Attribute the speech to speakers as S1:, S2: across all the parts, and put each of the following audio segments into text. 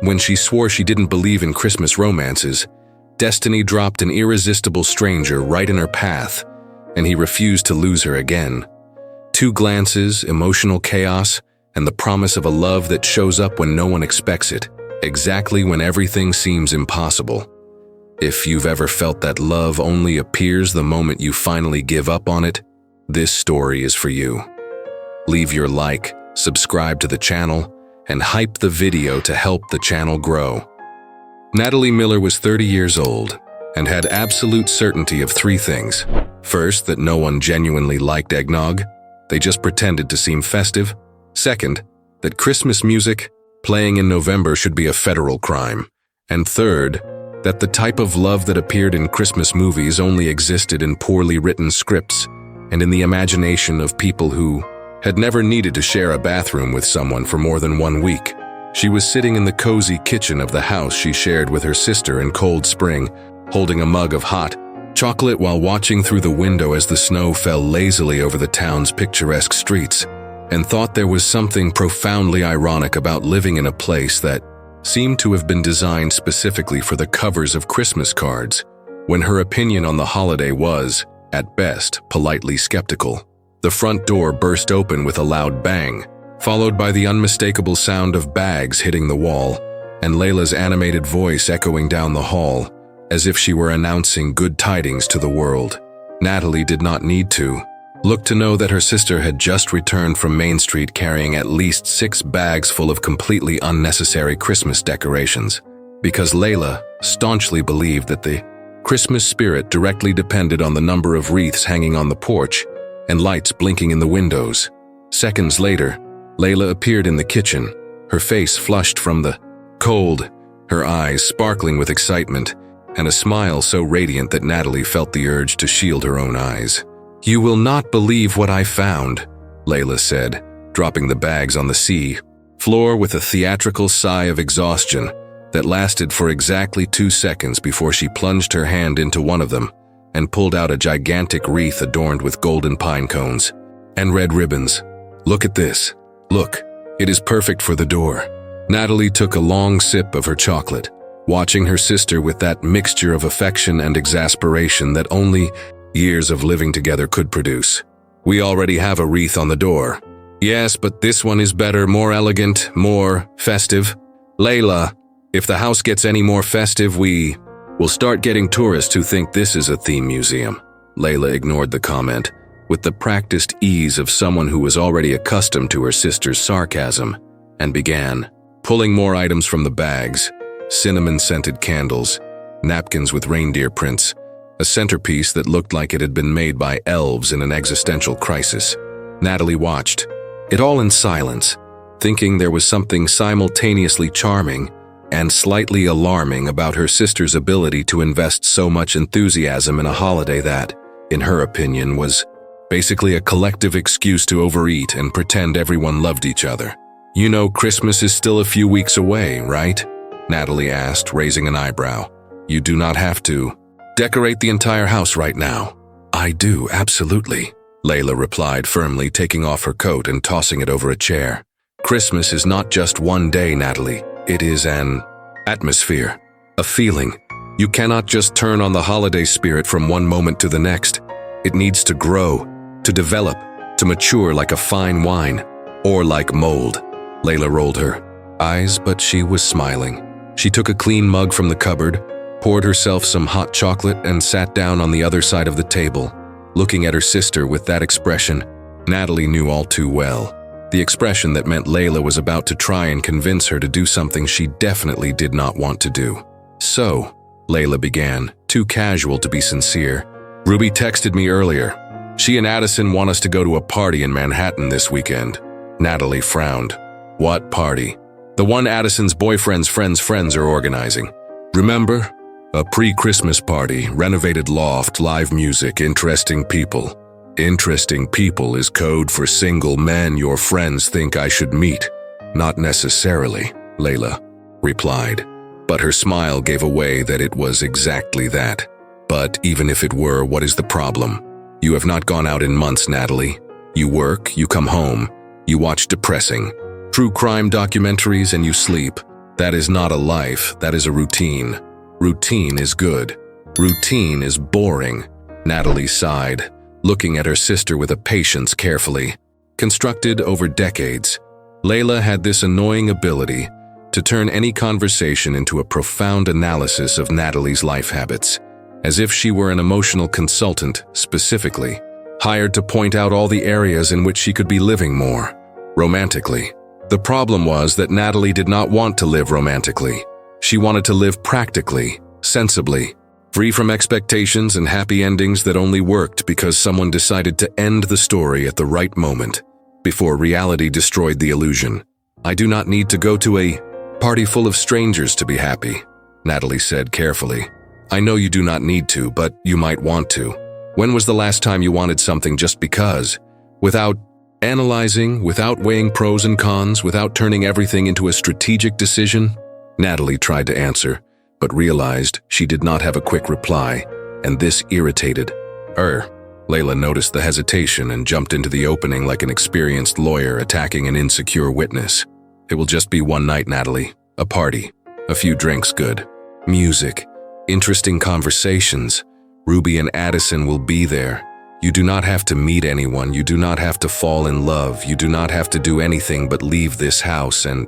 S1: When she swore she didn't believe in Christmas romances, destiny dropped an irresistible stranger right in her path, and he refused to lose her again. 2 glances, emotional chaos, and the promise of a love that shows up when no one expects it, exactly when everything seems impossible. If you've ever felt that love only appears the moment you finally give up on it, this story is for you. Leave your like, subscribe to the channel, and hype the video to help the channel grow. Natalie Miller was 30 years old and had absolute certainty of 3 things. First, that no one genuinely liked eggnog. They just pretended to seem festive. Second, that Christmas music, playing in November, should be a federal crime. And third, that the type of love that appeared in Christmas movies only existed in poorly written scripts and in the imagination of people who had never needed to share a bathroom with someone for more than 1 week. She was sitting in the cozy kitchen of the house she shared with her sister in cold spring, holding a mug of hot chocolate while watching through the window as the snow fell lazily over the town's picturesque streets, and thought there was something profoundly ironic about living in a place that seemed to have been designed specifically for the covers of Christmas cards, when her opinion on the holiday was, at best, politely skeptical. The front door burst open with a loud bang, followed by the unmistakable sound of bags hitting the wall, and Layla's animated voice echoing down the hall, as if she were announcing good tidings to the world. Natalie did not need to look to know that her sister had just returned from Main Street carrying at least 6 bags full of completely unnecessary Christmas decorations, because Layla staunchly believed that the Christmas spirit directly depended on the number of wreaths hanging on the porch and lights blinking in the windows. Seconds later, Layla appeared in the kitchen, her face flushed from the cold, her eyes sparkling with excitement, and a smile so radiant that Natalie felt the urge to shield her own eyes. "You will not believe what I found," Layla said, dropping the bags on the floor with a theatrical sigh of exhaustion that lasted for exactly 2 seconds before she plunged her hand into one of them and pulled out a gigantic wreath adorned with golden pine cones and red ribbons. "Look at this. Look, it is perfect for the door." Natalie took a long sip of her chocolate, watching her sister with that mixture of affection and exasperation that only years of living together could produce. "We already have a wreath on the door." "Yes, but this one is better, more elegant, more festive." "Layla, if the house gets any more festive, we'll start getting tourists who think this is a theme museum." Layla ignored the comment, with the practiced ease of someone who was already accustomed to her sister's sarcasm, and began pulling more items from the bags: cinnamon-scented candles, napkins with reindeer prints, a centerpiece that looked like it had been made by elves in an existential crisis. Natalie watched, it all in silence, thinking there was something simultaneously charming and slightly alarming about her sister's ability to invest so much enthusiasm in a holiday that, in her opinion, was basically a collective excuse to overeat and pretend everyone loved each other. "You know Christmas is still a few weeks away, right?" Natalie asked, raising an eyebrow. "You do not have to decorate the entire house right now." "I do, absolutely," Layla replied firmly, taking off her coat and tossing it over a chair. "Christmas is not just one day, Natalie. It is an atmosphere, a feeling. You cannot just turn on the holiday spirit from one moment to the next. It needs to grow, to develop, to mature like a fine wine, or like mold." Layla rolled her eyes, but she was smiling. She took a clean mug from the cupboard, poured herself some hot chocolate, and sat down on the other side of the table, looking at her sister with that expression Natalie knew all too well. The expression that meant Layla was about to try and convince her to do something she definitely did not want to do. "So," Layla began, too casual to be sincere, "Ruby texted me earlier. She and Addison want us to go to a party in Manhattan this weekend." Natalie frowned. "What party?" "The one Addison's boyfriend's friends are organizing. Remember? A pre-Christmas party, renovated loft, live music, interesting people." "Interesting people is code for single men your friends think I should meet." "Not necessarily," Layla replied, but her smile gave away that it was exactly that. "But even if it were, what is the problem? You have not gone out in months, Natalie. You work, you come home, you watch depressing true crime documentaries, and you sleep. That is not a life, that is a routine. Routine is good. Routine is boring. Natalie sighed, looking at her sister with a patience carefully. Constructed over decades, Layla had this annoying ability to turn any conversation into a profound analysis of Natalie's life habits, as if she were an emotional consultant, specifically, hired to point out all the areas in which she could be living more romantically. The problem was that Natalie did not want to live romantically. She wanted to live practically, sensibly, free from expectations and happy endings that only worked because someone decided to end the story at the right moment, before reality destroyed the illusion. "I do not need to go to a party full of strangers to be happy," Natalie said carefully. "I know you do not need to, but you might want to. When was the last time you wanted something just because? Without analyzing, without weighing pros and cons, without turning everything into a strategic decision?" Natalie tried to answer, but realized she did not have a quick reply, and this irritated her. Layla noticed the hesitation and jumped into the opening like an experienced lawyer attacking an insecure witness. "It will just be one night, Natalie. A party. A few drinks, good. Music. Interesting conversations. Ruby and Addison will be there. You do not have to meet anyone. You do not have to fall in love. You do not have to do anything but leave this house and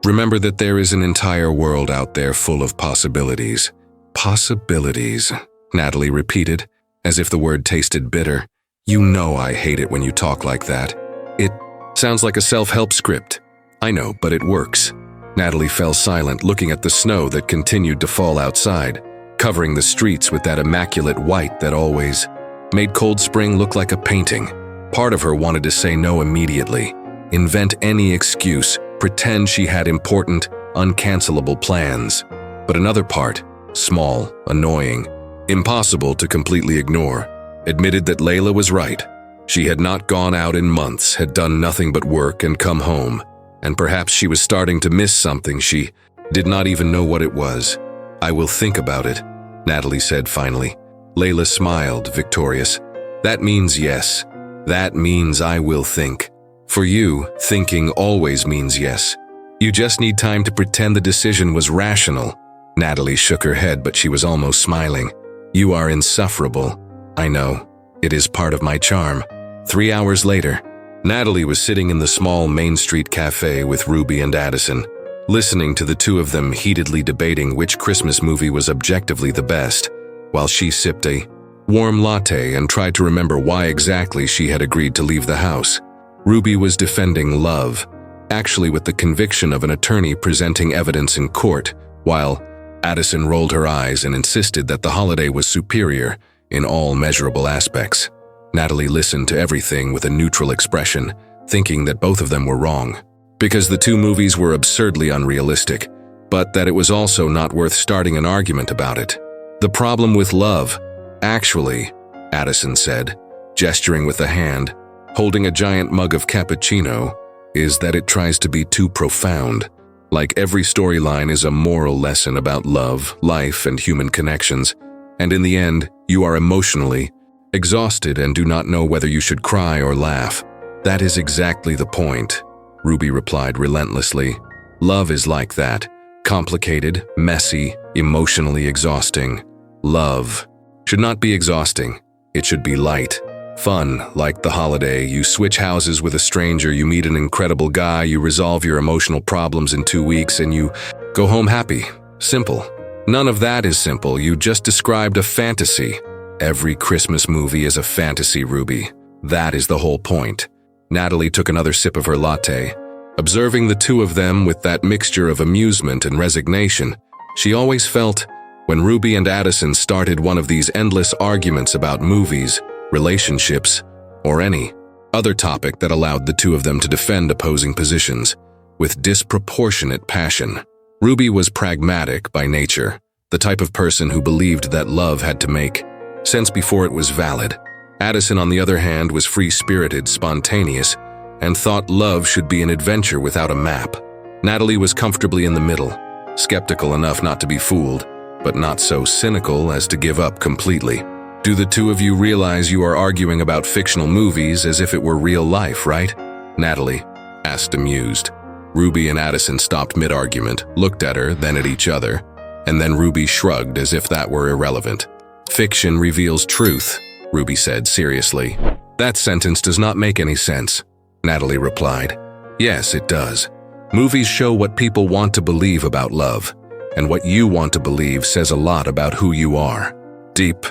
S1: remember that there is an entire world out there full of possibilities." "Possibilities," Natalie repeated, as if the word tasted bitter. "You know I hate it when you talk like that. It sounds like a self-help script." "I know, but it works." Natalie fell silent, looking at the snow that continued to fall outside, covering the streets with that immaculate white that always made Cold Spring look like a painting. Part of her wanted to say no immediately, invent any excuse, pretend she had important, uncancelable plans. But another part, small, annoying, impossible to completely ignore, admitted that Layla was right. She had not gone out in months, had done nothing but work and come home, and perhaps she was starting to miss something. She did not even know what it was. "I will think about it," Natalie said finally. Layla smiled, victorious. "That means yes. That means I will think. For you, thinking always means yes. You just need time to pretend the decision was rational." Natalie shook her head, but she was almost smiling. "You are insufferable. I know. It is part of my charm." 3 hours later, Natalie was sitting in the small Main Street cafe with Ruby and Addison, listening to the two of them heatedly debating which Christmas movie was objectively the best, while she sipped a warm latte and tried to remember why exactly she had agreed to leave the house. Ruby was defending love, actually with the conviction of an attorney presenting evidence in court, while Addison rolled her eyes and insisted that the holiday was superior in all measurable aspects. Natalie listened to everything with a neutral expression, thinking that both of them were wrong, because the two movies were absurdly unrealistic, but that it was also not worth starting an argument about it. "The problem with love, actually," Addison said, gesturing with a hand, holding a giant mug of cappuccino, "is that it tries to be too profound. Like every storyline is a moral lesson about love, life, and human connections, and in the end, you are emotionally exhausted and do not know whether you should cry or laugh. That is exactly the point," Ruby replied relentlessly. "Love is like that. Complicated, messy, emotionally exhausting. Love should not be exhausting. It should be light. Fun, like the holiday. You switch houses with a stranger, you meet an incredible guy, you resolve your emotional problems in 2 weeks, and you go home happy. Simple. None of that is simple. You just described a fantasy. Every Christmas movie is a fantasy, Ruby. That is the whole point." Natalie took another sip of her latte, observing the two of them with that mixture of amusement and resignation. She always felt when Ruby and Addison started one of these endless arguments about movies, relationships, or any other topic that allowed the two of them to defend opposing positions with disproportionate passion. Ruby was pragmatic by nature, the type of person who believed that love had to make sense before it was valid. Addison, on the other hand, was free-spirited, spontaneous, and thought love should be an adventure without a map. Natalie was comfortably in the middle, skeptical enough not to be fooled, but not so cynical as to give up completely. "Do the two of you realize you are arguing about fictional movies as if it were real life, right?" Natalie asked, amused. Ruby and Addison stopped mid-argument, looked at her, then at each other, and then Ruby shrugged as if that were irrelevant. "Fiction reveals truth," Ruby said seriously. "That sentence does not make any sense," Natalie replied. "Yes, it does. Movies show what people want to believe about love, and what you want to believe says a lot about who you are." "Deep,"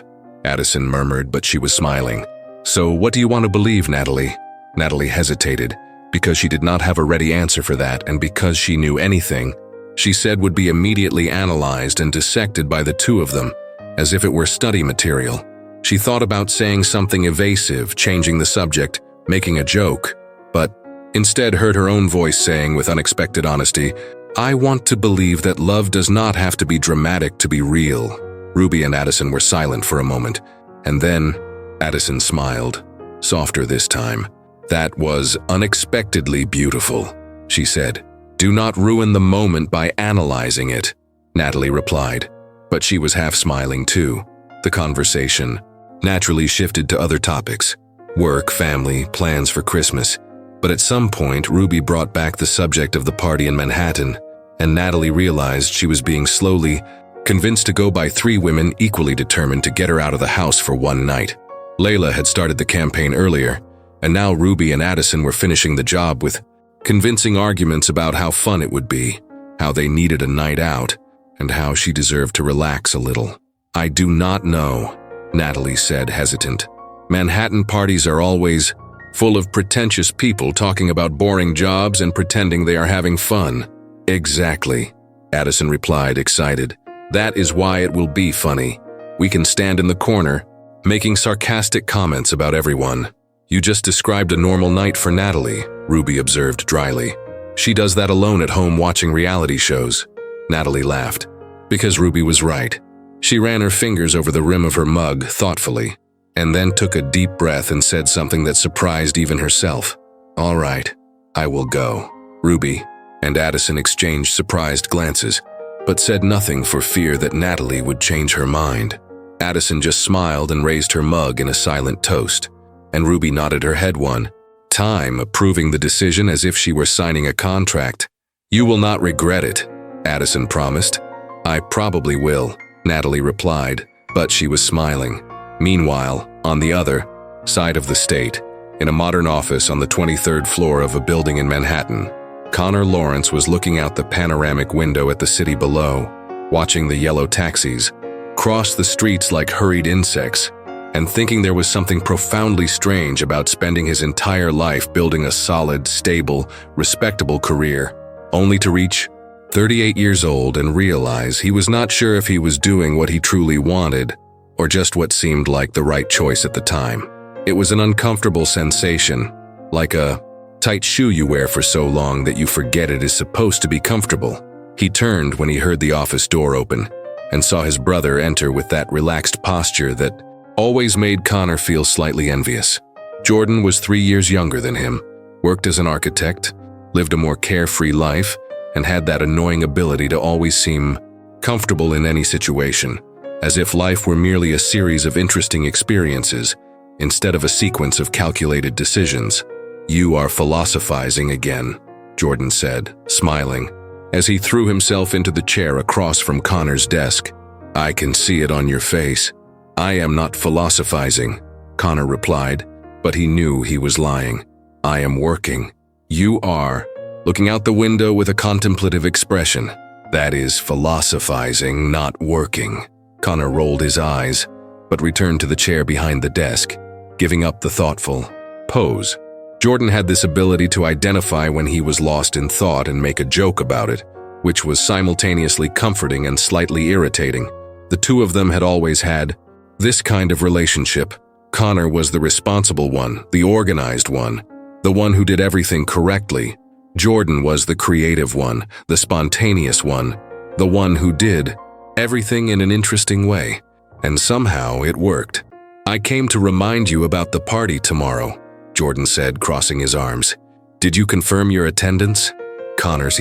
S1: Addison murmured, but she was smiling. "So what do you want to believe, Natalie?" Natalie hesitated, because she did not have a ready answer for that, and because she knew anything she said would be immediately analyzed and dissected by the two of them, as if it were study material. She thought about saying something evasive, changing the subject, making a joke, but instead heard her own voice saying with unexpected honesty, "I want to believe that love does not have to be dramatic to be real." Ruby and Addison were silent for a moment, and then Addison smiled, softer this time. "That was unexpectedly beautiful," she said. "Do not ruin the moment by analyzing it," Natalie replied. But she was half smiling too. The conversation naturally shifted to other topics: work, family, plans for Christmas. But at some point, Ruby brought back the subject of the party in Manhattan, and Natalie realized she was being slowly convinced to go by three women equally determined to get her out of the house for one night. Layla had started the campaign earlier, and now Ruby and Addison were finishing the job with convincing arguments about how fun it would be, how they needed a night out, and how she deserved to relax a little. "I do not know," Natalie said, hesitant. "Manhattan parties are always full of pretentious people talking about boring jobs and pretending they are having fun." "Exactly," Addison replied, excited. "That is why it will be funny. We can stand in the corner, making sarcastic comments about everyone." "You just described a normal night for Natalie," Ruby observed dryly. "She does that alone at home watching reality shows." Natalie laughed, because Ruby was right. She ran her fingers over the rim of her mug thoughtfully, and then took a deep breath and said something that surprised even herself. "All right, I will go." Ruby and Addison exchanged surprised glances, but said nothing for fear that Natalie would change her mind. Addison just smiled and raised her mug in a silent toast, and Ruby nodded her head one time, approving the decision as if she were signing a contract. "You will not regret it," Addison promised. "I probably will," Natalie replied, but she was smiling. Meanwhile, on the other side of the state, in a modern office on the 23rd floor of a building in Manhattan, Connor Lawrence was looking out the panoramic window at the city below, watching the yellow taxis cross the streets like hurried insects, and thinking there was something profoundly strange about spending his entire life building a solid, stable, respectable career, only to reach 38 years old and realize he was not sure if he was doing what he truly wanted, or just what seemed like the right choice at the time. It was an uncomfortable sensation, like a tight shoe you wear for so long that you forget it is supposed to be comfortable. He turned when he heard the office door open, and saw his brother enter with that relaxed posture that always made Connor feel slightly envious. Jordan was 3 years younger than him, worked as an architect, lived a more carefree life, and had that annoying ability to always seem comfortable in any situation, as if life were merely a series of interesting experiences instead of a sequence of calculated decisions. "You are philosophizing again," Jordan said, smiling, as he threw himself into the chair across from Connor's desk. "I can see it on your face." "I am not philosophizing," Connor replied, but he knew he was lying. "I am working." "You are," looking out the window with a contemplative expression. "That is philosophizing, not working." Connor rolled his eyes, but returned to the chair behind the desk, giving up the thoughtful pose. Jordan had this ability to identify when he was lost in thought and make a joke about it, which was simultaneously comforting and slightly irritating. The two of them had always had this kind of relationship. Connor was the responsible one, the organized one, the one who did everything correctly. Jordan was the creative one, the spontaneous one, the one who did everything in an interesting way. And somehow it worked. "I came to remind you about the party tomorrow," Jordan said, crossing his arms. "Did you confirm your attendance?" Connor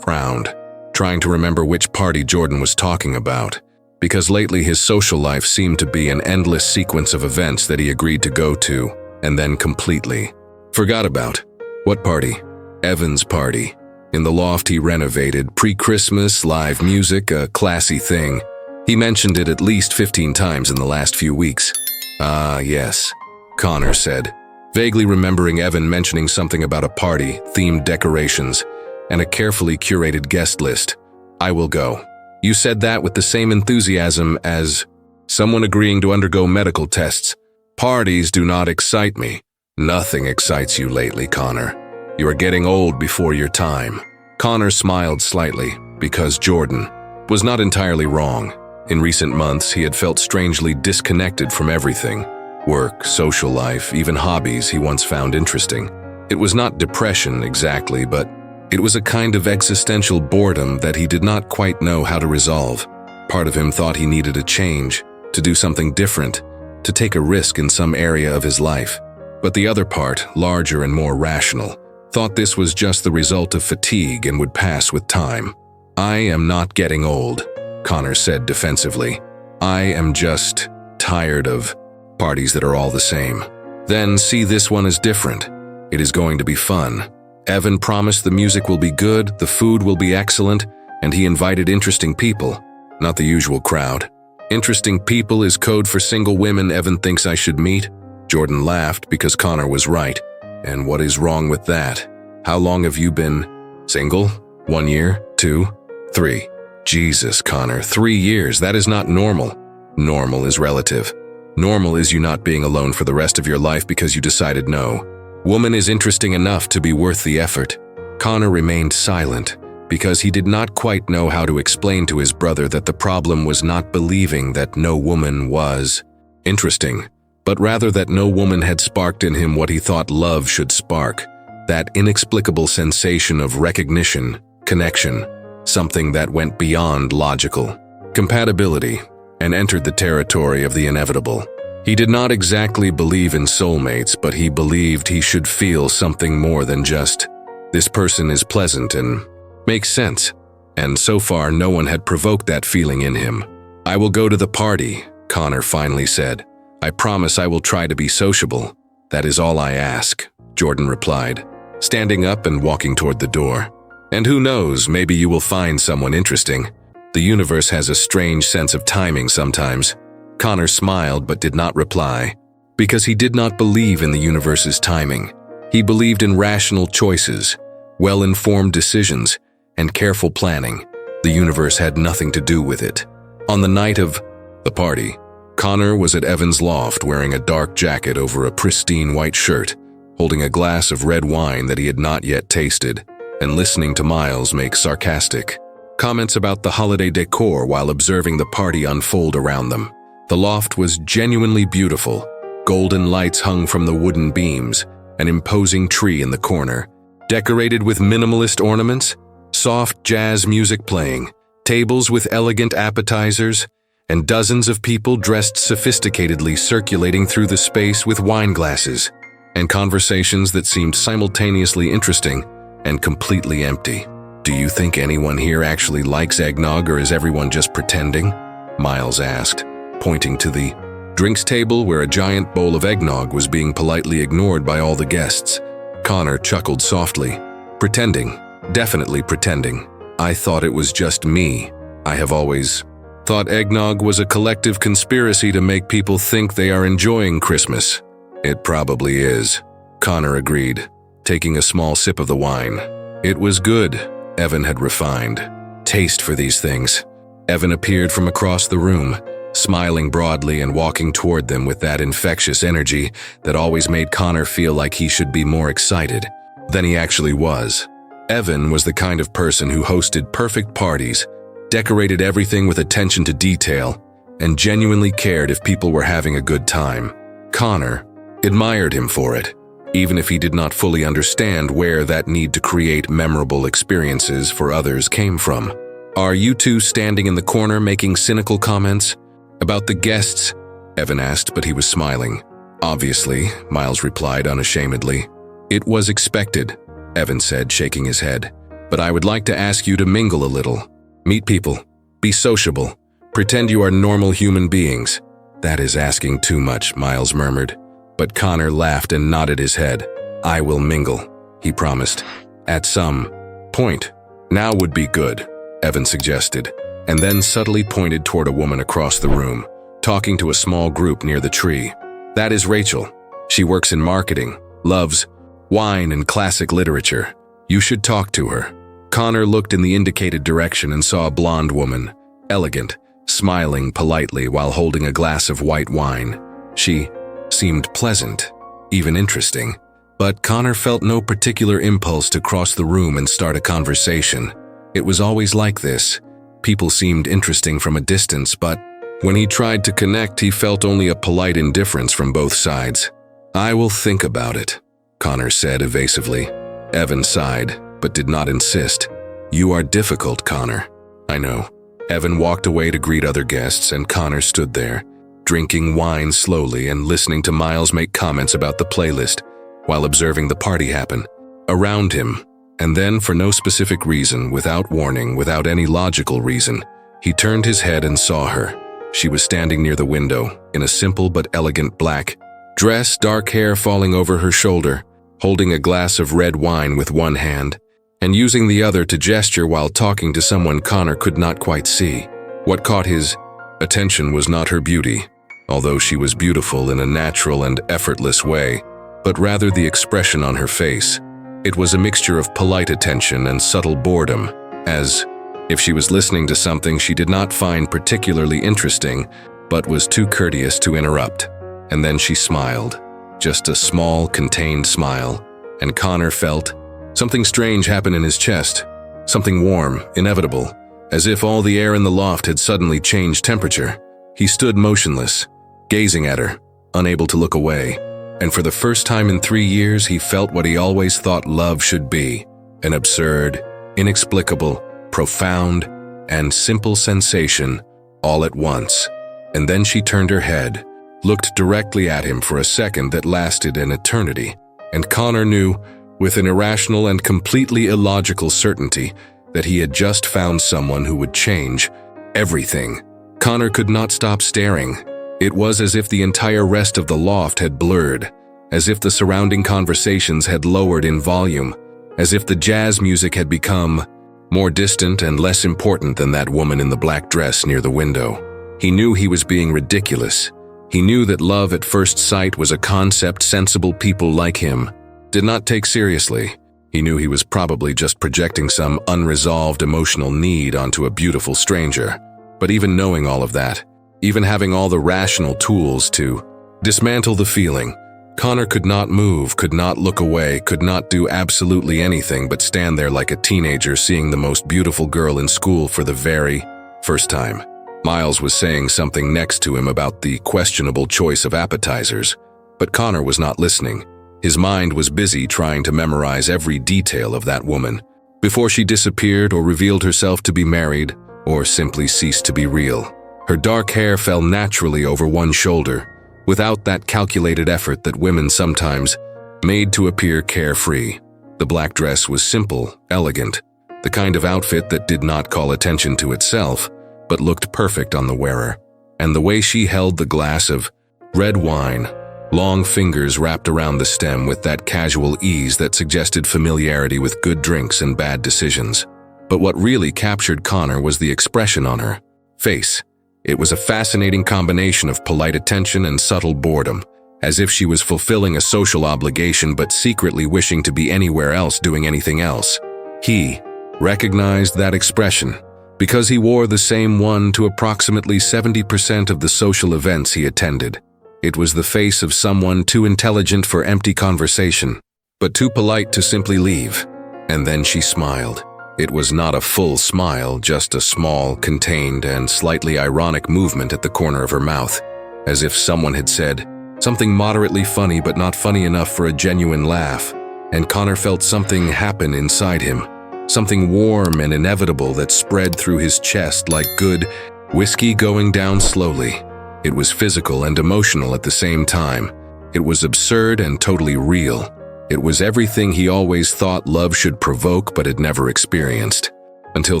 S1: frowned, trying to remember which party Jordan was talking about, because lately his social life seemed to be an endless sequence of events that he agreed to go to, and then completely forgot about. "What party?" "Evan's party." In the loft he renovated, pre-Christmas, live music, a classy thing. He mentioned it at least 15 times in the last few weeks. "Ah, yes," Connor said, vaguely remembering Evan mentioning something about a party, themed decorations, and a carefully curated guest list. "I will go." "You said that with the same enthusiasm as someone agreeing to undergo medical tests. Parties do not excite me." "Nothing excites you lately, Connor. You are getting old before your time." Connor smiled slightly, because Jordan was not entirely wrong. In recent months, he had felt strangely disconnected from everything. Work, social life, even hobbies he once found interesting. It was not depression exactly, but it was a kind of existential boredom that he did not quite know how to resolve. Part of him thought he needed a change, to do something different, to take a risk in some area of his life. But the other part, larger and more rational, thought this was just the result of fatigue and would pass with time. "I am not getting old," Connor said defensively. "I am just tired of parties that are all the same." "Then see this one as different. It is going to be fun." Evan promised the music will be good, the food will be excellent, and he invited interesting people, not the usual crowd. "Interesting people is code for single women Evan thinks I should meet." Jordan laughed because Connor was right. "And what is wrong with that? How long have you been single? 1 year? 2? 3? Jesus, Connor, 3 years, that is not normal. Normal is relative. Normal is you not being alone for the rest of your life because you decided no. Woman is interesting enough to be worth the effort." Connor remained silent because he did not quite know how to explain to his brother that the problem was not believing that no woman was interesting, but rather that no woman had sparked in him what he thought love should spark, that inexplicable sensation of recognition, connection, something that went beyond logical compatibility and entered the territory of the inevitable. He did not exactly believe in soulmates, but he believed he should feel something more than just, "This person is pleasant and makes sense." And so far, no one had provoked that feeling in him. "I will go to the party," Connor finally said. "I promise I will try to be sociable. That is all I ask," Jordan replied, standing up and walking toward the door. "And who knows, maybe you will find someone interesting. The universe has a strange sense of timing sometimes." Connor smiled but did not reply, because he did not believe in the universe's timing. He believed in rational choices, well-informed decisions, and careful planning. The universe had nothing to do with it. On the night of the party, Connor was at Evan's loft wearing a dark jacket over a pristine white shirt, holding a glass of red wine that he had not yet tasted, and listening to Miles make sarcastic comments about the holiday decor while observing the party unfold around them. The loft was genuinely beautiful. Golden lights hung from the wooden beams, an imposing tree in the corner, decorated with minimalist ornaments, soft jazz music playing, tables with elegant appetizers, and dozens of people dressed sophisticatedly circulating through the space with wine glasses, and conversations that seemed simultaneously interesting and completely empty. "Do you think anyone here actually likes eggnog, or is everyone just pretending?" Miles asked, pointing to the drinks table where a giant bowl of eggnog was being politely ignored by all the guests. Connor chuckled softly. "Pretending. Definitely pretending. I thought it was just me. I have always thought eggnog was a collective conspiracy to make people think they are enjoying Christmas." "It probably is," Connor agreed, taking a small sip of the wine. It was good. Evan had refined taste for these things. Evan appeared from across the room, smiling broadly and walking toward them with that infectious energy that always made Connor feel like he should be more excited than he actually was. Evan was the kind of person who hosted perfect parties, decorated everything with attention to detail, and genuinely cared if people were having a good time. Connor admired him for it, even if he did not fully understand where that need to create memorable experiences for others came from. "Are you two standing in the corner making cynical comments about the guests?" Evan asked, but he was smiling. "Obviously," Miles replied unashamedly. "It was expected," Evan said, shaking his head. "But I would like to ask you to mingle a little. Meet people. Be sociable. Pretend you are normal human beings." "That is asking too much," Miles murmured. But Connor laughed and nodded his head. "I will mingle," he promised. "At some Point. Now would be good, Evan suggested, and then subtly pointed toward a woman across the room, talking to a small group near the tree. That is Rachel. She works in marketing, loves wine and classic literature. You should talk to her. Connor looked in the indicated direction and saw a blonde woman, elegant, smiling politely while holding a glass of white wine. She seemed pleasant, even interesting. But Connor felt no particular impulse to cross the room and start a conversation. It was always like this. People seemed interesting from a distance, but when he tried to connect, he felt only a polite indifference from both sides. I will think about it, Connor said evasively. Evan sighed, but did not insist. You are difficult, Connor. I know. Evan walked away to greet other guests, and Connor stood there, drinking wine slowly and listening to Miles make comments about the playlist while observing the party happen around him. And then, for no specific reason, without warning, without any logical reason, he turned his head and saw her. She was standing near the window, in a simple but elegant black dress, dark hair falling over her shoulder, holding a glass of red wine with one hand, and using the other to gesture while talking to someone Connor could not quite see. What caught his attention was not her beauty, although she was beautiful in a natural and effortless way, but rather the expression on her face. It was a mixture of polite attention and subtle boredom, as if she was listening to something she did not find particularly interesting, but was too courteous to interrupt. And then she smiled, just a small, contained smile, and Connor felt something strange happen in his chest, something warm, inevitable, as if all the air in the loft had suddenly changed temperature. He stood motionless, gazing at her, unable to look away, and for the first time in 3 years he felt what he always thought love should be, an absurd, inexplicable, profound, and simple sensation all at once. And then she turned her head, looked directly at him for a second that lasted an eternity, and Connor knew, with an irrational and completely illogical certainty, that he had just found someone who would change everything. Connor could not stop staring. It was as if the entire rest of the loft had blurred, as if the surrounding conversations had lowered in volume, as if the jazz music had become more distant and less important than that woman in the black dress near the window. He knew he was being ridiculous. He knew that love at first sight was a concept sensible people like him did not take seriously. He knew he was probably just projecting some unresolved emotional need onto a beautiful stranger. But even knowing all of that, even having all the rational tools to dismantle the feeling, Connor could not move, could not look away, could not do absolutely anything but stand there like a teenager seeing the most beautiful girl in school for the very first time. Miles was saying something next to him about the questionable choice of appetizers, but Connor was not listening. His mind was busy trying to memorize every detail of that woman before she disappeared or revealed herself to be married or simply ceased to be real. Her dark hair fell naturally over one shoulder, without that calculated effort that women sometimes made to appear carefree. The black dress was simple, elegant, the kind of outfit that did not call attention to itself, but looked perfect on the wearer. And the way she held the glass of red wine, long fingers wrapped around the stem with that casual ease that suggested familiarity with good drinks and bad decisions. But what really captured Connor was the expression on her face. It was a fascinating combination of polite attention and subtle boredom, as if she was fulfilling a social obligation but secretly wishing to be anywhere else doing anything else. He recognized that expression because he wore the same one to approximately 70% of the social events he attended. It was the face of someone too intelligent for empty conversation, but too polite to simply leave. And then she smiled. It was not a full smile, just a small, contained, and slightly ironic movement at the corner of her mouth, as if someone had said something moderately funny but not funny enough for a genuine laugh. And Connor felt something happen inside him, something warm and inevitable that spread through his chest like good whiskey going down slowly. It was physical and emotional at the same time. It was absurd and totally real. It was everything he always thought love should provoke but had never experienced. Until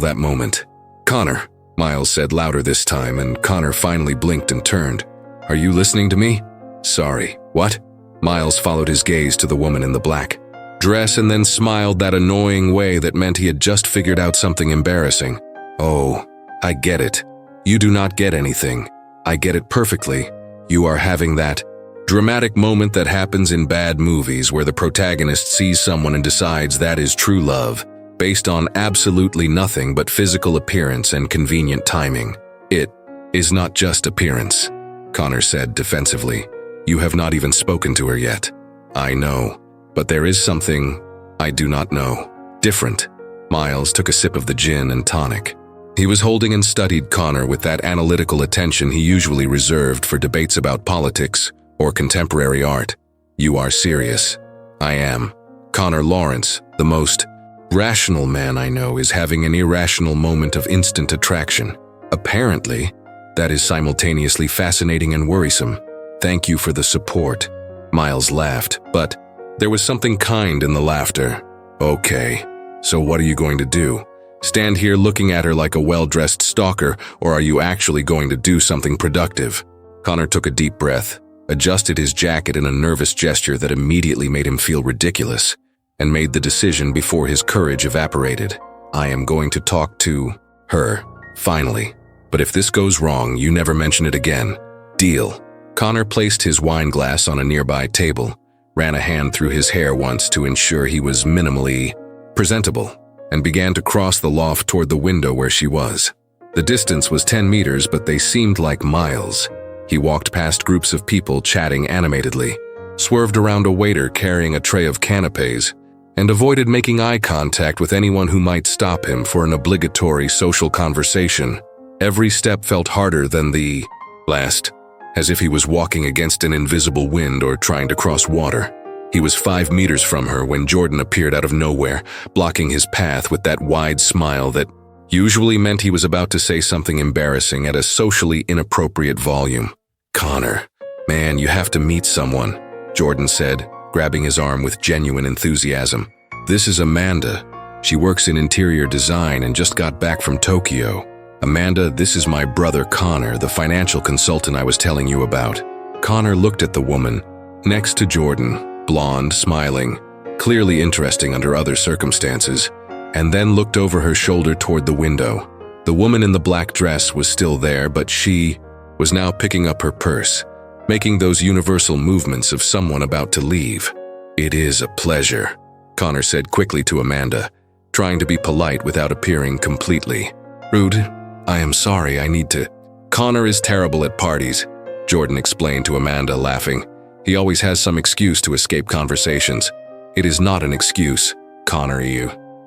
S1: that moment. "Connor," Miles said louder this time, and Connor finally blinked and turned. "Are you listening to me?" "Sorry, what?" Miles followed his gaze to the woman in the black dress and then smiled that annoying way that meant he had just figured out something embarrassing. "Oh, I get it. You do not get anything. I get it perfectly. You are having that dramatic moment that happens in bad movies where the protagonist sees someone and decides that is true love, based on absolutely nothing but physical appearance and convenient timing. It is not just appearance," Connor said defensively. "You have not even spoken to her yet." "I know, but there is something I do not know. Different." Miles took a sip of the gin and tonic. He was holding and studied Connor with that analytical attention he usually reserved for debates about politics or contemporary art. "You are serious." "I am." Connor Lawrence, the most rational man I know, is having an irrational moment of instant attraction. Apparently, that is simultaneously fascinating and worrisome. "Thank you for the support." Miles laughed, but there was something kind in the laughter. "Okay, so what are you going to do? Stand here looking at her like a well-dressed stalker, or are you actually going to do something productive?" Connor took a deep breath, adjusted his jacket in a nervous gesture that immediately made him feel ridiculous, and made the decision before his courage evaporated. "I am going to talk to her, finally. But if this goes wrong, you never mention it again. Deal." Connor placed his wine glass on a nearby table, ran a hand through his hair once to ensure he was minimally presentable, and began to cross the loft toward the window where she was. The distance was 10 meters, but they seemed like miles. He walked past groups of people chatting animatedly, swerved around a waiter carrying a tray of canapes, and avoided making eye contact with anyone who might stop him for an obligatory social conversation. Every step felt harder than the last, as if he was walking against an invisible wind or trying to cross water. He was 5 meters from her when Jordan appeared out of nowhere, blocking his path with that wide smile that usually meant he was about to say something embarrassing at a socially inappropriate volume. "Connor, man, you have to meet someone," Jordan said, grabbing his arm with genuine enthusiasm. "This is Amanda. She works in interior design and just got back from Tokyo. Amanda, this is my brother Connor, the financial consultant I was telling you about." Connor looked at the woman next to Jordan, blonde, smiling, clearly interesting under other circumstances, and then looked over her shoulder toward the window. The woman in the black dress was still there, but she was now picking up her purse, making those universal movements of someone about to leave. "It is a pleasure," Connor said quickly to Amanda, trying to be polite without appearing completely rude. "I am sorry, I need to." "Connor is terrible at parties," Jordan explained to Amanda, laughing. "He always has some excuse to escape conversations." "It is not an excuse," Connor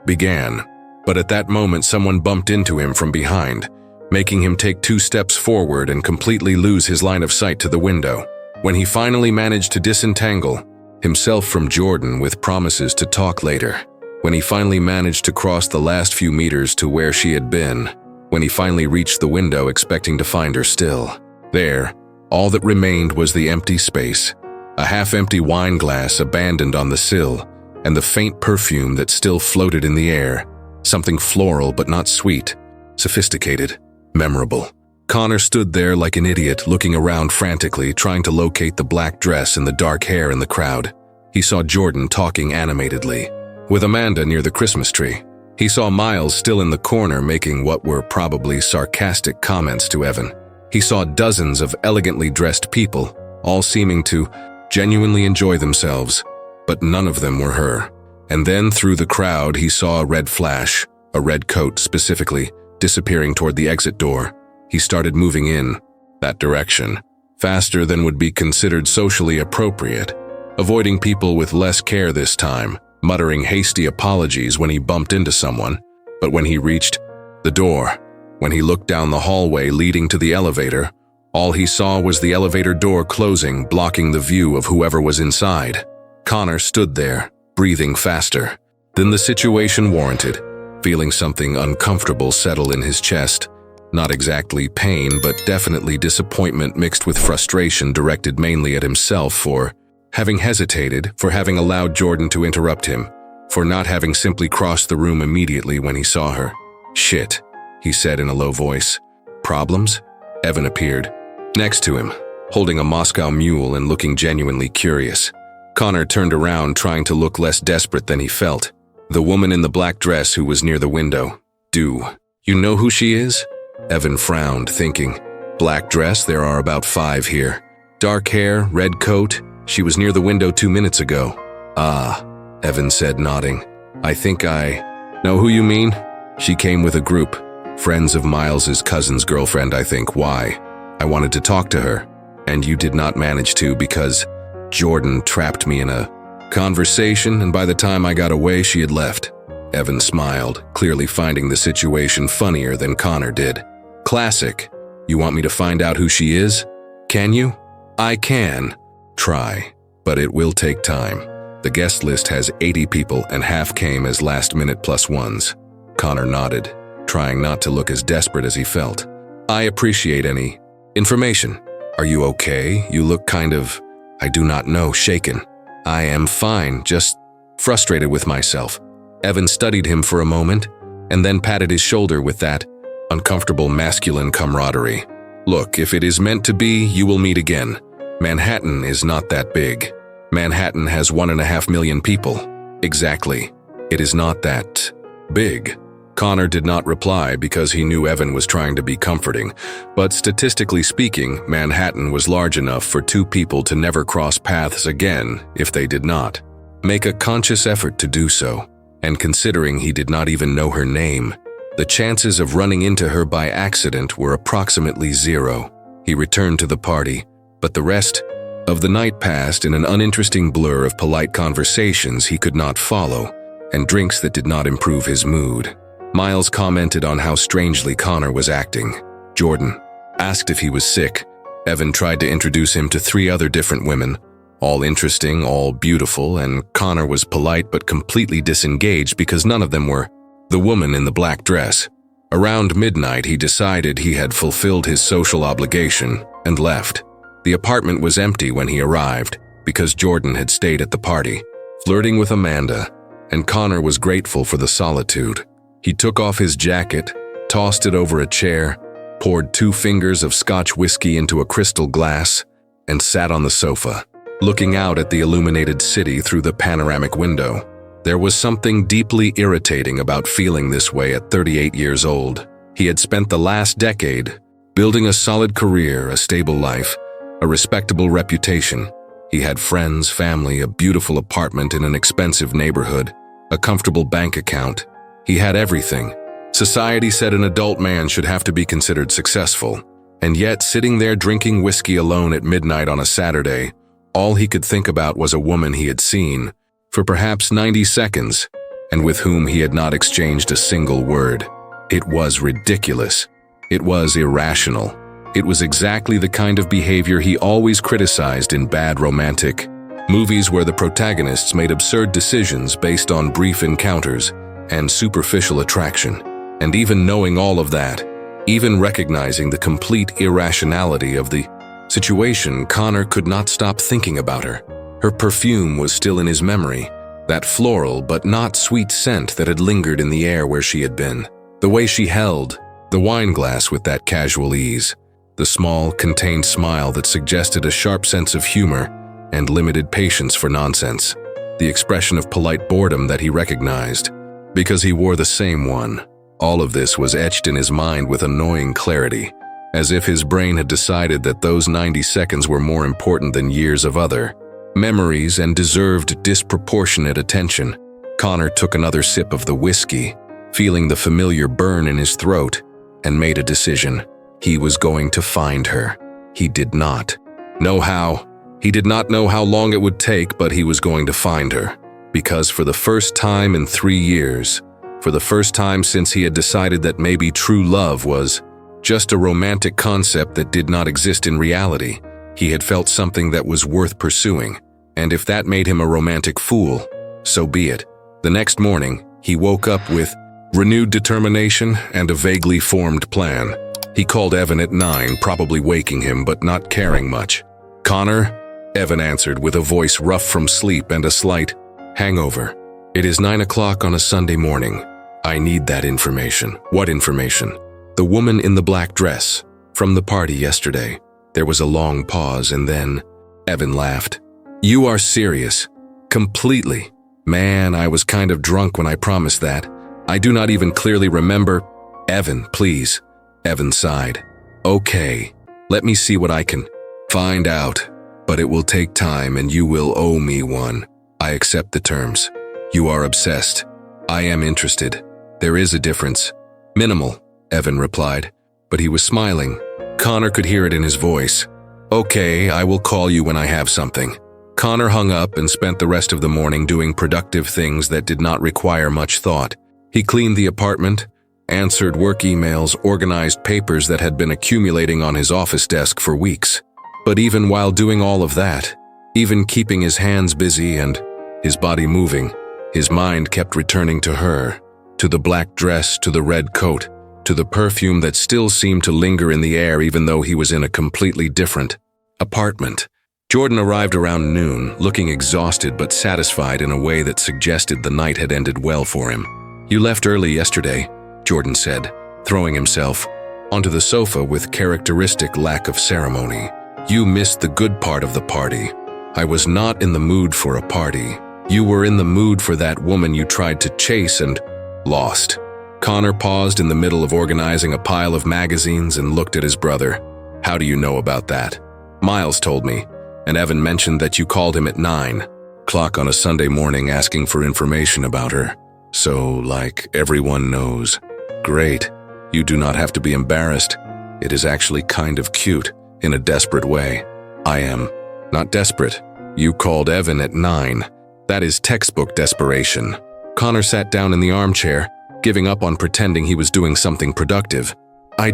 S1: began. But at that moment someone bumped into him from behind, making him take 2 steps forward and completely lose his line of sight to the window. When he finally managed to disentangle himself from Jordan with promises to talk later, when he finally managed to cross the last few meters to where she had been, when he finally reached the window expecting to find her still there, all that remained was the empty space, a half-empty wine glass abandoned on the sill, and the faint perfume that still floated in the air, something floral but not sweet, sophisticated, memorable. Connor stood there like an idiot, looking around frantically, trying to locate the black dress and the dark hair in the crowd. He saw Jordan talking animatedly with Amanda near the Christmas tree. He saw Miles still in the corner making what were probably sarcastic comments to Evan. He saw dozens of elegantly dressed people, all seeming to genuinely enjoy themselves, but none of them were her. And then through the crowd he saw a red flash, a red coat specifically, disappearing toward the exit door. He started moving in that direction, faster than would be considered socially appropriate, avoiding people with less care this time, muttering hasty apologies when he bumped into someone. But when he reached the door, when he looked down the hallway leading to the elevator, all he saw was the elevator door closing, blocking the view of whoever was inside. Connor stood there, breathing faster than the situation warranted, feeling something uncomfortable settle in his chest. Not exactly pain, but definitely disappointment mixed with frustration directed mainly at himself for having hesitated, for having allowed Jordan to interrupt him, for not having simply crossed the room immediately when he saw her. "Shit," he said in a low voice. "Problems?" Evan appeared next to him, holding a Moscow mule and looking genuinely curious. Connor turned around, trying to look less desperate than he felt. The woman in the black dress who was near the window. Do you know who she is? Evan frowned, thinking, black dress, there are about 5 here. Dark hair, red coat. She was near the window 2 minutes ago. Ah, Evan said, nodding. I think I know who you mean. She came with a group. Friends of Miles's cousin's girlfriend, I think. Why? I wanted to talk to her. And you did not manage to because Jordan trapped me in a conversation, and by the time I got away, she had left. Evan smiled, clearly finding the situation funnier than Connor did. Classic. You want me to find out who she is? Can you? I can. Try. But it will take time. The guest list has 80 people and half came as last-minute plus ones. Connor nodded, trying not to look as desperate as he felt. I appreciate any information. Are you okay? You look kind of, I do not know, shaken. I am fine, just frustrated with myself. Evan studied him for a moment and then patted his shoulder with that uncomfortable masculine camaraderie. Look, if it is meant to be, you will meet again. Manhattan is not that big. Manhattan has 1.5 million people. Exactly. It is not that big. Connor did not reply because he knew Evan was trying to be comforting, but statistically speaking, Manhattan was large enough for 2 people to never cross paths again if they did not make a conscious effort to do so. And considering he did not even know her name, the chances of running into her by accident were approximately 0. He returned to the party, but the rest of the night passed in an uninteresting blur of polite conversations he could not follow, and drinks that did not improve his mood. Miles commented on how strangely Connor was acting. Jordan asked if he was sick. Evan tried to introduce him to 3 other different women, all interesting, all beautiful, and Connor was polite but completely disengaged because none of them were the woman in the black dress. Around midnight, he decided he had fulfilled his social obligation and left. The apartment was empty when he arrived because Jordan had stayed at the party, flirting with Amanda, and Connor was grateful for the solitude. He took off his jacket, tossed it over a chair, poured 2 fingers of Scotch whiskey into a crystal glass, and sat on the sofa, looking out at the illuminated city through the panoramic window. There was something deeply irritating about feeling this way at 38 years old. He had spent the last decade building a solid career, a stable life, a respectable reputation. He had friends, family, a beautiful apartment in an expensive neighborhood, a comfortable bank account. He had everything. Society said an adult man should have to be considered successful. And yet, sitting there drinking whiskey alone at midnight on a Saturday, all he could think about was a woman he had seen for perhaps 90 seconds and with whom he had not exchanged a single word. It was ridiculous. It was irrational. It was exactly the kind of behavior he always criticized in bad romantic movies where the protagonists made absurd decisions based on brief encounters and superficial attraction. And even knowing all of that, even recognizing the complete irrationality of the situation, Connor could not stop thinking about her. Her perfume was still in his memory, that floral but not sweet scent that had lingered in the air where she had been. The way she held the wine glass with that casual ease, the small, contained smile that suggested a sharp sense of humor and limited patience for nonsense, the expression of polite boredom that he recognized because he wore the same one. All of this was etched in his mind with annoying clarity, as if his brain had decided that those 90 seconds were more important than years of other memories and deserved disproportionate attention. Connor took another sip of the whiskey, feeling the familiar burn in his throat, and made a decision. He was going to find her. He did not know how. He did not know how long it would take, but he was going to find her. Because for the first time in 3 years, for the first time since he had decided that maybe true love was just a romantic concept that did not exist in reality, he had felt something that was worth pursuing. And if that made him a romantic fool, so be it. The next morning, he woke up with renewed determination and a vaguely formed plan. He called Evan at 9, probably waking him but not caring much. "Connor?" Evan answered with a voice rough from sleep and a slight hangover. "It is 9 o'clock on a Sunday morning. I need that information." "What information?" "The woman in the black dress, from the party yesterday." There was a long pause and then Evan laughed. "You are serious?" Completely. Man, I was kind of drunk when I promised that. I do not even clearly remember. Evan, please. Evan sighed. Okay, let me see what I can find out. But it will take time and you will owe me one. I accept the terms. You are obsessed. I am interested. There is a difference. Minimal, Evan replied, but he was smiling. Connor could hear it in his voice. Okay, I will call you when I have something. Connor hung up and spent the rest of the morning doing productive things that did not require much thought. He cleaned the apartment, answered work emails, organized papers that had been accumulating on his office desk for weeks. But even while doing all of that, even keeping his hands busy and his body moving, his mind kept returning to her, to the black dress, to the red coat, to the perfume that still seemed to linger in the air even though he was in a completely different apartment. Jordan arrived around noon, looking exhausted but satisfied in a way that suggested the night had ended well for him. You left early yesterday, Jordan said, throwing himself onto the sofa with characteristic lack of ceremony. You missed the good part of the party. I was not in the mood for a party. You were in the mood for that woman you tried to chase and lost. Connor paused in the middle of organizing a pile of magazines and looked at his brother. How do you know about that? Miles told me, and Evan mentioned that you called him at 9:00 on a Sunday morning asking for information about her. So, like, everyone knows. Great. You do not have to be embarrassed. It is actually kind of cute, in a desperate way. I am not desperate. You called Evan at 9. That is textbook desperation. Connor sat down in the armchair, giving up on pretending he was doing something productive. I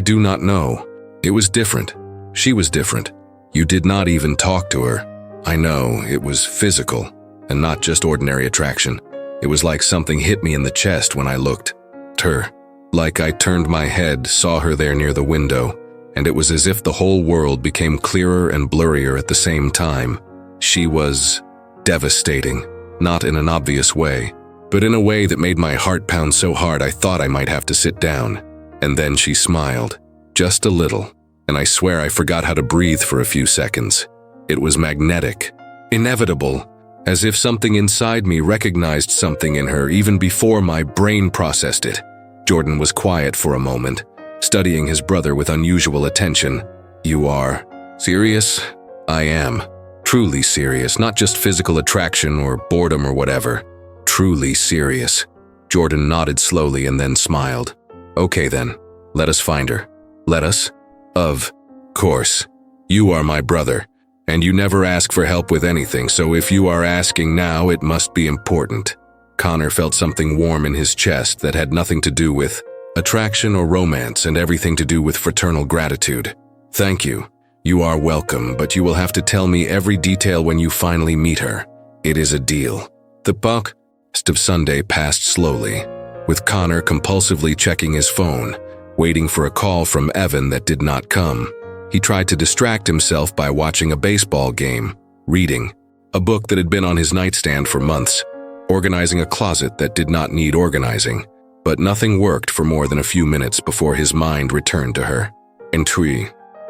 S1: do not know. It was different. She was different. You did not even talk to her. I know, it was physical, and not just ordinary attraction. It was like something hit me in the chest when I looked at her. Like I turned my head, saw her there near the window, and it was as if the whole world became clearer and blurrier at the same time. She was devastating, not in an obvious way, but in a way that made my heart pound so hard I thought I might have to sit down. And then she smiled, just a little, and I swear I forgot how to breathe for a few seconds. It was magnetic, inevitable, as if something inside me recognized something in her even before my brain processed it. Jordan was quiet for a moment, studying his brother with unusual attention. You are serious? I am. Truly serious, not just physical attraction or boredom or whatever. Truly serious. Jordan nodded slowly and then smiled. Okay then, let us find her. Let us? Of course. You are my brother, and you never ask for help with anything, so if you are asking now, it must be important. Connor felt something warm in his chest that had nothing to do with attraction or romance and everything to do with fraternal gratitude. Thank you. You are welcome, but you will have to tell me every detail when you finally meet her. It is a deal. The rest of Sunday passed slowly, with Connor compulsively checking his phone, waiting for a call from Evan that did not come. He tried to distract himself by watching a baseball game, reading a book that had been on his nightstand for months, organizing a closet that did not need organizing, but nothing worked for more than a few minutes before his mind returned to her.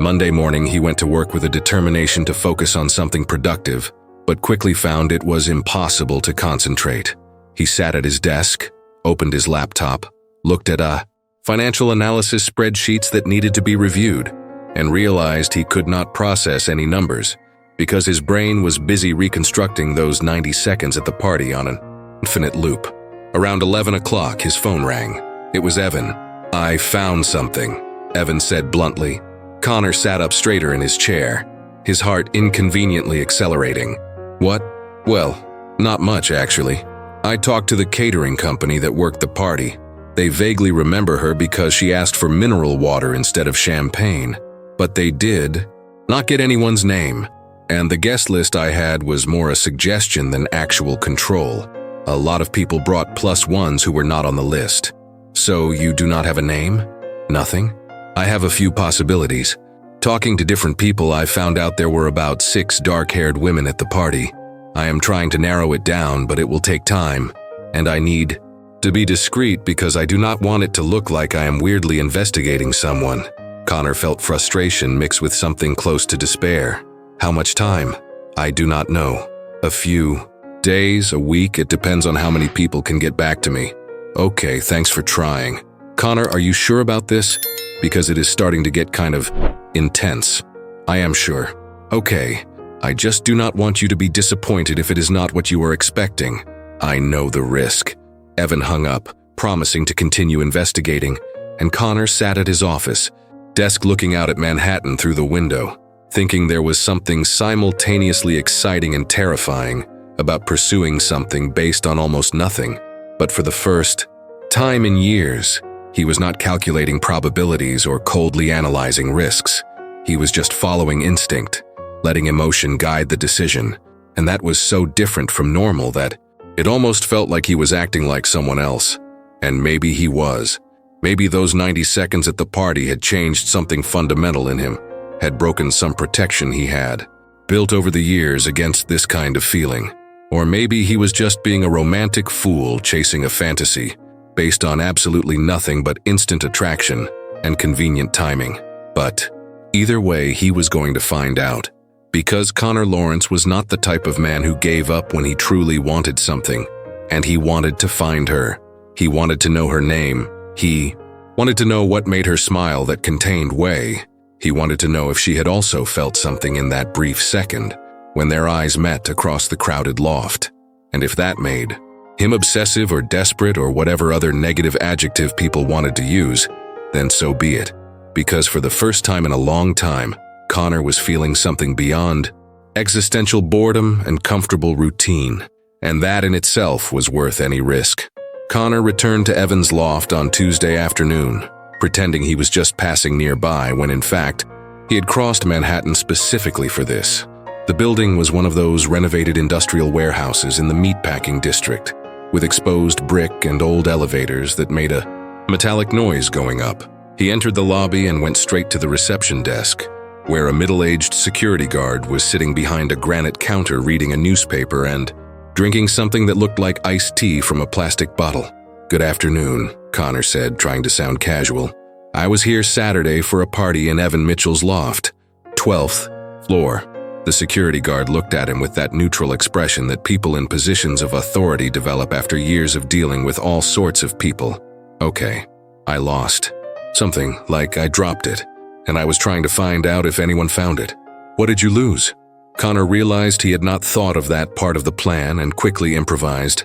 S1: Monday morning, he went to work with a determination to focus on something productive, but quickly found it was impossible to concentrate. He sat at his desk, opened his laptop, looked at financial analysis spreadsheets that needed to be reviewed, and realized he could not process any numbers because his brain was busy reconstructing those 90 seconds at the party on an infinite loop. Around 11 o'clock, his phone rang. It was Evan. I found something, Evan said bluntly. Connor sat up straighter in his chair, his heart inconveniently accelerating. What? Well, not much actually. I talked to the catering company that worked the party. They vaguely remember her because she asked for mineral water instead of champagne. But they did not get anyone's name, and the guest list I had was more a suggestion than actual control. A lot of people brought +1s who were not on the list. So you do not have a name? Nothing? I have a few possibilities. Talking to different people, I found out there were about 6 dark-haired women at the party. I am trying to narrow it down, but it will take time, and I need to be discreet because I do not want it to look like I am weirdly investigating someone. Connor felt frustration mixed with something close to despair. How much time? I do not know. A few days, a week, it depends on how many people can get back to me. Okay, thanks for trying. Connor, are you sure about this? Because it is starting to get kind of intense. I am sure. Okay, I just do not want you to be disappointed if it is not what you were expecting. I know the risk. Evan hung up, promising to continue investigating, and Connor sat at his office, desk looking out at Manhattan through the window, thinking there was something simultaneously exciting and terrifying about pursuing something based on almost nothing. But for the first time in years, he was not calculating probabilities or coldly analyzing risks. He was just following instinct, letting emotion guide the decision, and that was so different from normal that it almost felt like he was acting like someone else. And maybe he was. Maybe those 90 seconds at the party had changed something fundamental in him, had broken some protection he had, built over the years against this kind of feeling. Or maybe he was just being a romantic fool chasing a fantasy, based on absolutely nothing but instant attraction and convenient timing. But either way, he was going to find out. Because Connor Lawrence was not the type of man who gave up when he truly wanted something, and he wanted to find her. He wanted to know her name. He wanted to know what made her smile that contained Wei. He wanted to know if she had also felt something in that brief second when their eyes met across the crowded loft, and if that made him obsessive or desperate or whatever other negative adjective people wanted to use, then so be it. Because for the first time in a long time, Connor was feeling something beyond existential boredom and comfortable routine, and that in itself was worth any risk. Connor returned to Evan's loft on Tuesday afternoon, pretending he was just passing nearby when in fact, he had crossed Manhattan specifically for this. The building was one of those renovated industrial warehouses in the meatpacking district, with exposed brick and old elevators that made a metallic noise going up. He entered the lobby and went straight to the reception desk, where a middle-aged security guard was sitting behind a granite counter reading a newspaper and drinking something that looked like iced tea from a plastic bottle. "Good afternoon," Connor said, trying to sound casual. "I was here Saturday for a party in Evan Mitchell's loft, 12th floor." The security guard looked at him with that neutral expression that people in positions of authority develop after years of dealing with all sorts of people. "Okay, I lost. Something like I dropped it, and I was trying to find out if anyone found it." "What did you lose?" Connor realized he had not thought of that part of the plan and quickly improvised.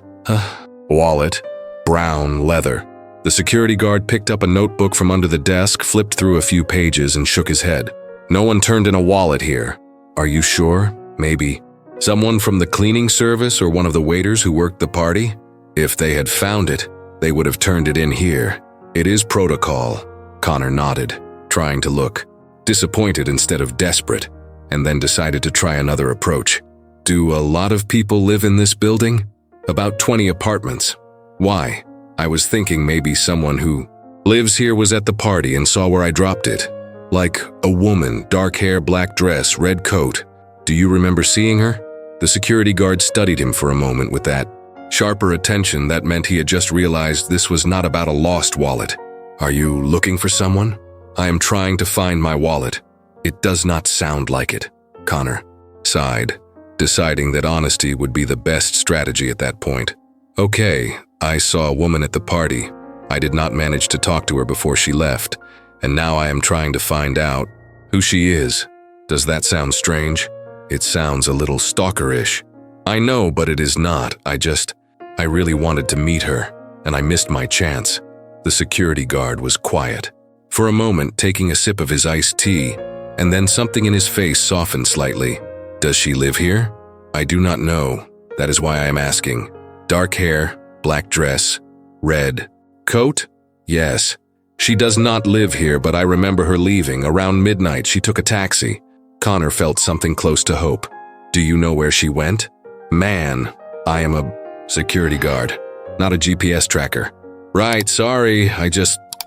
S1: "Wallet, brown leather." The security guard picked up a notebook from under the desk, flipped through a few pages, and shook his head. "No one turned in a wallet here." "Are you sure? Maybe someone from the cleaning service or one of the waiters who worked the party? If they had found it, they would have turned it in here. It is protocol." Connor nodded, trying to look disappointed instead of desperate, and then decided to try another approach. "Do a lot of people live in this building?" "About 20 apartments." "Why?" "I was thinking maybe someone who lives here was at the party and saw where I dropped it. Like a woman, dark hair, black dress, red coat. Do you remember seeing her?" The security guard studied him for a moment with that sharper attention that meant he had just realized this was not about a lost wallet. "Are you looking for someone?" "I am trying to find my wallet." "It does not sound like it." Connor sighed, deciding that honesty would be the best strategy at that point. "Okay, I saw a woman at the party. I did not manage to talk to her before she left, and now I am trying to find out who she is." "Does that sound strange?" "It sounds a little stalkerish." "I know, but it is not. I really wanted to meet her, and I missed my chance." The security guard was quiet, for a moment taking a sip of his iced tea, and then something in his face softened slightly. "Does she live here?" "I do not know. That is why I am asking." "Dark hair, black dress, red coat?" "Yes. She does not live here, but I remember her leaving. Around midnight, she took a taxi." Connor felt something close to hope. "Do you know where she went?" "Man, I am a security guard, not a GPS tracker." "Right, sorry,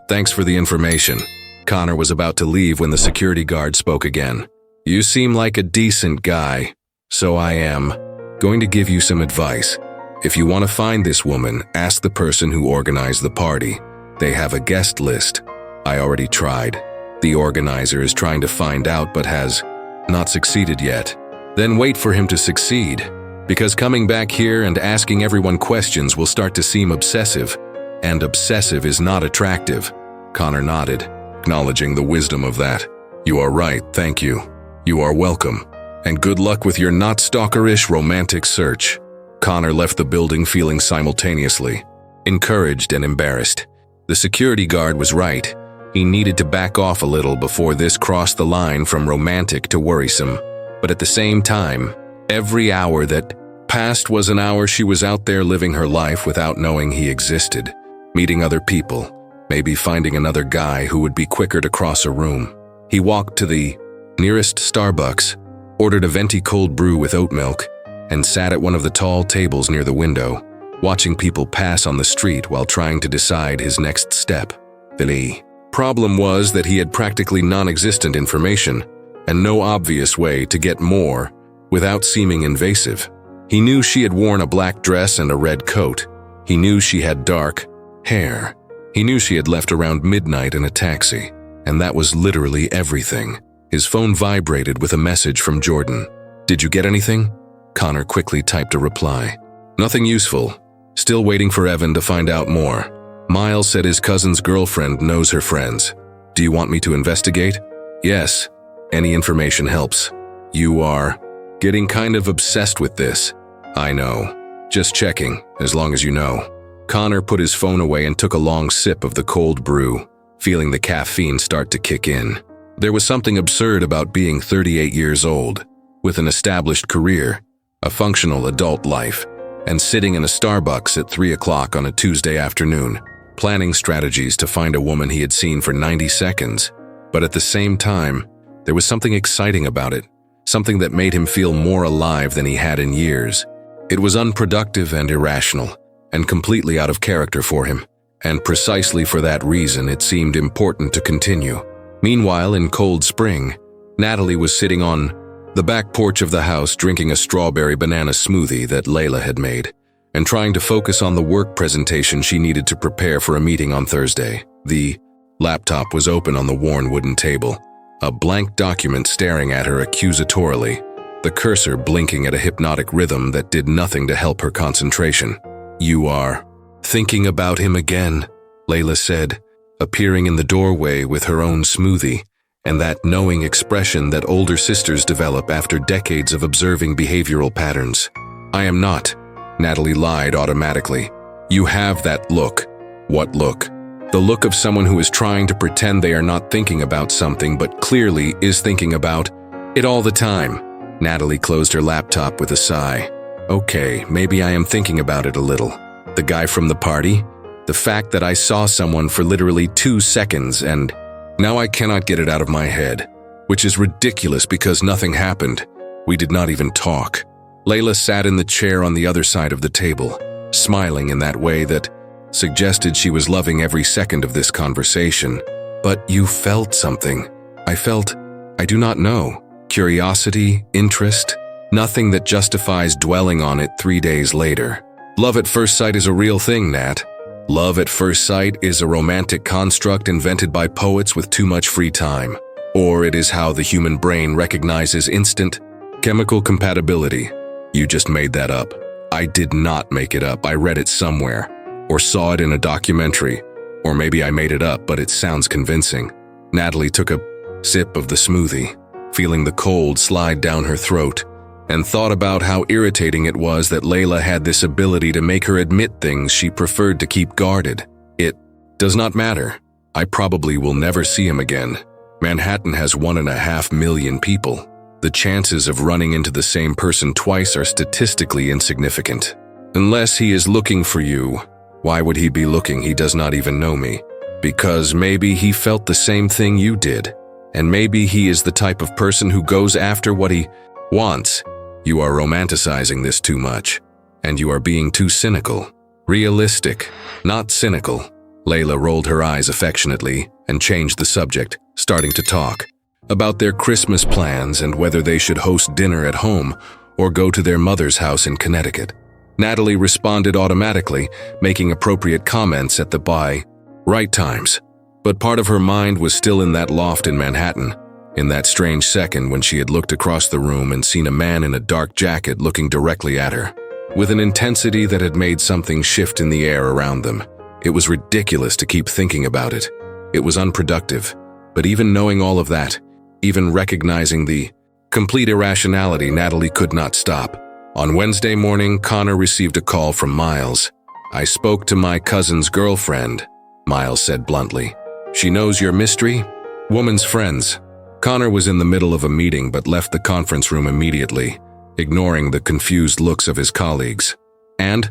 S1: thanks for the information." Connor was about to leave when the security guard spoke again. "You seem like a decent guy, so I am going to give you some advice. If you want to find this woman, ask the person who organized the party. They have a guest list." "I already tried. The organizer is trying to find out but has not succeeded yet." "Then wait for him to succeed. Because coming back here and asking everyone questions will start to seem obsessive, and obsessive is not attractive. Connor nodded, acknowledging the wisdom of that. You are right, thank you. You are welcome. And good luck with your not stalkerish romantic search. Connor left the building feeling simultaneously encouraged and embarrassed. The security guard was right. He needed to back off a little before this crossed the line from romantic to worrisome. But at the same time, every hour that passed was an hour she was out there living her life without knowing he existed, meeting other people, maybe finding another guy who would be quicker to cross a room. He walked to the nearest Starbucks, ordered a venti cold brew with oat milk, and sat at one of the tall tables near the window, watching people pass on the street while trying to decide his next step. The problem was that he had practically non-existent information and no obvious way to get more without seeming invasive. He knew she had worn a black dress and a red coat. He knew she had dark hair. He knew she had left around midnight in a taxi, and that was literally everything. His phone vibrated with a message from Jordan. "Did you get anything?" Connor quickly typed a reply. "Nothing useful. Still waiting for Evan to find out more. Miles said his cousin's girlfriend knows her friends. Do you want me to investigate?" "Yes. Any information helps." "You are getting kind of obsessed with this." "I know. Just checking, as long as you know." Connor put his phone away and took a long sip of the cold brew, feeling the caffeine start to kick in. There was something absurd about being 38 years old, with an established career, a functional adult life, and sitting in a Starbucks at 3 o'clock on a Tuesday afternoon, planning strategies to find a woman he had seen for 90 seconds. But at the same time, there was something exciting about it, something that made him feel more alive than he had in years. It was unproductive and irrational, and completely out of character for him, and precisely for that reason it seemed important to continue. Meanwhile, in Cold Spring, Natalie was sitting on the back porch of the house drinking a strawberry banana smoothie that Layla had made, and trying to focus on the work presentation she needed to prepare for a meeting on Thursday. The laptop was open on the worn wooden table, a blank document staring at her accusatorily, the cursor blinking at a hypnotic rhythm that did nothing to help her concentration. "You are thinking about him again," Layla said, appearing in the doorway with her own smoothie, and that knowing expression that older sisters develop after decades of observing behavioral patterns. "I am not," Natalie lied automatically. "You have that look." "What look?" "The look of someone who is trying to pretend they are not thinking about something but clearly is thinking about it all the time." Natalie closed her laptop with a sigh. "Okay, maybe I am thinking about it a little. The guy from the party? The fact that I saw someone for literally 2 seconds and now I cannot get it out of my head, which is ridiculous because nothing happened. We did not even talk." Layla sat in the chair on the other side of the table, smiling in that way that suggested she was loving every second of this conversation. "But you felt something." I do not know. Curiosity, interest, nothing that justifies dwelling on it 3 days later. Love at first sight is a real thing, Nat. Love at first sight is a romantic construct invented by poets with too much free time. Or it is how the human brain recognizes instant chemical compatibility. You just made that up. I did not make it up. I read it somewhere, or saw it in a documentary, or maybe I made it up, but it sounds convincing. Natalie took a sip of the smoothie, feeling the cold slide down her throat, and thought about how irritating it was that Layla had this ability to make her admit things she preferred to keep guarded. "It does not matter. I probably will never see him again. Manhattan has 1.5 million people. The chances of running into the same person twice are statistically insignificant. Unless he is looking for you, why would he be looking? He does not even know me. Because maybe he felt the same thing you did, and maybe he is the type of person who goes after what he wants. You are romanticizing this too much, and you are being too cynical. Realistic, not cynical." Layla rolled her eyes affectionately and changed the subject, starting to talk about their Christmas plans and whether they should host dinner at home or go to their mother's house in Connecticut. Natalie responded automatically, making appropriate comments at the right times. But part of her mind was still in that loft in Manhattan, In that strange second when she had looked across the room and seen a man in a dark jacket looking directly at her, with an intensity that had made something shift in the air around them. It was ridiculous to keep thinking about it. It was unproductive. But even knowing all of that, even recognizing the complete irrationality, Natalie could not stop. On Wednesday morning, Connor received a call from Miles. "I spoke to my cousin's girlfriend," Miles said bluntly. "She knows your mystery? Woman's friends." Connor was in the middle of a meeting but left the conference room immediately, ignoring the confused looks of his colleagues. And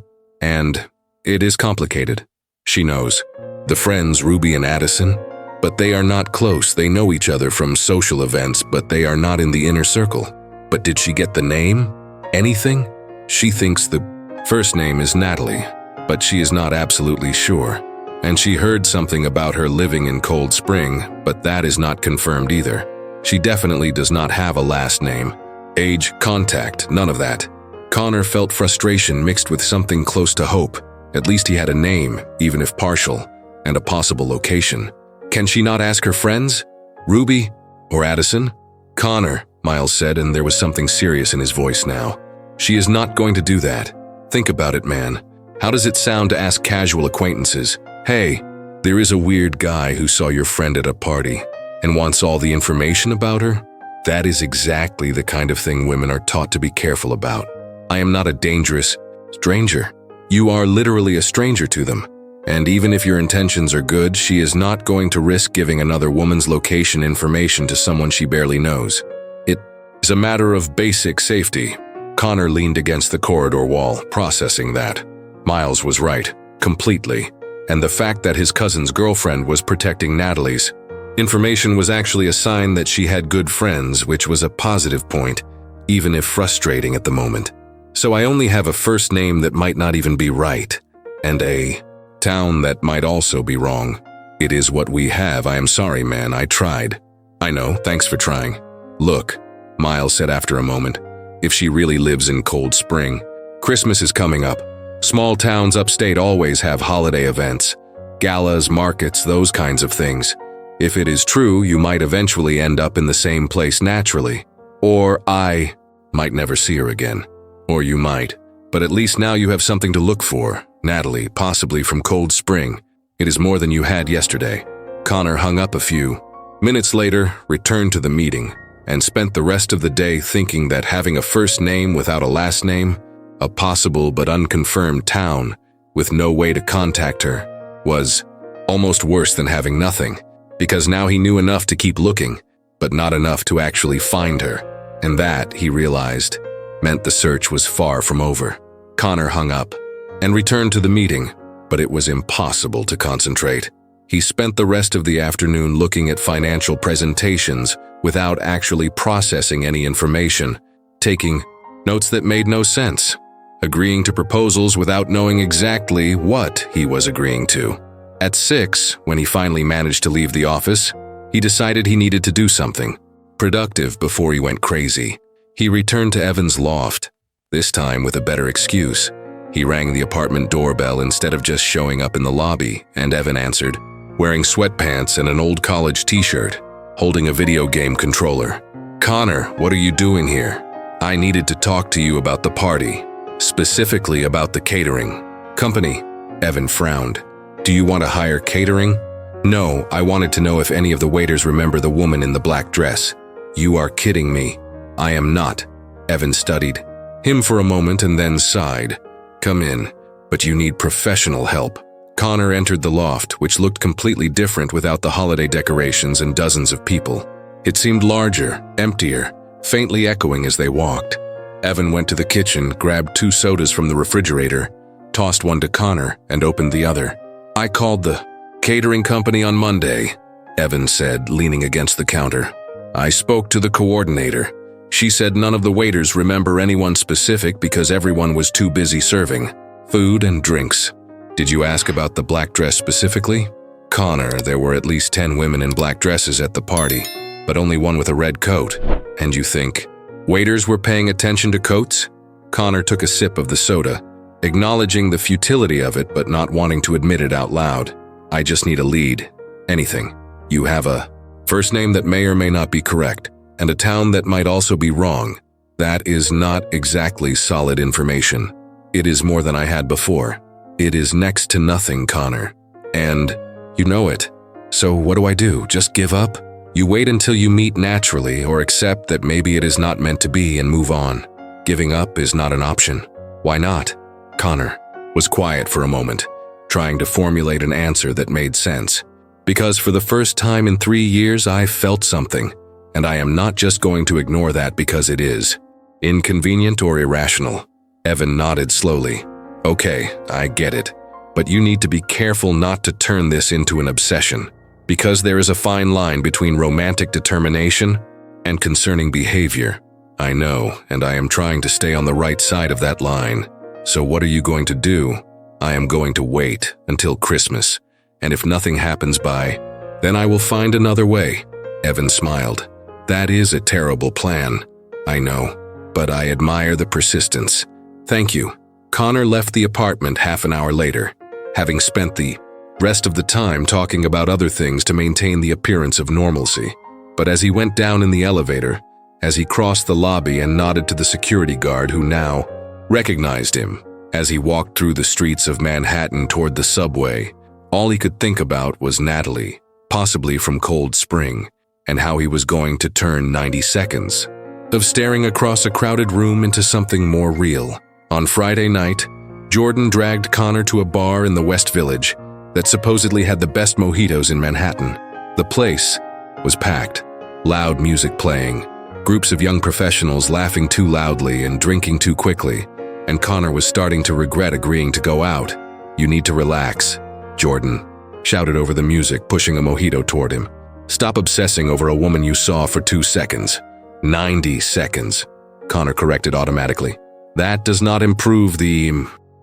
S1: it is complicated. She knows. The friends, Ruby and Addison, but they are not close. They know each other from social events, but they are not in the inner circle. But did she get the name? Anything? She thinks the first name is Natalie, but she is not absolutely sure. And she heard something about her living in Cold Spring, but that is not confirmed either. She definitely does not have a last name. Age, contact, none of that. Connor felt frustration mixed with something close to hope. At least he had a name, even if partial, and a possible location. Can she not ask her friends? Ruby or Addison? Connor, Miles said, and there was something serious in his voice now. She is not going to do that. Think about it, man. How does it sound to ask casual acquaintances, "Hey, there is a weird guy who saw your friend at a party and wants all the information about her"? That is exactly the kind of thing women are taught to be careful about. I am not a dangerous stranger. You are literally a stranger to them. And even if your intentions are good, she is not going to risk giving another woman's location information to someone she barely knows. It is a matter of basic safety. Connor leaned against the corridor wall, processing that. Miles was right, completely. And the fact that his cousin's girlfriend was protecting Natalie's information was actually a sign that she had good friends, which was a positive point, even if frustrating at the moment. So I only have a first name that might not even be right, and a town that might also be wrong. It is what we have. I am sorry, man. I tried. I know. Thanks for trying. Look, Miles said after a moment, if she really lives in Cold Spring, Christmas is coming up. Small towns upstate always have holiday events, galas, markets, those kinds of things. If it is true, you might eventually end up in the same place naturally. Or I might never see her again. Or you might. But at least now you have something to look for. Natalie, possibly from Cold Spring. It is more than you had yesterday. Connor hung up a few minutes later, returned to the meeting, and spent the rest of the day thinking that having a first name without a last name, a possible but unconfirmed town with no way to contact her, was almost worse than having nothing, because now he knew enough to keep looking, but not enough to actually find her. And that, he realized, meant the search was far from over. Connor hung up and returned to the meeting, but it was impossible to concentrate. He spent the rest of the afternoon looking at financial presentations without actually processing any information, taking notes that made no sense, agreeing to proposals without knowing exactly what he was agreeing to. At 6, when he finally managed to leave the office, he decided he needed to do something productive before he went crazy. He returned to Evan's loft, this time with a better excuse. He rang the apartment doorbell instead of just showing up in the lobby, and Evan answered, wearing sweatpants and an old college t-shirt, holding a video game controller. "Connor, what are you doing here? I needed to talk to you about the party, specifically about the catering company." Evan frowned. "Do you want to hire catering?" "No, I wanted to know if any of the waiters remember the woman in the black dress." "You are kidding me." "I am not." Evan studied him for a moment and then sighed. "Come in, but you need professional help." Connor entered the loft, which looked completely different without the holiday decorations and dozens of people. It seemed larger, emptier, faintly echoing as they walked. Evan went to the kitchen, grabbed 2 sodas from the refrigerator, tossed one to Connor, and opened the other. "I called the catering company on Monday," Evan said, leaning against the counter. "I spoke to the coordinator. She said none of the waiters remember anyone specific because everyone was too busy serving food and drinks." "Did you ask about the black dress specifically?" "Connor, there were at least 10 women in black dresses at the party, but only one with a red coat. And you think waiters were paying attention to coats?" Connor took a sip of the soda, acknowledging the futility of it but not wanting to admit it out loud. "I just need a lead. Anything. You have a First name that may or may not be correct, and a town that might also be wrong. That is not exactly solid information. It is more than I had before. It is next to nothing, Connor. And you know it. So what do I do? Just give up? You wait until you meet naturally or accept that maybe it is not meant to be and move on. Giving up is not an option. Why not? Connor was quiet for a moment, trying to formulate an answer that made sense. Because for the first time in 3 years, I felt something, and I am not just going to ignore that because it is inconvenient or irrational. Evan nodded slowly. Okay, I get it. But you need to be careful not to turn this into an obsession, because there is a fine line between romantic determination and concerning behavior. I know, and I am trying to stay on the right side of that line. So what are you going to do? I am going to wait until Christmas, and if nothing happens by, then I will find another way. Evan smiled. That is a terrible plan. I know, but I admire the persistence. Thank you. Connor left the apartment half an hour later, having spent the rest of the time talking about other things to maintain the appearance of normalcy. But as he went down in the elevator, as he crossed the lobby and nodded to the security guard who now recognized him, as he walked through the streets of Manhattan toward the subway, all he could think about was Natalie, possibly from Cold Spring, and how he was going to turn 90 seconds of staring across a crowded room into something more real. On Friday night, Jordan dragged Connor to a bar in the West Village that supposedly had the best mojitos in Manhattan. The place was packed, loud music playing, groups of young professionals laughing too loudly and drinking too quickly, and Connor was starting to regret agreeing to go out. You need to relax, Jordan shouted over the music, pushing a mojito toward him. Stop obsessing over a woman you saw for 2 seconds. 90 seconds, Connor corrected automatically. That does not improve the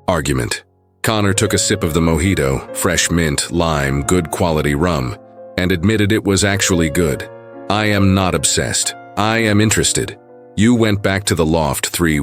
S1: argument. Connor took a sip of the mojito, fresh mint, lime, good quality rum, and admitted it was actually good. I am not obsessed. I am interested. You went back to the loft 3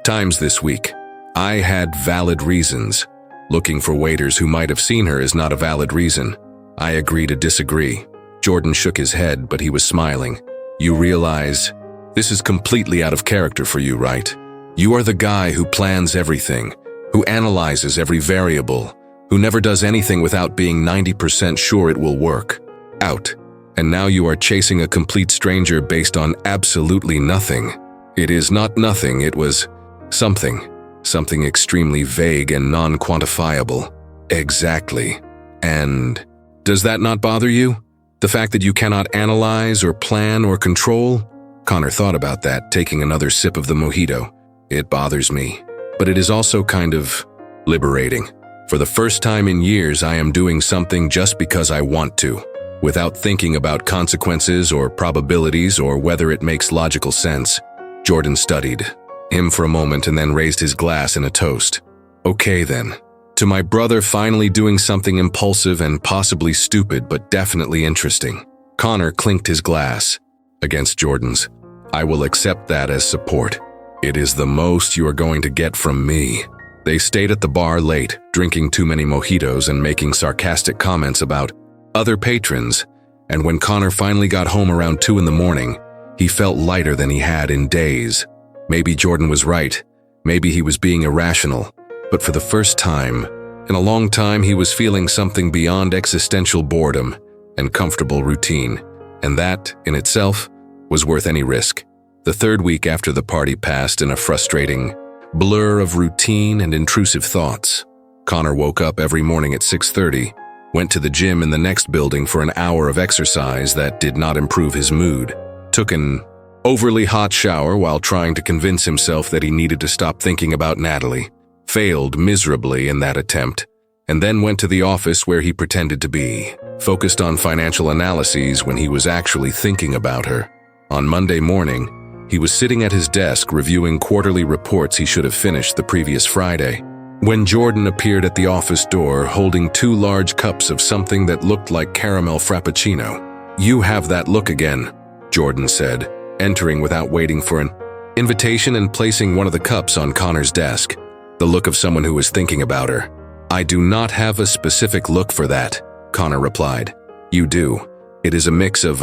S1: times this week. I had valid reasons. Looking for waiters who might have seen her is not a valid reason. I agree to disagree. Jordan shook his head, but he was smiling. You realize this is completely out of character for you, right? You are the guy who plans everything, who analyzes every variable, who never does anything without being 90% sure it will work out. And now you are chasing a complete stranger based on absolutely nothing. It is not nothing, it was something extremely vague and non-quantifiable. Exactly. And does that not bother you? The fact that you cannot analyze or plan or control? Connor thought about that, taking another sip of the mojito. It bothers me, but it is also kind of liberating. For the first time in years, I am doing something just because I want to, without thinking about consequences or probabilities or whether it makes logical sense. Jordan studied him for a moment and then raised his glass in a toast. Okay then. To my brother finally doing something impulsive and possibly stupid but definitely interesting. Connor clinked his glass against Jordan's. I will accept that as support. It is the most you are going to get from me. They stayed at the bar late, drinking too many mojitos and making sarcastic comments about other patrons, and when Connor finally got home around 2 in the morning, he felt lighter than he had in days. Maybe Jordan was right. Maybe he was being irrational. But for the first time in a long time, he was feeling something beyond existential boredom and comfortable routine, and that, in itself, was worth any risk. The 3rd week after the party passed in a frustrating blur of routine and intrusive thoughts. Connor woke up every morning at 6:30, went to the gym in the next building for an hour of exercise that did not improve his mood, took an overly hot shower while trying to convince himself that he needed to stop thinking about Natalie, failed miserably in that attempt, and then went to the office where he pretended to be, focused on financial analyses when he was actually thinking about her. On Monday morning, he was sitting at his desk reviewing quarterly reports he should have finished the previous Friday, when Jordan appeared at the office door holding 2 large cups of something that looked like caramel frappuccino. You have that look again, Jordan said, entering without waiting for an invitation and placing one of the cups on Connor's desk. The look of someone who was thinking about her. I do not have a specific look for that, Connor replied. You do. It is a mix of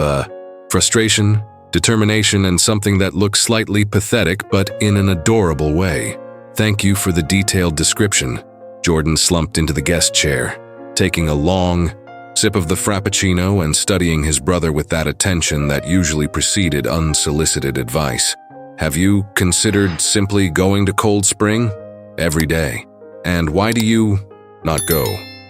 S1: frustration, determination, and something that looks slightly pathetic but in an adorable way. Thank you for the detailed description. Jordan slumped into the guest chair, taking a long sip of the frappuccino and studying his brother with that attention that usually preceded unsolicited advice. Have you considered simply going to Cold Spring? Every day. And why do you not go?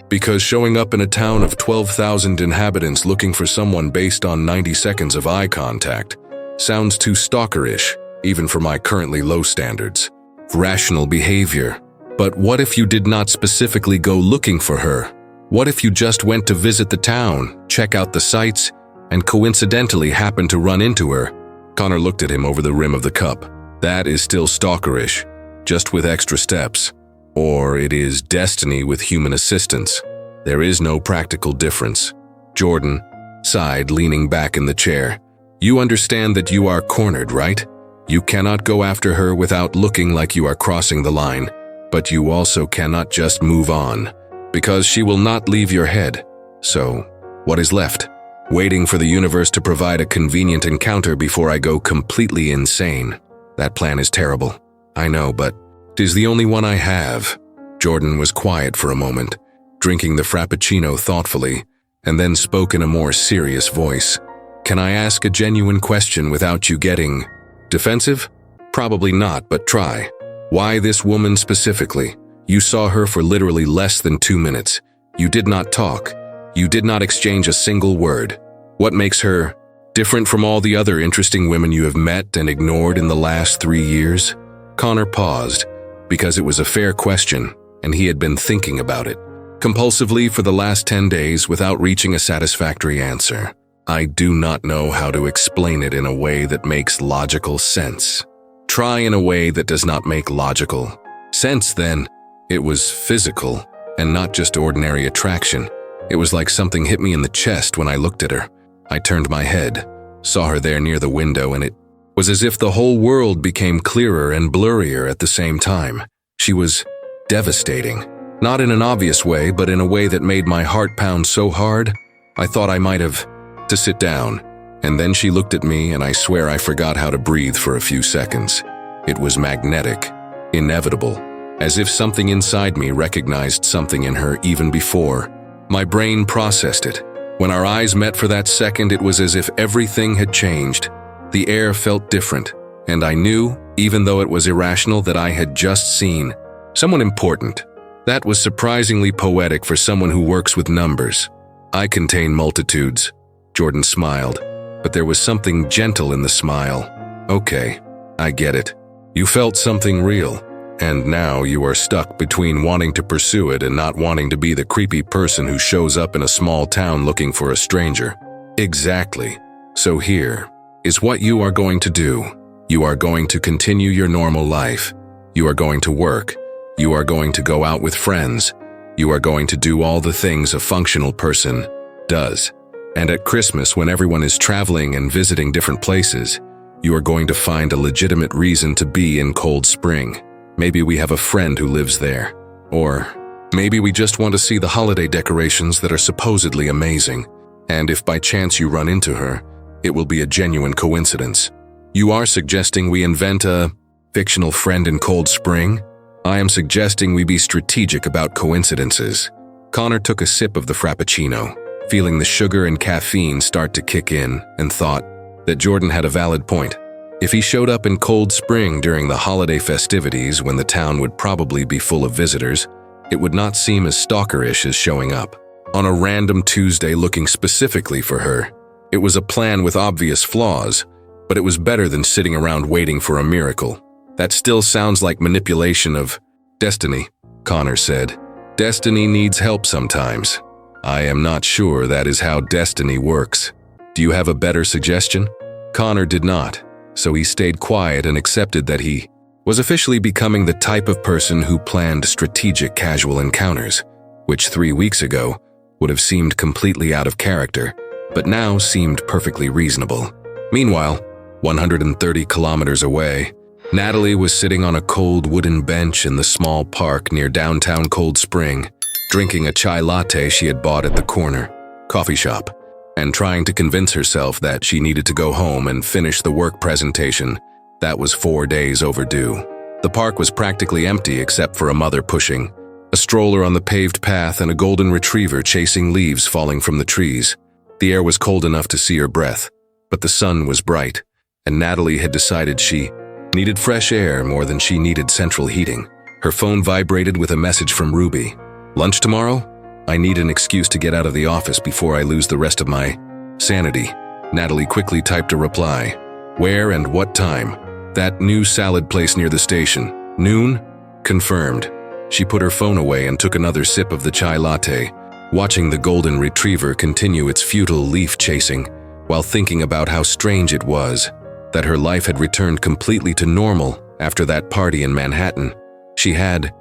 S1: Because showing up in a town of 12,000 inhabitants looking for someone based on 90 seconds of eye contact sounds too stalkerish, even for my currently low standards. Rational behavior. But what if you did not specifically go looking for her? What if you just went to visit the town, check out the sights, and coincidentally happened to run into her? Connor looked at him over the rim of the cup. That is still stalkerish, just with extra steps. Or it is destiny with human assistance. There is no practical difference. Jordan sighed, leaning back in the chair. You understand that you are cornered, right? You cannot go after her without looking like you are crossing the line, but you also cannot just move on, because she will not leave your head. So, what is left? Waiting for the universe to provide a convenient encounter before I go completely insane. That plan is terrible. I know, but it is the only one I have. Jordan was quiet for a moment, drinking the frappuccino thoughtfully, and then spoke in a more serious voice. Can I ask a genuine question without you getting defensive? Probably not, but try. Why this woman specifically? You saw her for literally less than 2 minutes. You did not talk. You did not exchange a single word. What makes her different from all the other interesting women you have met and ignored in the last 3 years? Connor paused, because it was a fair question, and he had been thinking about it compulsively for the last 10 days without reaching a satisfactory answer. I do not know how to explain it in a way that makes logical sense. Try in a way that does not make logical sense, then. It was physical, and not just ordinary attraction. It was like something hit me in the chest when I looked at her. I turned my head, saw her there near the window, and it was as if the whole world became clearer and blurrier at the same time. She was devastating. Not in an obvious way, but in a way that made my heart pound so hard, I thought I might have to sit down. And then she looked at me, and I swear I forgot how to breathe for a few seconds. It was magnetic, inevitable, as if something inside me recognized something in her even before my brain processed it. When our eyes met for that second, it was as if everything had changed. The air felt different, and I knew, even though it was irrational, that I had just seen someone important. That was surprisingly poetic for someone who works with numbers. I contain multitudes. Jordan smiled, but there was something gentle in the smile. Okay, I get it. You felt something real, and now you are stuck between wanting to pursue it and not wanting to be the creepy person who shows up in a small town looking for a stranger. Exactly. So here is what you are going to do. You are going to continue your normal life. You are going to work. You are going to go out with friends. You are going to do all the things a functional person does. And at Christmas, when everyone is traveling and visiting different places, you are going to find a legitimate reason to be in Cold Spring. Maybe we have a friend who lives there. Or maybe we just want to see the holiday decorations that are supposedly amazing. And if by chance you run into her, it will be a genuine coincidence. You are suggesting we invent a fictional friend in Cold Spring? I am suggesting we be strategic about coincidences. Connor took a sip of the frappuccino, feeling the sugar and caffeine start to kick in, and thought that Jordan had a valid point. If he showed up in Cold Spring during the holiday festivities when the town would probably be full of visitors, it would not seem as stalkerish as showing up on a random Tuesday looking specifically for her. It was a plan with obvious flaws, but it was better than sitting around waiting for a miracle. That still sounds like manipulation of destiny, Connor said. Destiny needs help sometimes. I am not sure that is how destiny works. Do you have a better suggestion? Connor did not, so he stayed quiet and accepted that he was officially becoming the type of person who planned strategic casual encounters, which 3 weeks ago would have seemed completely out of character, but now seemed perfectly reasonable. Meanwhile, 130 kilometers away, Natalie was sitting on a cold wooden bench in the small park near downtown Cold Spring, drinking a chai latte she had bought at the corner coffee shop. and trying to convince herself that she needed to go home and finish the work presentation that was 4 days overdue. The park was practically empty except for a mother pushing a stroller on the paved path and a golden retriever chasing leaves falling from the trees. The air was cold enough to see her breath, but the sun was bright, and Natalie had decided she needed fresh air more than she needed central heating. Her phone vibrated with a message from Ruby. "Lunch tomorrow? I need an excuse to get out of the office before I lose the rest of my sanity." Natalie quickly typed a reply. "Where and what time?" "That new salad place near the station. Noon?" "Confirmed." She put her phone away and took another sip of the chai latte, watching the golden retriever continue its futile leaf chasing, while thinking about how strange it was that her life had returned completely to normal after that party in Manhattan. She had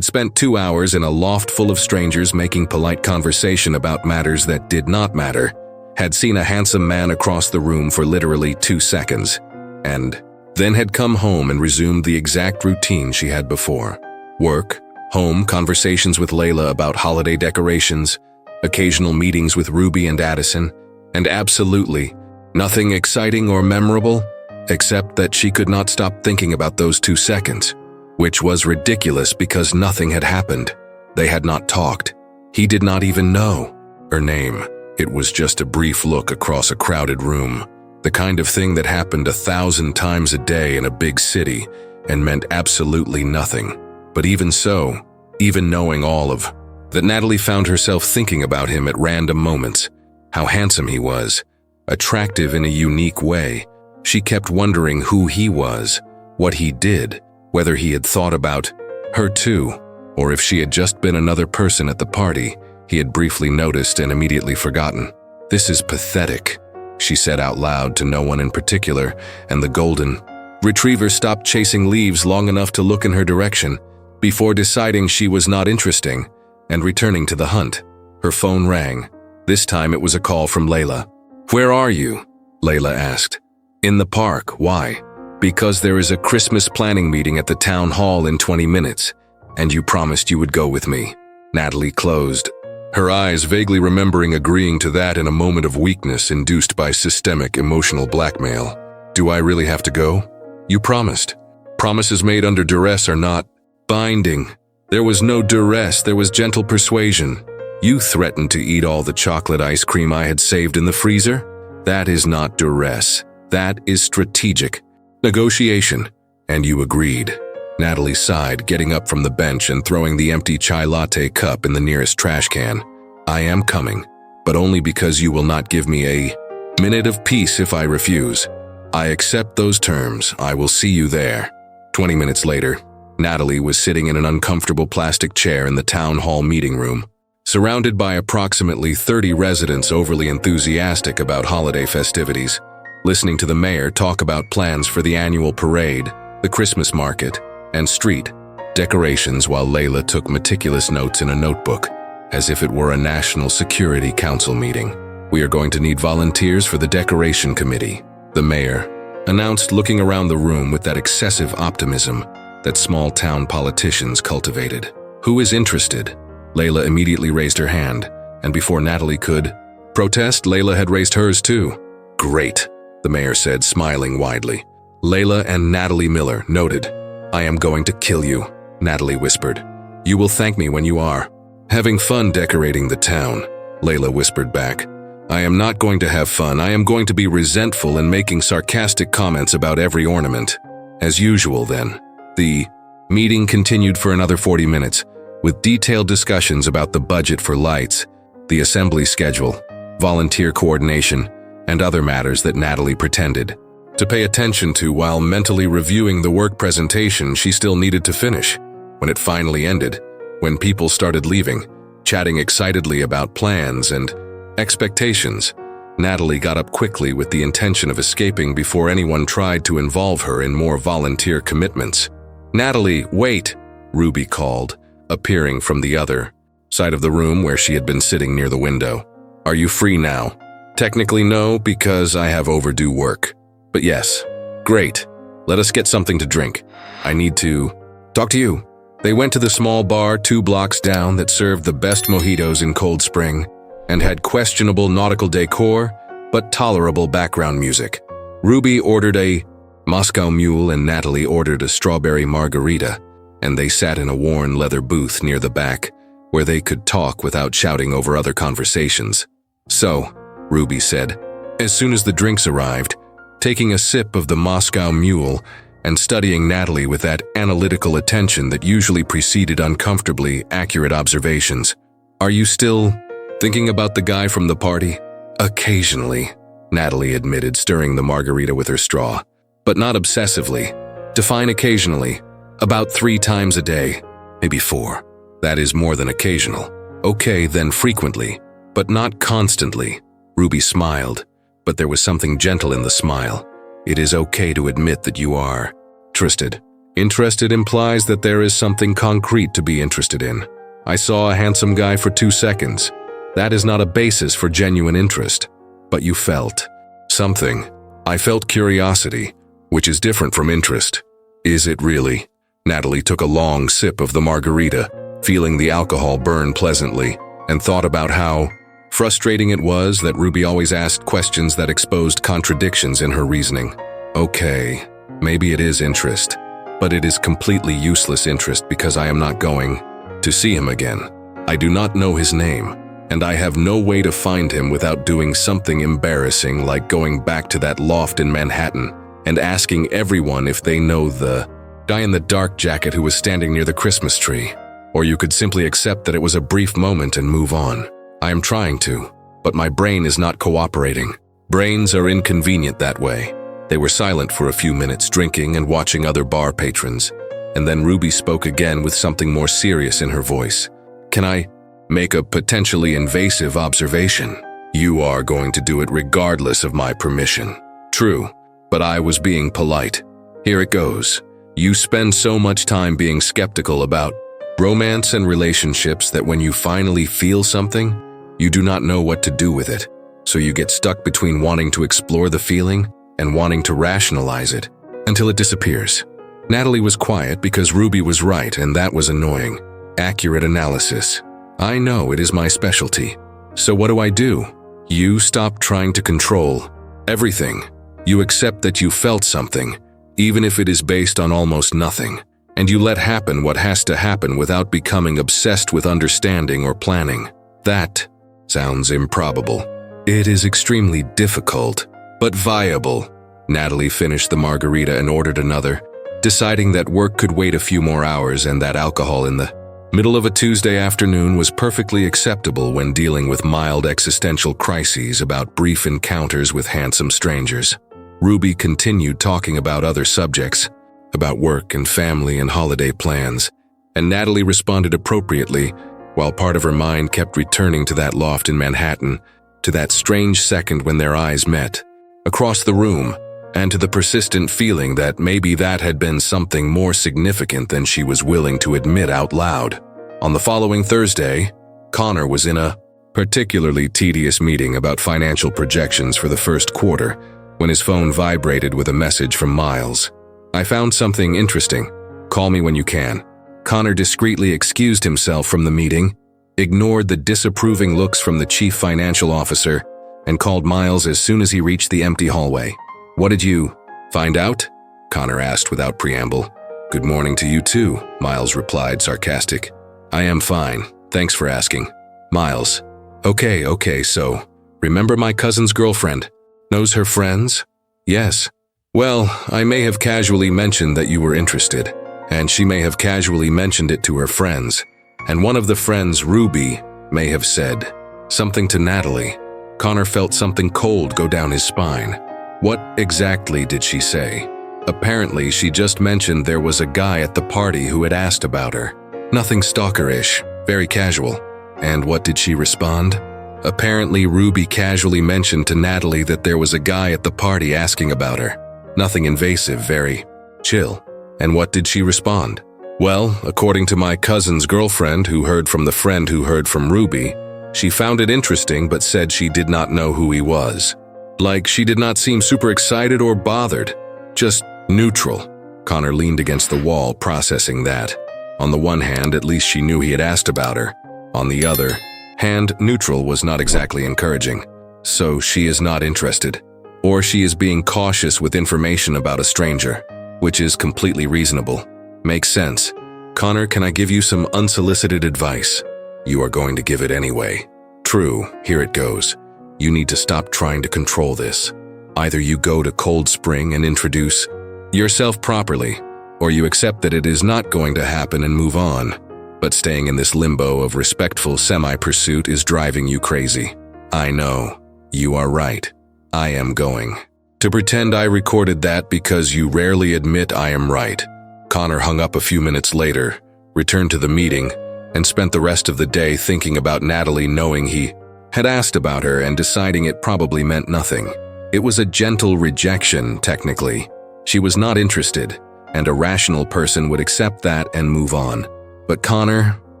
S1: spent 2 hours in a loft full of strangers making polite conversation about matters that did not matter, had seen a handsome man across the room for literally 2 seconds, and then had come home and resumed the exact routine she had before. Work, home, conversations with Layla about holiday decorations, occasional meetings with Ruby and Addison, and absolutely nothing exciting or memorable, except that she could not stop thinking about those 2 seconds, which was ridiculous because nothing had happened. They had not talked. He did not even know her name. It was just a brief look across a crowded room, the kind of thing that happened 1,000 times a day in a big city and meant absolutely nothing. But even so, even knowing all of that, Natalie found herself thinking about him at random moments, how handsome he was, attractive in a unique way. She kept wondering who he was, what he did, whether he had thought about her too, or if she had just been another person at the party he had briefly noticed and immediately forgotten. "This is pathetic," she said out loud to no one in particular, and the golden retriever stopped chasing leaves long enough to look in her direction before deciding she was not interesting and returning to the hunt. Her phone rang. This time it was a call from Layla. "Where are you?" Layla asked. "In the park. Why?" "Because there is a Christmas planning meeting at the town hall in 20 minutes, and you promised you would go with me." Natalie closed her eyes, vaguely remembering agreeing to that in a moment of weakness induced by systemic emotional blackmail. "Do I really have to go?" "You promised." "Promises made under duress are not binding." "There was no duress, there was gentle persuasion. You threatened to eat all the chocolate ice cream I had saved in the freezer. That is not duress. That is strategic negotiation. And you agreed." Natalie sighed, getting up from the bench and throwing the empty chai latte cup in the nearest trash can. "I am coming, but only because you will not give me a minute of peace if I refuse. I accept those terms. I will see you there." 20 minutes later, Natalie was sitting in an uncomfortable plastic chair in the town hall meeting room, surrounded by approximately 30 residents overly enthusiastic about holiday festivities, listening to the mayor talk about plans for the annual parade, the Christmas market, and street decorations, while Layla took meticulous notes in a notebook, as if it were a National Security Council meeting. "We are going to need volunteers for the decoration committee," the mayor announced, looking around the room with that excessive optimism that small-town politicians cultivated. "Who is interested?" Layla immediately raised her hand, and before Natalie could protest, Layla had raised hers too. "Great," the mayor said, smiling widely. Layla and Natalie Miller noted. "I am going to kill you," Natalie whispered. "You will thank me when you are." "Having fun decorating the town," Layla whispered back. "I am not going to have fun. I am going to be resentful and making sarcastic comments about every ornament." As usual, then. The meeting continued for another 40 minutes, with detailed discussions about the budget for lights, the assembly schedule, volunteer coordination, and other matters that Natalie pretended to pay attention to while mentally reviewing the work presentation she still needed to finish. When it finally ended, when people started leaving, chatting excitedly about plans and expectations, Natalie got up quickly with the intention of escaping before anyone tried to involve her in more volunteer commitments. "Natalie, wait!" Ruby called, appearing from the other side of the room where she had been sitting near the window. "Are you free now?" "Technically no, because I have overdue work. But yes." "Great. Let us get something to drink. I need to talk to you." They went to the small bar 2 blocks down that served the best mojitos in Cold Spring, and had questionable nautical decor, but tolerable background music. Ruby ordered a Moscow Mule and Natalie ordered a strawberry margarita, and they sat in a worn leather booth near the back, where they could talk without shouting over other conversations. "So," Ruby said, as soon as the drinks arrived, taking a sip of the Moscow Mule and studying Natalie with that analytical attention that usually preceded uncomfortably accurate observations. "Are you still thinking about the guy from the party?" "Occasionally," Natalie admitted, stirring the margarita with her straw. "But not obsessively. Define occasionally. About 3 times a day, maybe 4. That is more than occasional." "Okay, then frequently, but not constantly." Ruby smiled, but there was something gentle in the smile. "It is okay to admit that you are interested. Interested implies that there is something concrete to be interested in. I saw a handsome guy for 2 seconds. That is not a basis for genuine interest. But you felt something." "I felt curiosity, which is different from interest." "Is it really?" Natalie took a long sip of the margarita, feeling the alcohol burn pleasantly, and thought about how frustrating it was that Ruby always asked questions that exposed contradictions in her reasoning. "Okay, maybe it is interest, but it is completely useless interest because I am not going to see him again. I do not know his name, and I have no way to find him without doing something embarrassing like going back to that loft in Manhattan and asking everyone if they know the guy in the dark jacket who was standing near the Christmas tree. Or you could simply accept that it was a brief moment and move on. I am trying to, but my brain is not cooperating. Brains are inconvenient that way." They were silent for a few minutes, drinking and watching other bar patrons, and then Ruby spoke again with something more serious in her voice. "Can I make a potentially invasive observation? You are going to do it regardless of my permission." "True, but I was being polite. Here it goes. You spend so much time being skeptical about romance and relationships that when you finally feel something, you do not know what to do with it. So you get stuck between wanting to explore the feeling and wanting to rationalize it until it disappears." Natalie was quiet because Ruby was right, and that was annoying. Accurate analysis. "I know it is my specialty. So what do I do?" "You stop trying to control everything. You accept that you felt something, even if it is based on almost nothing, and you let happen what has to happen without becoming obsessed with understanding or planning." "That sounds improbable." "It is extremely difficult, but viable." Natalie finished the margarita and ordered another, deciding that work could wait a few more hours and that alcohol in the middle of a Tuesday afternoon was perfectly acceptable when dealing with mild existential crises about brief encounters with handsome strangers. Ruby continued talking about other subjects, about work and family and holiday plans, and Natalie responded appropriately, while part of her mind kept returning to that loft in Manhattan, to that strange second when their eyes met, across the room, and to the persistent feeling that maybe that had been something more significant than she was willing to admit out loud. On the following Thursday, Connor was in a particularly tedious meeting about financial projections for the first quarter when his phone vibrated with a message from Miles. "I found something interesting. Call me when you can." Connor discreetly excused himself from the meeting, ignored the disapproving looks from the chief financial officer, and called Miles as soon as he reached the empty hallway. "What did you find out?" Connor asked without preamble. "Good morning to you too," Miles replied, sarcastic. "I am fine, thanks for asking." "Miles, okay, so, remember my cousin's girlfriend? Knows her friends?" "Yes." "Well, I may have casually mentioned that you were interested, and she may have casually mentioned it to her friends, and one of the friends, Ruby, may have said something to Natalie." Connor felt something cold go down his spine. "What exactly did she say?" "Apparently, she just mentioned there was a guy at the party who had asked about her. Nothing stalkerish, very casual." "And what did she respond?" "Apparently, Ruby casually mentioned to Natalie that there was a guy at the party asking about her. Nothing invasive, very chill." "And what did she respond?" "Well, according to my cousin's girlfriend who heard from the friend who heard from Ruby, she found it interesting but said she did not know who he was. Like, she did not seem super excited or bothered, just neutral." Connor leaned against the wall, processing that. On the one hand, at least she knew he had asked about her. On the other Hand neutral was not exactly encouraging. So she is not interested. Or she is being cautious with information about a stranger, which is completely reasonable. Makes sense. Connor, can I give you some unsolicited advice? You are going to give it anyway. True, here it goes. You need to stop trying to control this. Either you go to Cold Spring and introduce yourself properly, or you accept that it is not going to happen and move on. But staying in this limbo of respectful semi-pursuit is driving you crazy. I know. You are right. I am going to pretend I recorded that because you rarely admit I am right. Connor hung up a few minutes later, returned to the meeting, and spent the rest of the day thinking about Natalie, knowing he had asked about her and deciding it probably meant nothing. It was a gentle rejection, technically. She was not interested, and a rational person would accept that and move on. But Connor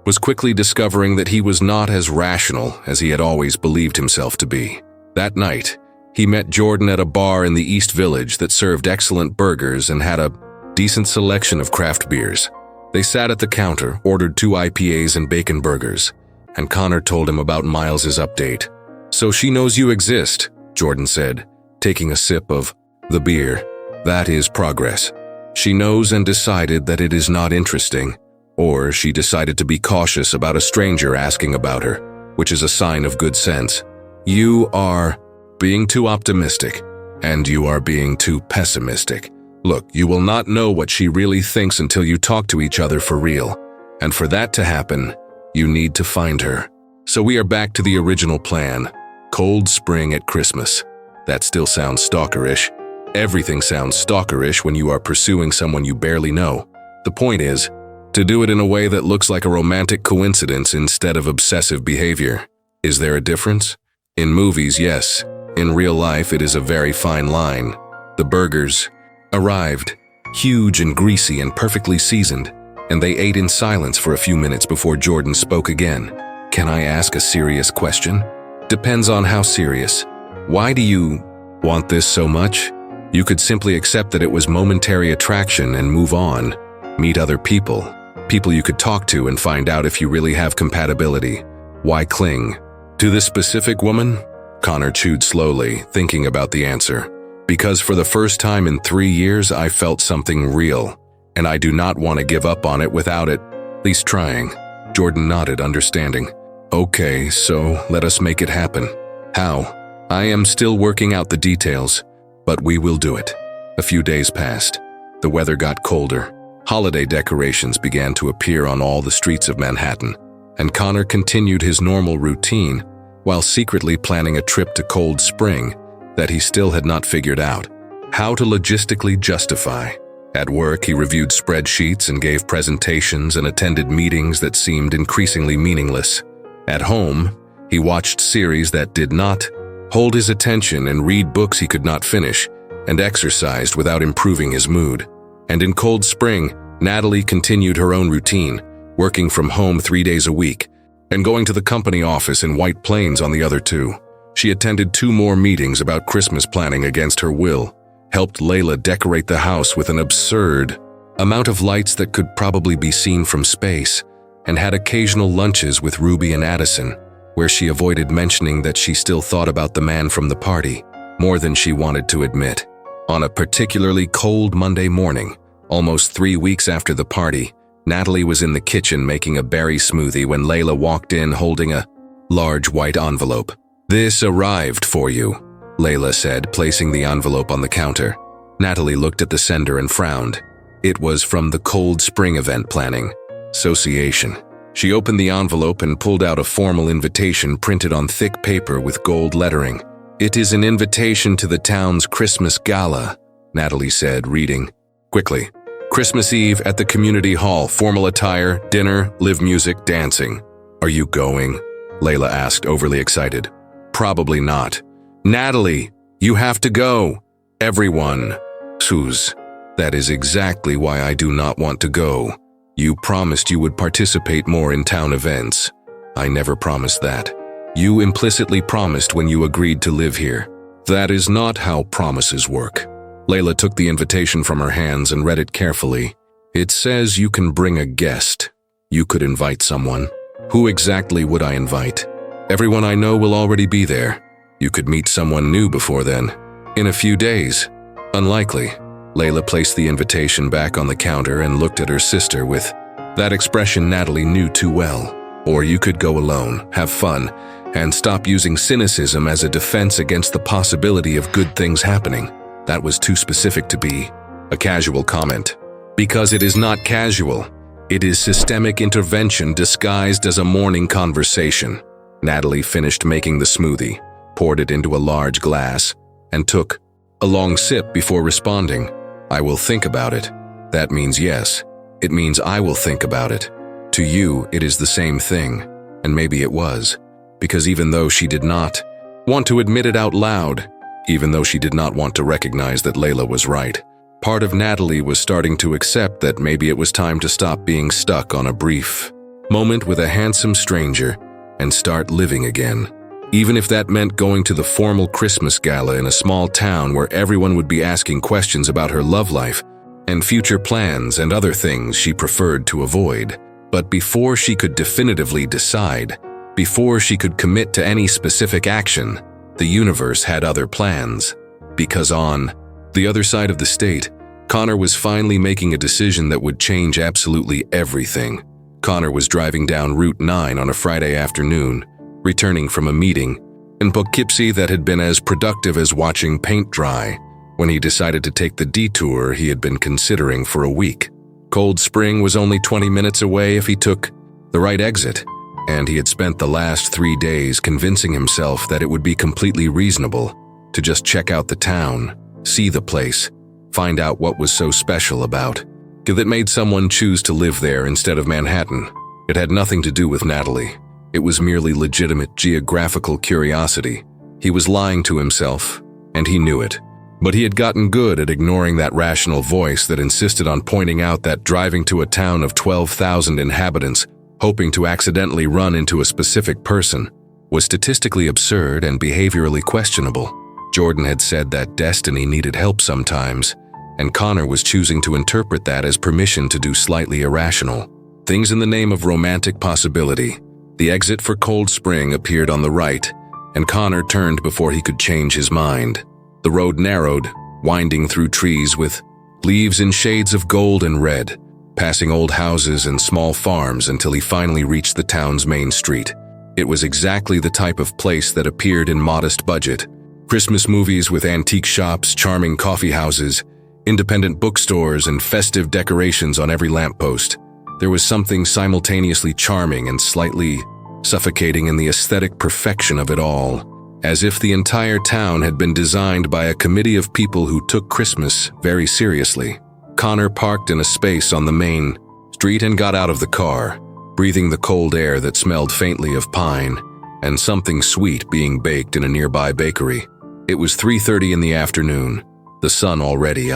S1: was quickly discovering that he was not as rational as he had always believed himself to be. That night, he met Jordan at a bar in the East Village that served excellent burgers and had a decent selection of craft beers. They sat at the counter, ordered 2 IPAs and bacon burgers, and Connor told him about Miles's update. "So she knows you exist," Jordan said, taking a sip of the beer. "That is progress. She knows and decided that it is not interesting, or she decided to be cautious about a stranger asking about her, which is a sign of good sense. You are being too optimistic, and you are being too pessimistic. Look, you will not know what she really thinks until you talk to each other for real, and for that to happen, you need to find her. So we are back to the original plan. Cold Spring at Christmas. That still sounds stalkerish. Everything sounds stalkerish when you are pursuing someone you barely know. The point is, to do it in a way that looks like a romantic coincidence instead of obsessive behavior. Is there a difference? In movies, yes. In real life, it is a very fine line. The burgers arrived, huge and greasy and perfectly seasoned, and they ate in silence for a few minutes before Jordan spoke again. "Can I ask a serious question?" "Depends on how serious. Why do you want this so much? You could simply accept that it was momentary attraction and move on. Meet other people you could talk to and find out if you really have compatibility. Why cling to this specific woman?" Connor chewed slowly, thinking about the answer. "Because for the first time in 3 years, I felt something real, and I do not want to give up on it without at least trying." Jordan nodded, understanding. "Okay, so let us make it happen. How? I am still working out the details, but we will do it." A few days passed. The weather got colder. Holiday decorations began to appear on all the streets of Manhattan, and Connor continued his normal routine while secretly planning a trip to Cold Spring that he still had not figured out how to logistically justify. At work, he reviewed spreadsheets and gave presentations and attended meetings that seemed increasingly meaningless. At home, he watched series that did not hold his attention and read books he could not finish, and exercised without improving his mood. And in Cold Spring, Natalie continued her own routine, working from home 3 days a week, and going to the company office in White Plains on the other 2. She attended 2 more meetings about Christmas planning against her will, helped Layla decorate the house with an absurd amount of lights that could probably be seen from space, and had occasional lunches with Ruby and Addison, where she avoided mentioning that she still thought about the man from the party, more than she wanted to admit. On a particularly cold Monday morning, almost 3 weeks after the party, Natalie was in the kitchen making a berry smoothie when Layla walked in holding a large white envelope. "This arrived for you," Layla said, placing the envelope on the counter. Natalie looked at the sender and frowned. It was from the Cold Spring Event Planning Association. She opened the envelope and pulled out a formal invitation printed on thick paper with gold lettering. "It is an invitation to the town's Christmas gala," Natalie said, reading quickly. "Christmas Eve at the community hall, formal attire, dinner, live music, dancing." "Are you going?" Layla asked, overly excited. "Probably not." "Natalie, you have to go." "Everyone." "Suze, that is exactly why I do not want to go. You promised you would participate more in town events." "I never promised that. You implicitly promised when you agreed to live here." "That is not how promises work." Layla took the invitation from her hands and read it carefully. "It says you can bring a guest. You could invite someone." "Who exactly would I invite?" Everyone I know will already be there. You could meet someone new before then. In a few days. Unlikely. Layla placed the invitation back on the counter and looked at her sister with that expression Natalie knew too well. Or you could go alone, have fun, and stop using cynicism as a defense against the possibility of good things happening. That was too specific to be a casual comment. Because it is not casual. It is systemic intervention disguised as a morning conversation. Natalie finished making the smoothie, poured it into a large glass, and took a long sip before responding. I will think about it. That means yes. It means I will think about it. To you, it is the same thing, and maybe it was. Because even though she did not want to admit it out loud, even though she did not want to recognize that Layla was right, part of Natalie was starting to accept that maybe it was time to stop being stuck on a brief moment with a handsome stranger and start living again. Even if that meant going to the formal Christmas gala in a small town where everyone would be asking questions about her love life and future plans and other things she preferred to avoid. But before she could definitively decide, before she could commit to any specific action, the universe had other plans. Because on the other side of the state, Connor was finally making a decision that would change absolutely everything. Connor was driving down Route 9 on a Friday afternoon, returning from a meeting in Poughkeepsie that had been as productive as watching paint dry, when he decided to take the detour he had been considering for a week. Cold Spring was only 20 minutes away if he took the right exit, and he had spent the last 3 days convincing himself that it would be completely reasonable to just check out the town, see the place, find out what was so special about it that made someone choose to live there instead of Manhattan. It had nothing to do with Natalie. It was merely legitimate geographical curiosity. He was lying to himself, and he knew it. But he had gotten good at ignoring that rational voice that insisted on pointing out that driving to a town of 12,000 inhabitants, hoping to accidentally run into a specific person, was statistically absurd and behaviorally questionable. Jordan had said that destiny needed help sometimes, and Connor was choosing to interpret that as permission to do slightly irrational things in the name of romantic possibility. The exit for Cold Spring appeared on the right, and Connor turned before he could change his mind. The road narrowed, winding through trees with leaves in shades of gold and red, passing old houses and small farms until he finally reached the town's main street. It was exactly the type of place that appeared in modest budget. Christmas movies with antique shops, charming coffee houses, independent bookstores, and festive decorations on every lamppost. There was something simultaneously charming and slightly suffocating in the aesthetic perfection of it all, as if the entire town had been designed by a committee of people who took Christmas very seriously. Connor parked in a space on the main street and got out of the car, breathing the cold air that smelled faintly of pine and something sweet being baked in a nearby bakery. It was 3:30 in the afternoon, the sun already,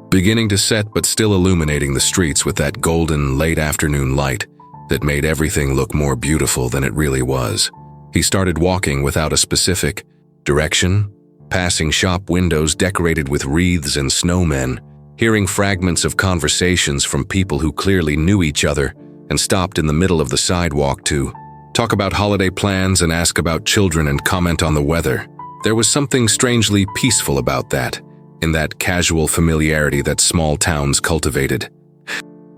S1: beginning to set but still illuminating the streets with that golden late afternoon light that made everything look more beautiful than it really was. He started walking without a specific direction, passing shop windows decorated with wreaths and snowmen, hearing fragments of conversations from people who clearly knew each other and stopped in the middle of the sidewalk to talk about holiday plans and ask about children and comment on the weather. There was something strangely peaceful about that, in that casual familiarity that small towns cultivated.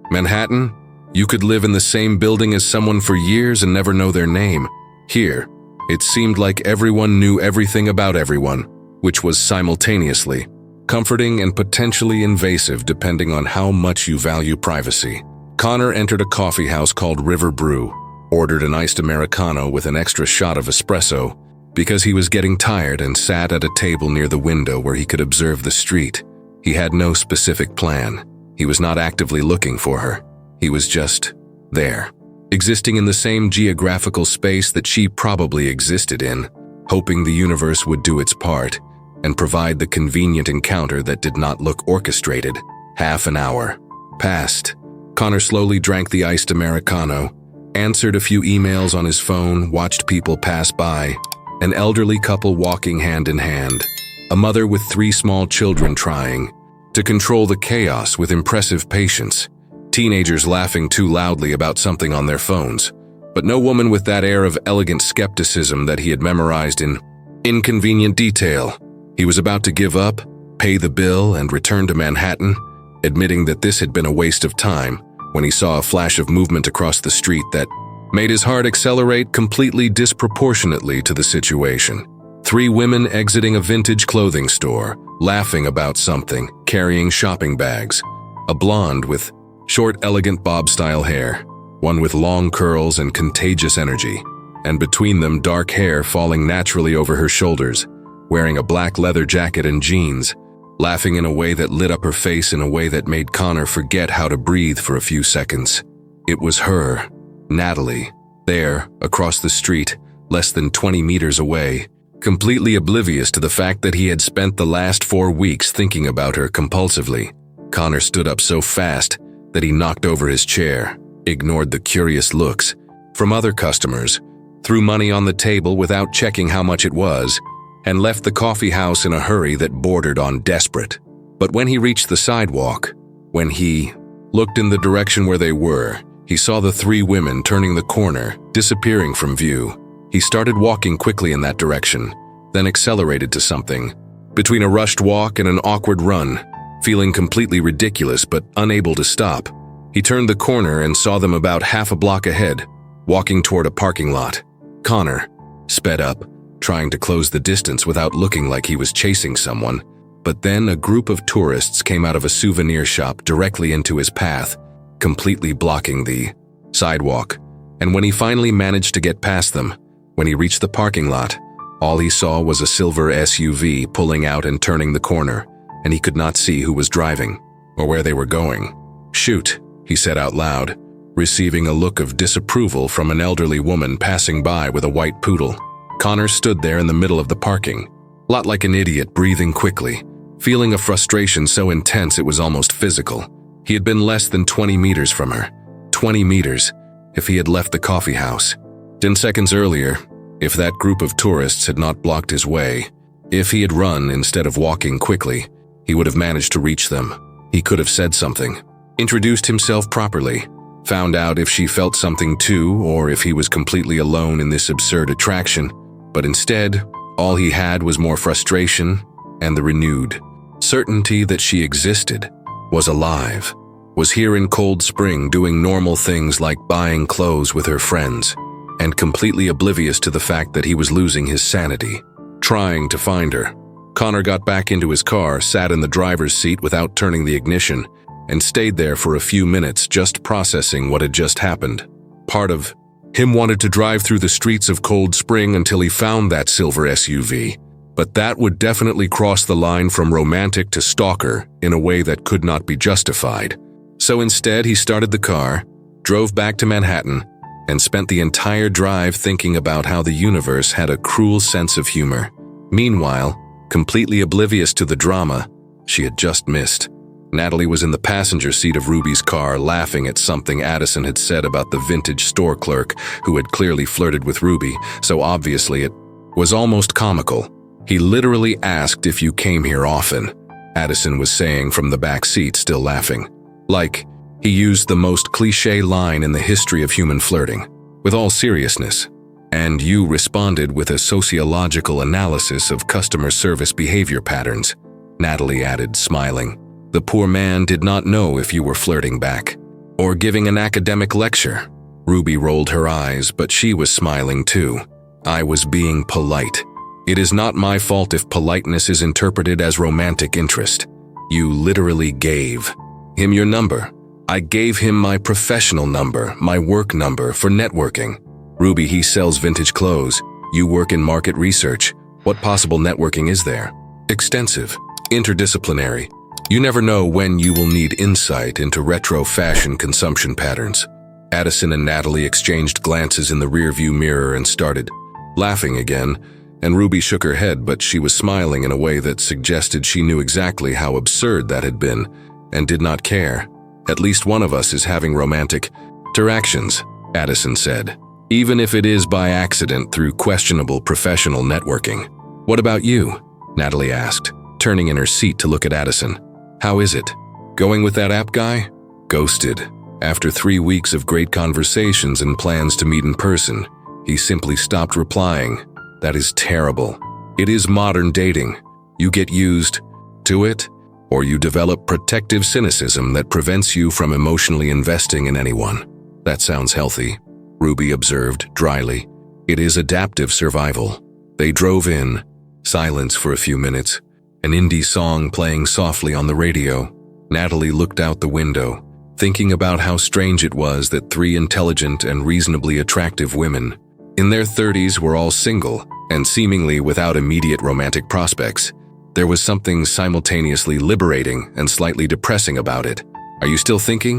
S1: Manhattan, you could live in the same building as someone for years and never know their name. Here, it seemed like everyone knew everything about everyone, which was simultaneously comforting and potentially invasive depending on how much you value privacy. Connor entered a coffee house called River Brew, ordered an iced Americano with an extra shot of espresso, because he was getting tired, and sat at a table near the window where he could observe the street. He had no specific plan. He was not actively looking for her. He was just there, existing in the same geographical space that she probably existed in, hoping the universe would do its part and provide the convenient encounter that did not look orchestrated. Half an hour passed. Connor slowly drank the iced Americano, answered a few emails on his phone, watched people pass by. An elderly couple walking hand in hand, a mother with 3 small children trying to control the chaos with impressive patience, teenagers laughing too loudly about something on their phones, but no woman with that air of elegant skepticism that he had memorized in inconvenient detail. He was about to give up, pay the bill, and return to Manhattan, admitting that this had been a waste of time, when he saw a flash of movement across the street that made his heart accelerate completely disproportionately to the situation. 3 women exiting a vintage clothing store, laughing about something, carrying shopping bags. A blonde with short, elegant bob-style hair, one with long curls and contagious energy, and between them dark hair falling naturally over her shoulders, wearing a black leather jacket and jeans, laughing in a way that lit up her face in a way that made Connor forget how to breathe for a few seconds. It was her, Natalie, there, across the street, less than 20 meters away, completely oblivious to the fact that he had spent the last 4 weeks thinking about her compulsively. Connor stood up so fast that he knocked over his chair, ignored the curious looks from other customers, threw money on the table without checking how much it was, and left the coffee house in a hurry that bordered on desperate. But when he reached the sidewalk, when he looked in the direction where they were, he saw the 3 women turning the corner, disappearing from view. He started walking quickly in that direction, then accelerated to something. Between a rushed walk and an awkward run, feeling completely ridiculous but unable to stop, he turned the corner and saw them about half a block ahead, walking toward a parking lot. Connor sped up, trying to close the distance without looking like he was chasing someone, but then a group of tourists came out of a souvenir shop directly into his path, completely blocking the sidewalk. And when he finally managed to get past them, when he reached the parking lot, all he saw was a silver SUV pulling out and turning the corner, and he could not see who was driving or where they were going. "Shoot," he said out loud, receiving a look of disapproval from an elderly woman passing by with a white poodle. Connor stood there in the middle of the parking, a lot like an idiot, breathing quickly, feeling a frustration so intense it was almost physical. He had been less than 20 meters from her. 20 meters, if he had left the coffee house. 10 seconds earlier, if that group of tourists had not blocked his way, if he had run instead of walking quickly, he would have managed to reach them. He could have said something, introduced himself properly, found out if she felt something too, or if he was completely alone in this absurd attraction. But instead, all he had was more frustration and the renewed certainty that she existed, was alive, was here in Cold Spring doing normal things like buying clothes with her friends, and completely oblivious to the fact that he was losing his sanity, trying to find her. Connor got back into his car, sat in the driver's seat without turning the ignition, and stayed there for a few minutes just processing what had just happened. Part of him wanted to drive through the streets of Cold Spring until he found that silver SUV, but that would definitely cross the line from romantic to stalker in a way that could not be justified. So instead, he started the car, drove back to Manhattan, and spent the entire drive thinking about how the universe had a cruel sense of humor. Meanwhile, completely oblivious to the drama she had just missed, Natalie was in the passenger seat of Ruby's car, laughing at something Addison had said about the vintage store clerk who had clearly flirted with Ruby, so obviously it was almost comical. "He literally asked if you came here often," Addison was saying from the back seat, still laughing. Like, he used the most cliché line in the history of human flirting, with all seriousness. "And you responded with a sociological analysis of customer service behavior patterns," Natalie added, smiling. "The poor man did not know if you were flirting back or giving an academic lecture." Ruby rolled her eyes, but she was smiling too. "I was being polite. It is not my fault if politeness is interpreted as romantic interest. You literally gave him your number. I gave him my professional number, my work number for networking. Ruby, he sells vintage clothes. You work in market research. What possible networking is there? Extensive, interdisciplinary. You never know when you will need insight into retro fashion consumption patterns." Addison and Natalie exchanged glances in the rearview mirror and started laughing again, and Ruby shook her head, but she was smiling in a way that suggested she knew exactly how absurd that had been and did not care. "At least one of us is having romantic interactions," Addison said, "even if it is by accident through questionable professional networking." "What about you?" Natalie asked, turning in her seat to look at Addison. "How is it? Going with that app guy?" "Ghosted," After 3 weeks of great conversations and plans to meet in person, he simply stopped replying. That is terrible. It is modern dating. You get used to it, or you develop protective cynicism that prevents you from emotionally investing in anyone. That sounds healthy, Ruby observed dryly. It is adaptive survival. They drove in, silence for a few minutes, an indie song playing softly on the radio. Natalie looked out the window, thinking about how strange it was that 3 intelligent and reasonably attractive women in their 30s were all single and seemingly without immediate romantic prospects. There was something simultaneously liberating and slightly depressing about it. "Are you still thinking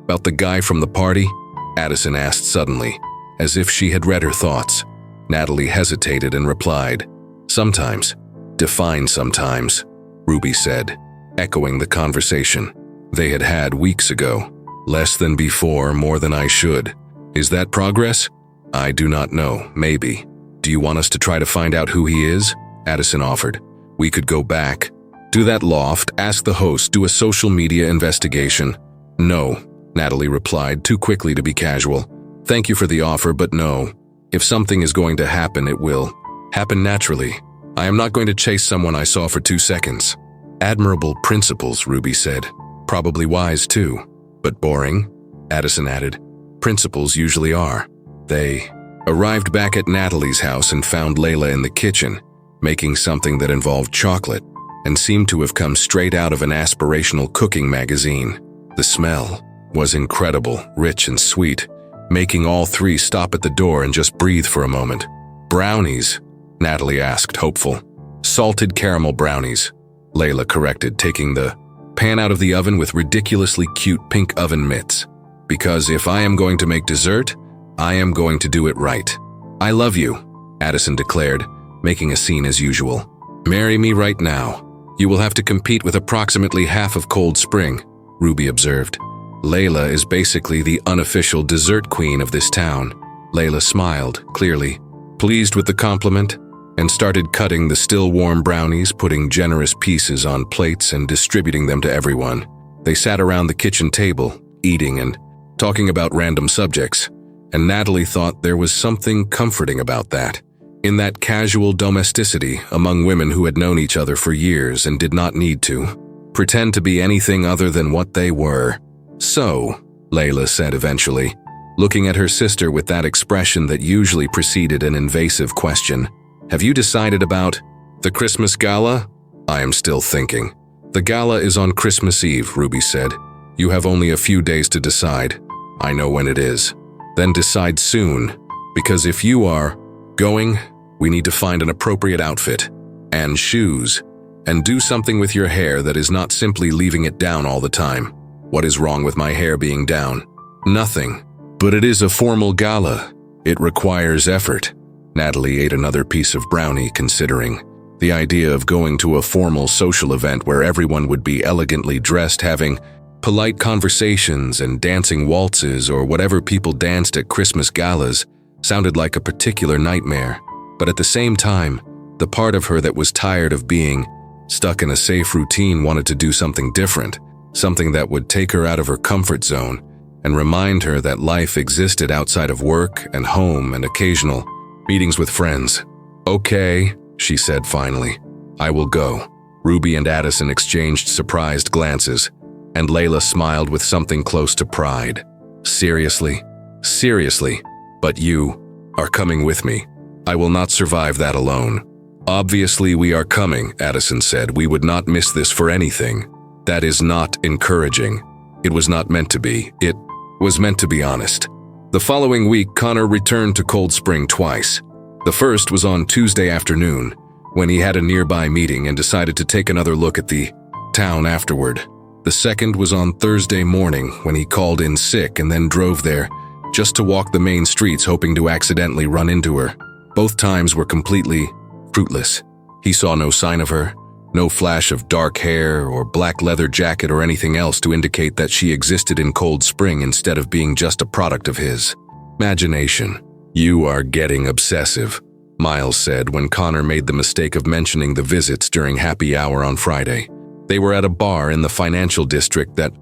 S1: about the guy from the party?" Addison asked suddenly, as if she had read her thoughts. Natalie hesitated and replied, "Sometimes." "Define sometimes," Ruby said, echoing the conversation they had had weeks ago. "Less than before, more than I should. Is that progress?" "I do not know, maybe." "Do you want us to try to find out who he is?" Addison offered. "We could go back to that loft, ask the host, do a social media investigation." "No," Natalie replied, too quickly to be casual. "Thank you for the offer, but no. If something is going to happen, it will happen naturally. I am not going to chase someone I saw for 2 seconds." "Admirable principles," Ruby said. "Probably wise too. But boring," Addison added. "Principles usually are." They arrived back at Natalie's house and found Layla in the kitchen, making something that involved chocolate and seemed to have come straight out of an aspirational cooking magazine. The smell was incredible, rich and sweet, making all 3 stop at the door and just breathe for a moment. "Brownies?" Natalie asked, hopeful. "Salted caramel brownies," Layla corrected, taking the pan out of the oven with ridiculously cute pink oven mitts. "Because if I am going to make dessert, I am going to do it right." "I love you," Addison declared, making a scene as usual. "Marry me right now. You will have to compete with approximately half of Cold Spring," Ruby observed. "Layla is basically the unofficial dessert queen of this town." Layla smiled, clearly pleased with the compliment, and started cutting the still warm brownies, putting generous pieces on plates and distributing them to everyone. They sat around the kitchen table, eating and talking about random subjects, and Natalie thought there was something comforting about that. In that casual domesticity among women who had known each other for years and did not need to pretend to be anything other than what they were. "So," Layla said eventually, looking at her sister with that expression that usually preceded an invasive question, "have you decided about the Christmas gala?" "I am still thinking." "The gala is on Christmas Eve," Ruby said. "You have only a few days to decide." "I know when it is." "Then decide soon, because if you are going, we need to find an appropriate outfit and shoes, and do something with your hair that is not simply leaving it down all the time." "What is wrong with my hair being down?" "Nothing. But it is a formal gala. It requires effort." Natalie ate another piece of brownie, considering the idea of going to a formal social event where everyone would be elegantly dressed, having polite conversations and dancing waltzes or whatever people danced at Christmas galas sounded like a particular nightmare. But at the same time, the part of her that was tired of being stuck in a safe routine wanted to do something different, something that would take her out of her comfort zone and remind her that life existed outside of work and home and occasional meetings with friends. "Okay," she said finally. "I will go." Ruby and Addison exchanged surprised glances, and Layla smiled with something close to pride. "Seriously? Seriously? But you are coming with me. I will not survive that alone." "Obviously we are coming," Addison said. "We would not miss this for anything." "That is not encouraging. It was not meant to be. It was meant to be honest." The following week, Connor returned to Cold Spring twice. The first was on Tuesday afternoon, when he had a nearby meeting and decided to take another look at the town afterward. The second was on Thursday morning, when he called in sick and then drove there just to walk the main streets, hoping to accidentally run into her. Both times were completely fruitless. He saw no sign of her, no flash of dark hair or black leather jacket or anything else to indicate that she existed in Cold Spring instead of being just a product of his imagination. "You are getting obsessive," Miles said when Connor made the mistake of mentioning the visits during happy hour on Friday. They were at a bar in the financial district that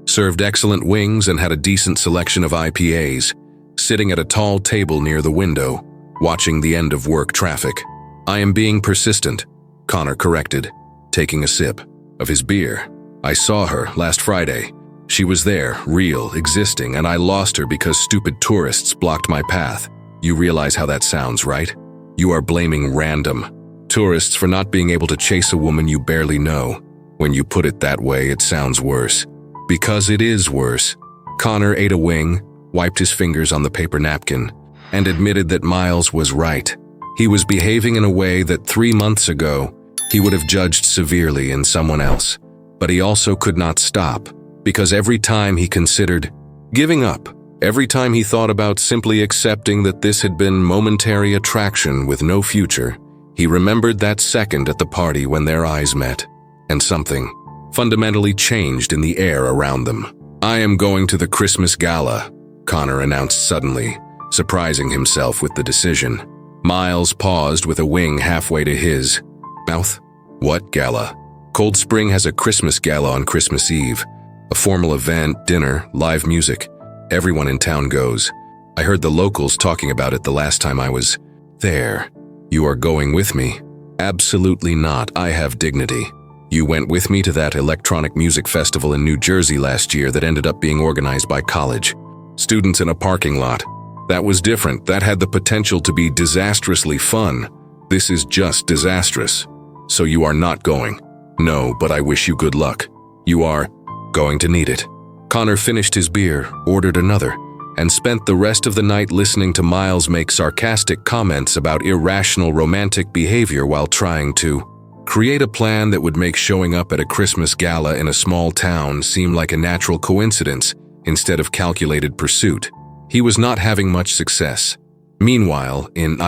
S1: served excellent wings and had a decent selection of IPAs, sitting at a tall table near the window, watching the end of work traffic. "I am being persistent," Connor corrected, taking a sip of his beer. "I saw her last Friday. She was there, real, existing, and I lost her because stupid tourists blocked my path. You realize how that sounds, right? You are blaming random tourists for not being able to chase a woman you barely know. When you put it that way, it sounds worse. Because it is worse." Connor ate a wing, wiped his fingers on the paper napkin, and admitted that Miles was right. He was behaving in a way that 3 months ago he would have judged severely in someone else. But he also could not stop, because every time he considered giving up, every time he thought about simply accepting that this had been momentary attraction with no future, he remembered that second at the party when their eyes met, and something fundamentally changed in the air around them. "I am going to the Christmas gala," Connor announced suddenly, surprising himself with the decision. Miles paused with a wing halfway to his mouth. "What gala?" "Cold Spring has a Christmas gala on Christmas Eve. A formal event, dinner, live music. Everyone in town goes. I heard the locals talking about it the last time I was there." "You are going with me?" "Absolutely not. I have dignity. You went with me to that electronic music festival in New Jersey last year that ended up being organized by college students in a parking lot. That was different. That had the potential to be disastrously fun. This is just disastrous. So you are not going?" "No, but I wish you good luck. You are going to need it." Connor finished his beer, ordered another, and spent the rest of the night listening to Miles make sarcastic comments about irrational romantic behavior while trying to create a plan that would make showing up at a Christmas gala in a small town seem like a natural coincidence instead of calculated pursuit. He was not having much success. Meanwhile, in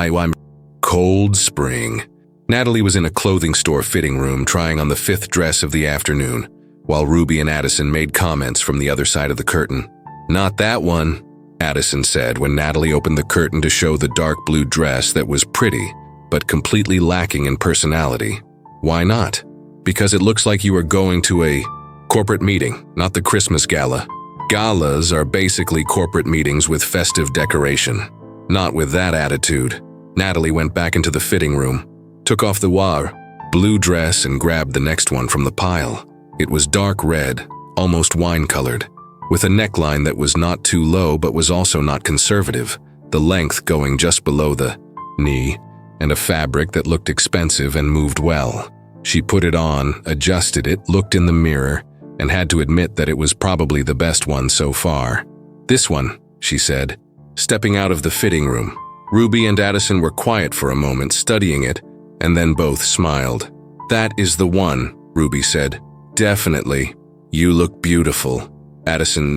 S1: Cold Spring, Natalie was in a clothing store fitting room trying on the 5th dress of the afternoon, while Ruby and Addison made comments from the other side of the curtain. "Not that one," Addison said when Natalie opened the curtain to show the dark blue dress that was pretty, but completely lacking in personality. "Why not?" "Because it looks like you are going to a corporate meeting, not the Christmas gala. Galas are basically corporate meetings with festive decoration. Not with that attitude." Natalie went back into the fitting room, took off the blue dress and grabbed the next one from the pile. It was dark red, almost wine-colored, with a neckline that was not too low but was also not conservative, the length going just below the knee, and a fabric that looked expensive and moved well. She put it on, adjusted it, looked in the mirror, and had to admit that it was probably the best one so far. "This one," she said, stepping out of the fitting room. Ruby and Addison were quiet for a moment, studying it, and then both smiled. "That is the one," Ruby said. "Definitely. You look beautiful," Addison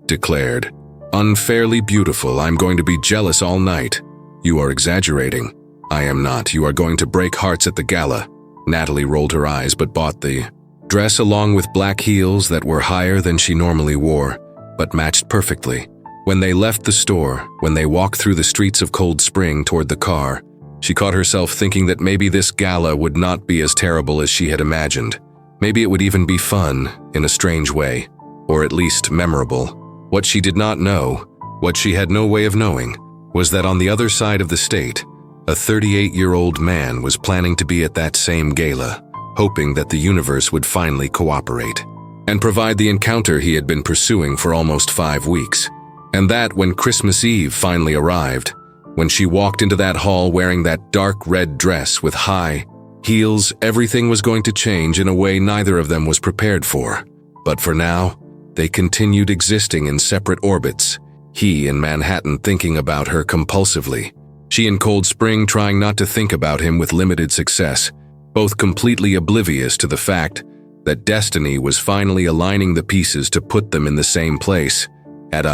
S1: declared. "Unfairly beautiful. I'm going to be jealous all night." "You are exaggerating." "I am not. You are going to break hearts at the gala." Natalie rolled her eyes but bought the dress along with black heels that were higher than she normally wore, but matched perfectly. When they left the store, when they walked through the streets of Cold Spring toward the car, she caught herself thinking that maybe this gala would not be as terrible as she had imagined. Maybe it would even be fun, in a strange way, or at least memorable. What she did not know, what she had no way of knowing, was that on the other side of the state, a 38-year-old man was planning to be at that same gala, hoping that the universe would finally cooperate and provide the encounter he had been pursuing for almost 5 weeks. And that when Christmas Eve finally arrived, when she walked into that hall wearing that dark red dress with high heels, everything was going to change in a way neither of them was prepared for. But for now, they continued existing in separate orbits, he in Manhattan thinking about her compulsively, she in Cold Spring trying not to think about him with limited success, both completely oblivious to the fact that destiny was finally aligning the pieces to put them in the same place, at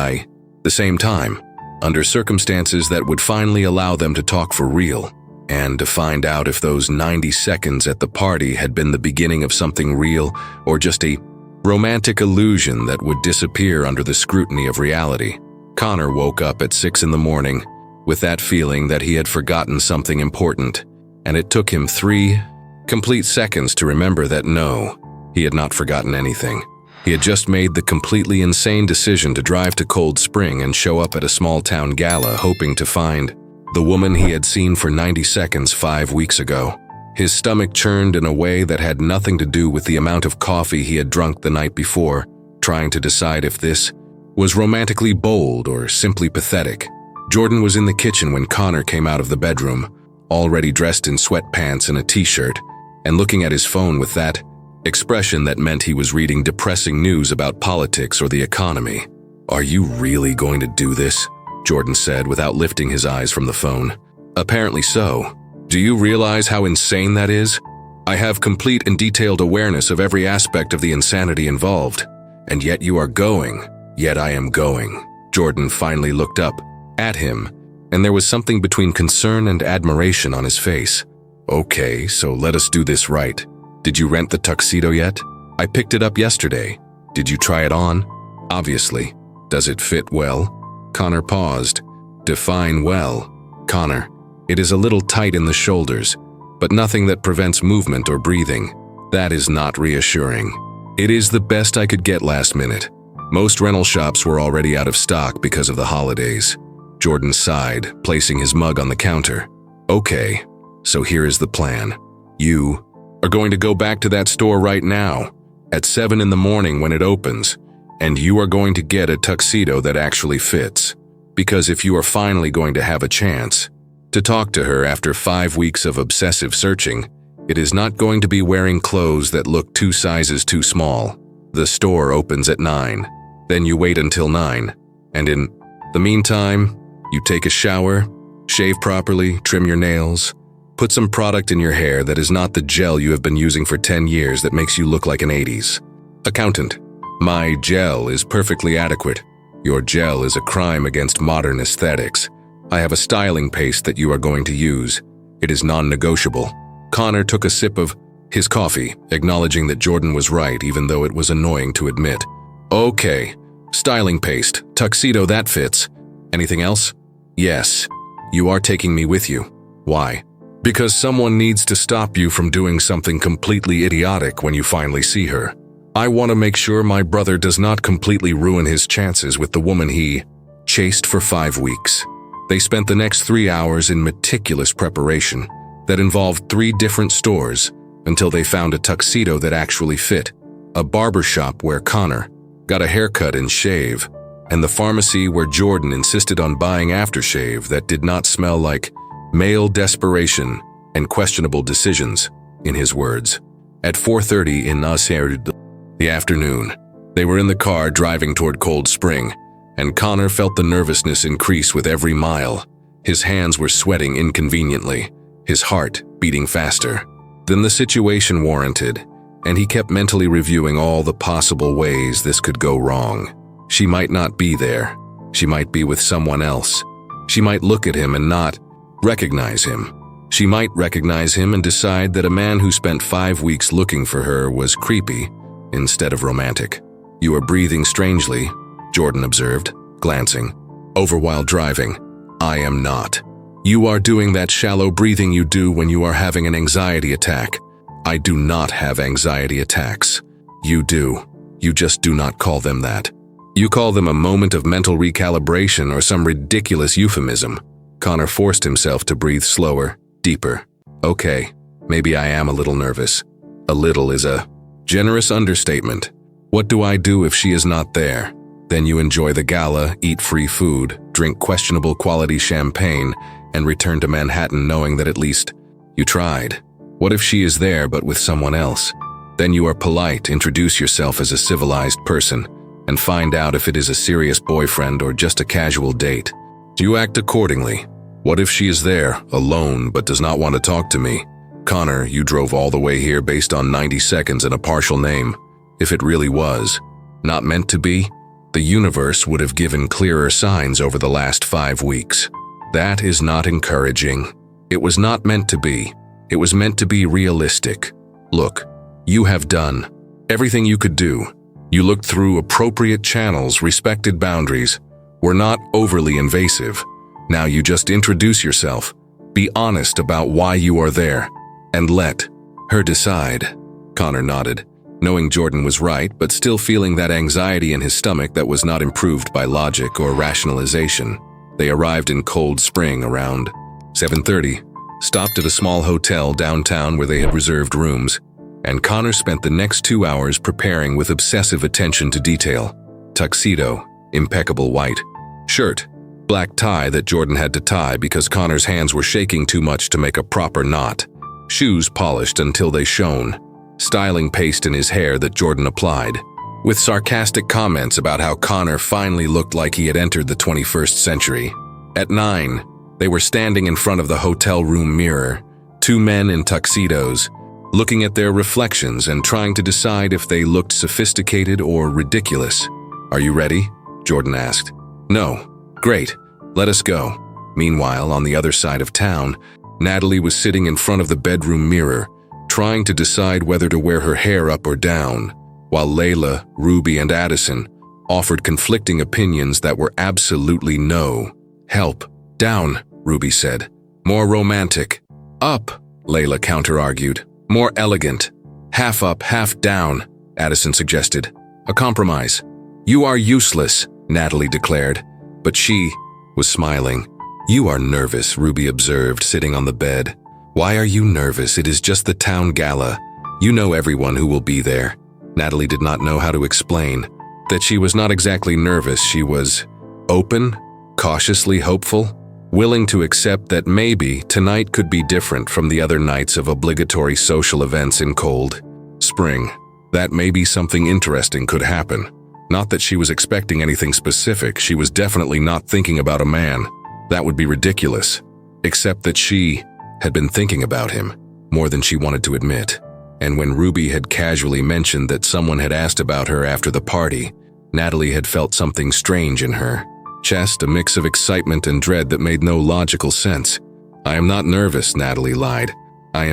S1: the same time, under circumstances that would finally allow them to talk for real, and to find out if those 90 seconds at the party had been the beginning of something real or just a romantic illusion that would disappear under the scrutiny of reality. Connor woke up at 6 in the morning with that feeling that he had forgotten something important, and it took him 3 complete seconds to remember that no, he had not forgotten anything. He had just made the completely insane decision to drive to Cold Spring and show up at a small-town gala hoping to find the woman he had seen for 90 seconds 5 weeks ago. His stomach churned in a way that had nothing to do with the amount of coffee he had drunk the night before, trying to decide if this was romantically bold or simply pathetic. Jordan was in the kitchen when Connor came out of the bedroom, already dressed in sweatpants and a t-shirt, and looking at his phone with that expression that meant he was reading depressing news about politics or the economy. "Are you really going to do this?" Jordan said without lifting his eyes from the phone. "Apparently so. Do you realize how insane that is? I have complete and detailed awareness of every aspect of the insanity involved. And yet you are going. Yet I am going." Jordan finally looked up at him, and there was something between concern and admiration on his face. "Okay, so let us do this right. Did you rent the tuxedo yet? I picked it up yesterday. Did you try it on? Obviously. Does it fit well?" Connor paused. "Define well." "Connor, it is a little tight in the shoulders, but nothing that prevents movement or breathing. That is not reassuring. It is the best I could get last minute. Most rental shops were already out of stock because of the holidays." Jordan sighed, placing his mug on the counter. "Okay, so here is the plan. You are going to go back to that store right now, at 7 in the morning when it opens, and you are going to get a tuxedo that actually fits. Because if you are finally going to have a chance to talk to her after 5 weeks of obsessive searching, it is not going to be wearing clothes that look 2 sizes too small. The store opens at 9. Then you wait until 9, and in the meantime, you take a shower, shave properly, trim your nails, put some product in your hair that is not the gel you have been using for 10 years that makes you look like an 80s. Accountant, my gel is perfectly adequate. Your gel is a crime against modern aesthetics. I have a styling paste that you are going to use. It is non-negotiable." Connor took a sip of his coffee, acknowledging that Jordan was right even though it was annoying to admit. "Okay, styling paste, tuxedo that fits. Anything else?" "Yes. You are taking me with you." "Why?" "Because someone needs to stop you from doing something completely idiotic when you finally see her. I want to make sure my brother does not completely ruin his chances with the woman he chased for 5 weeks." They spent the next 3 hours in meticulous preparation that involved 3 different stores until they found a tuxedo that actually fit, a barber shop where Connor got a haircut and shave, and the pharmacy where Jordan insisted on buying aftershave that did not smell like male desperation and questionable decisions, in his words. At 4:30 in the afternoon, they were in the car driving toward Cold Spring, and Connor felt the nervousness increase with every mile. His hands were sweating inconveniently, his heart beating faster than the situation warranted, and he kept mentally reviewing all the possible ways this could go wrong. She might not be there. She might be with someone else. She might look at him and not recognize him. She might recognize him and decide that a man who spent 5 weeks looking for her was creepy instead of romantic. "You are breathing strangely," Jordan observed, glancing over while driving. "I am not. You are doing that shallow breathing you do when you are having an anxiety attack. I do not have anxiety attacks. You do. You just do not call them that. You call them a moment of mental recalibration or some ridiculous euphemism." Connor forced himself to breathe slower, deeper. "Okay, maybe I am a little nervous. A little is a generous understatement. What do I do if she is not there? Then you enjoy the gala, eat free food, drink questionable quality champagne, and return to Manhattan knowing that at least you tried. What if she is there but with someone else? Then you are polite, introduce yourself as a civilized person, and find out if it is a serious boyfriend or just a casual date. You act accordingly. What if she is there, alone, but does not want to talk to me? Connor, you drove all the way here based on 90 seconds and a partial name. If it really was not meant to be, the universe would have given clearer signs over the last 5 weeks. That is not encouraging. It was not meant to be. It was meant to be realistic. Look, you have done everything you could do. You looked through appropriate channels, respected boundaries, were not overly invasive. Now you just introduce yourself, be honest about why you are there, and let her decide. Connor nodded. knowing Jordan was right, but still feeling that anxiety in his stomach that was not improved by logic or rationalization. They arrived in Cold Spring around 7:30, stopped at a small hotel downtown where they had reserved rooms, and Connor spent the next 2 hours preparing with obsessive attention to detail. Tuxedo, impeccable white. Shirt, black tie that Jordan had to tie because Connor's hands were shaking too much to make a proper knot. Shoes polished until they shone. Styling paste in his hair that Jordan applied, with sarcastic comments about how Connor finally looked like he had entered the 21st century. At 9, they were standing in front of the hotel room mirror, 2 men in tuxedos, looking at their reflections and trying to decide if they looked sophisticated or ridiculous. "Are you ready?" Jordan asked. "No." "Great. Let us go." Meanwhile, on the other side of town, Natalie was sitting in front of the bedroom mirror, trying to decide whether to wear her hair up or down, while Layla, Ruby, and Addison offered conflicting opinions that were absolutely no. "Help. Down," Ruby said. "More romantic." "Up," Layla counter-argued. "More elegant." "Half up, half down," Addison suggested. "A compromise." "You are useless," Natalie declared, but she was smiling. "You are nervous," Ruby observed, sitting on the bed. "Why are you nervous? It is just the town gala. You know everyone who will be there." Natalie did not know how to explain that she was not exactly nervous. She was open, cautiously hopeful, willing to accept that maybe tonight could be different from the other nights of obligatory social events in Cold Spring. That maybe something interesting could happen. Not that she was expecting anything specific. She was definitely not thinking about a man. That would be ridiculous. Except that she had been thinking about him more than she wanted to admit. And when Ruby had casually mentioned that someone had asked about her after the party, Natalie had felt something strange in her chest, a mix of excitement and dread that made no logical sense. "I am not nervous," Natalie lied. I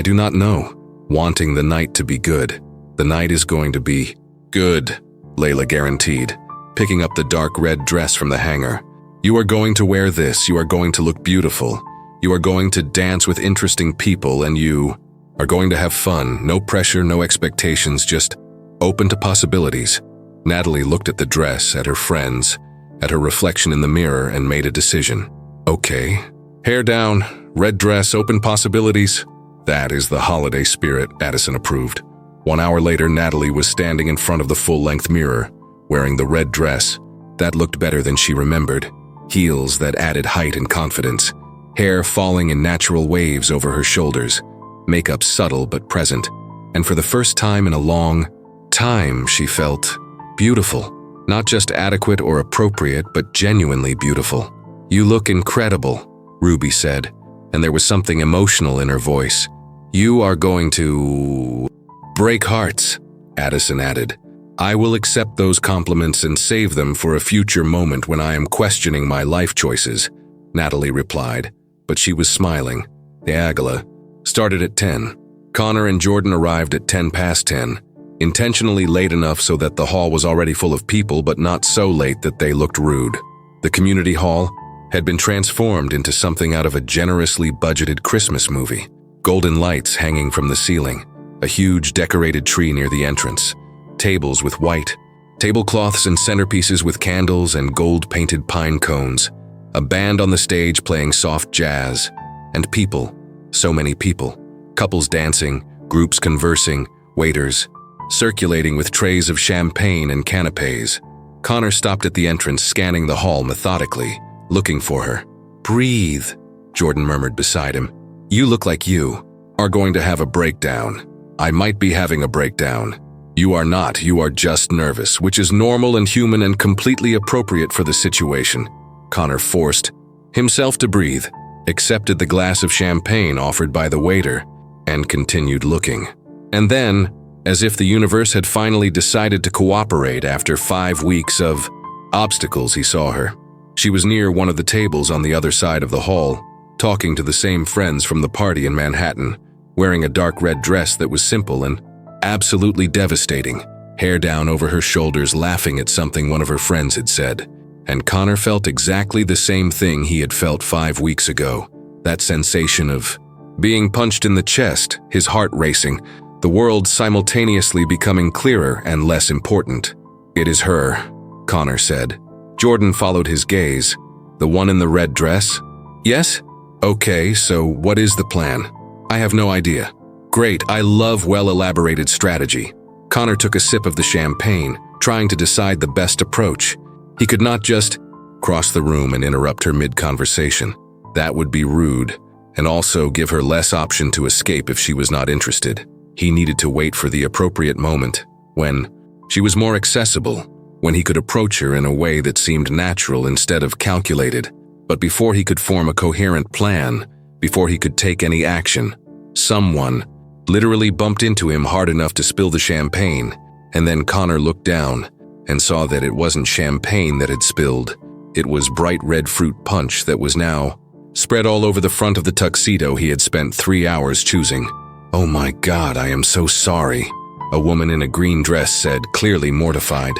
S1: do not know. Wanting the night to be good. The night is going to be good," Layla guaranteed, picking up the dark red dress from the hanger. "You are going to wear this. You are going to look beautiful. You are going to dance with interesting people, and you are going to have fun. No pressure, no expectations, just open to possibilities." Natalie looked at the dress, at her friends, at her reflection in the mirror, and made a decision. "Okay. Hair down, red dress, open possibilities. That is the holiday spirit," Addison approved. 1 hour later, Natalie was standing in front of the full-length mirror, wearing the red dress. That looked better than she remembered. Heels that added height and confidence. Hair falling in natural waves over her shoulders. Makeup subtle but present. And for the first time in a long time, she felt beautiful. Not just adequate or appropriate, but genuinely beautiful. "You look incredible," Ruby said, and there was something emotional in her voice. "You are going to break hearts," Addison added. "I will accept those compliments and save them for a future moment when I am questioning my life choices," Natalie replied, but she was smiling. The gala started at 10. Connor and Jordan arrived at 10 past 10, intentionally late enough so that the hall was already full of people, but not so late that they looked rude. The community hall had been transformed into something out of a generously budgeted Christmas movie. Golden lights hanging from the ceiling, a huge decorated tree near the entrance, tables with white tablecloths and centerpieces with candles and gold-painted pine cones, a band on the stage playing soft jazz, and people, so many people, couples dancing, groups conversing, waiters, circulating with trays of champagne and canapes. Connor stopped at the entrance, scanning the hall methodically, looking for her. "Breathe," Jordan murmured beside him. "You look like you are going to have a breakdown." "I might be having a breakdown." "You are not, you are just nervous, which is normal and human and completely appropriate for the situation." Connor forced himself to breathe, accepted the glass of champagne offered by the waiter, and continued looking. And then, as if the universe had finally decided to cooperate after 5 weeks of obstacles, he saw her. She was near one of the tables on the other side of the hall, talking to the same friends from the party in Manhattan, wearing a dark red dress that was simple and absolutely devastating, hair down over her shoulders, laughing at something one of her friends had said. And Connor felt exactly the same thing he had felt 5 weeks ago, that sensation of being punched in the chest, his heart racing, the world simultaneously becoming clearer and less important. "It is her," Connor said. Jordan followed his gaze. "The one in the red dress?" "Yes." "Okay, so what is the plan?" "I have no idea." "Great, I love well-elaborated strategy." Connor took a sip of the champagne, trying to decide the best approach. He could not just cross the room and interrupt her mid-conversation. That would be rude, and also give her less option to escape if she was not interested. He needed to wait for the appropriate moment, when she was more accessible, when he could approach her in a way that seemed natural instead of calculated. But before he could form a coherent plan, before he could take any action, someone literally bumped into him hard enough to spill the champagne, and then Connor looked down and saw that it wasn't champagne that had spilled. It was bright red fruit punch that was now spread all over the front of the tuxedo he had spent 3 hours choosing. "Oh my God, I am so sorry," a woman in a green dress said, clearly mortified.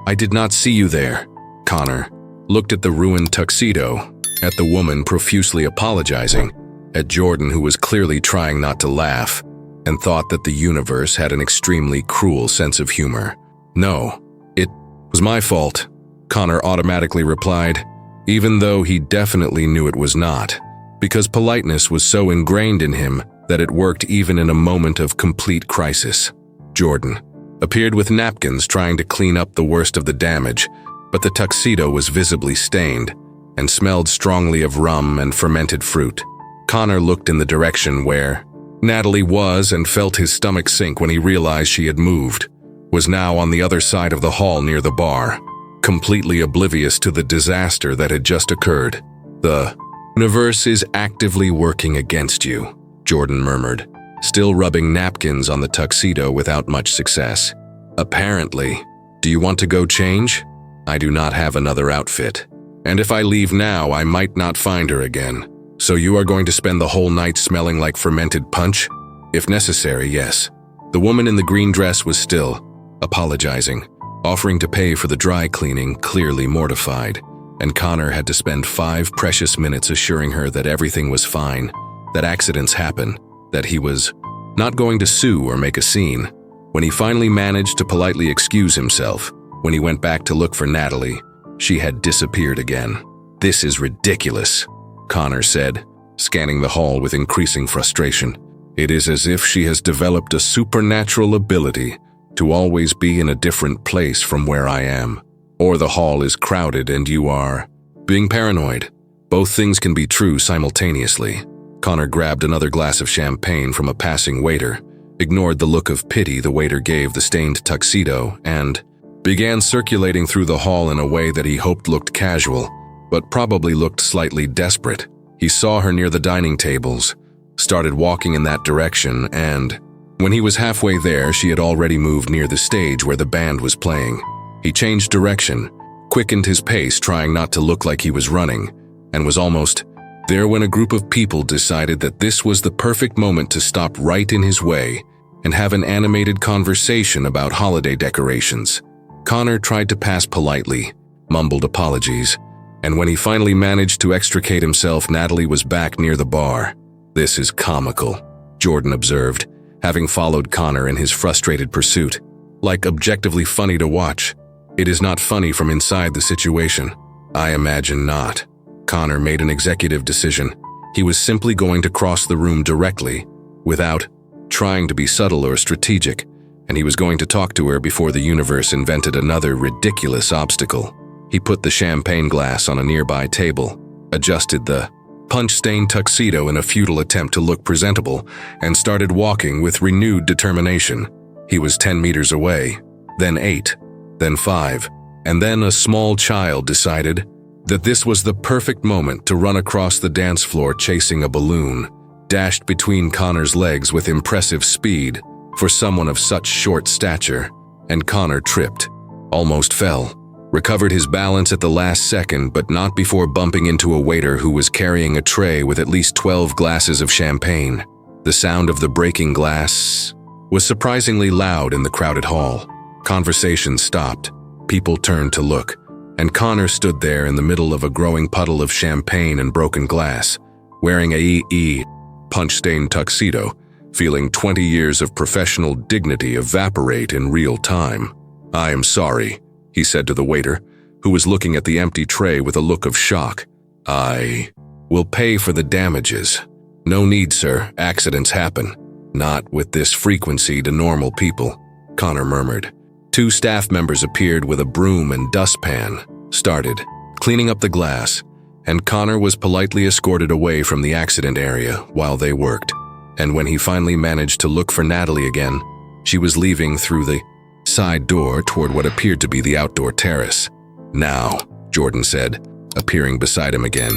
S1: "I did not see you there." Connor looked at the ruined tuxedo, at the woman profusely apologizing, at Jordan who was clearly trying not to laugh, and thought that the universe had an extremely cruel sense of humor. "No, it was my fault," Connor automatically replied, even though he definitely knew it was not, because politeness was so ingrained in him that it worked even in a moment of complete crisis. Jordan appeared with napkins trying to clean up the worst of the damage, but the tuxedo was visibly stained and smelled strongly of rum and fermented fruit. Connor looked in the direction where Natalie was and felt his stomach sink when he realized she had moved, was now on the other side of the hall near the bar, completely oblivious to the disaster that had just occurred. "The universe is actively working against you," Jordan murmured, still rubbing napkins on the tuxedo without much success. "Apparently. Do you want to go change? I do not have another outfit. And if I leave now, I might not find her again. So you are going to spend the whole night smelling like fermented punch? If necessary, yes." The woman in the green dress was still apologizing, offering to pay for the dry cleaning, clearly mortified, and Connor had to spend 5 precious minutes assuring her that everything was fine, that accidents happen, that he was not going to sue or make a scene. When he finally managed to politely excuse himself, when he went back to look for Natalie, she had disappeared again. "This is ridiculous," Connor said, scanning the hall with increasing frustration. "It is as if she has developed a supernatural ability to always be in a different place from where I am. Or the hall is crowded and you are being paranoid. Both things can be true simultaneously." Connor grabbed another glass of champagne from a passing waiter, ignored the look of pity the waiter gave the stained tuxedo, and began circulating through the hall in a way that he hoped looked casual, but probably looked slightly desperate. He saw her near the dining tables, started walking in that direction, and when he was halfway there, she had already moved near the stage where the band was playing. He changed direction, quickened his pace, trying not to look like he was running, and was almost there when a group of people decided that this was the perfect moment to stop right in his way and have an animated conversation about holiday decorations. Connor tried to pass politely, mumbled apologies, and when he finally managed to extricate himself, Natalie was back near the bar. "This is comical," Jordan observed, having followed Connor in his frustrated pursuit. "Like objectively funny to watch. It is not funny from inside the situation." "I imagine not." Connor made an executive decision. He was simply going to cross the room directly, without trying to be subtle or strategic, and he was going to talk to her before the universe invented another ridiculous obstacle. He put the champagne glass on a nearby table, adjusted the punch-stained tuxedo in a futile attempt to look presentable, and started walking with renewed determination. He was 10 meters away, then 8, then 5, and then a small child decided that this was the perfect moment to run across the dance floor chasing a balloon, dashed between Connor's legs with impressive speed for someone of such short stature, and Connor tripped, almost fell, recovered his balance at the last second, but not before bumping into a waiter who was carrying a tray with at least 12 glasses of champagne. The sound of the breaking glass was surprisingly loud in the crowded hall. Conversation stopped, people turned to look, and Connor stood there in the middle of a growing puddle of champagne and broken glass, wearing a punch-stained tuxedo, feeling 20 years of professional dignity evaporate in real time. "I am sorry," he said to the waiter, who was looking at the empty tray with a look of shock. "I will pay for the damages." "No need, sir. Accidents happen. Not with this frequency to normal people," Connor murmured. Two staff members appeared with a broom and dustpan, started cleaning up the glass, and Connor was politely escorted away from the accident area while they worked. And when he finally managed to look for Natalie again, she was leaving through the side door toward what appeared to be the outdoor terrace. "Now," Jordan said, appearing beside him again.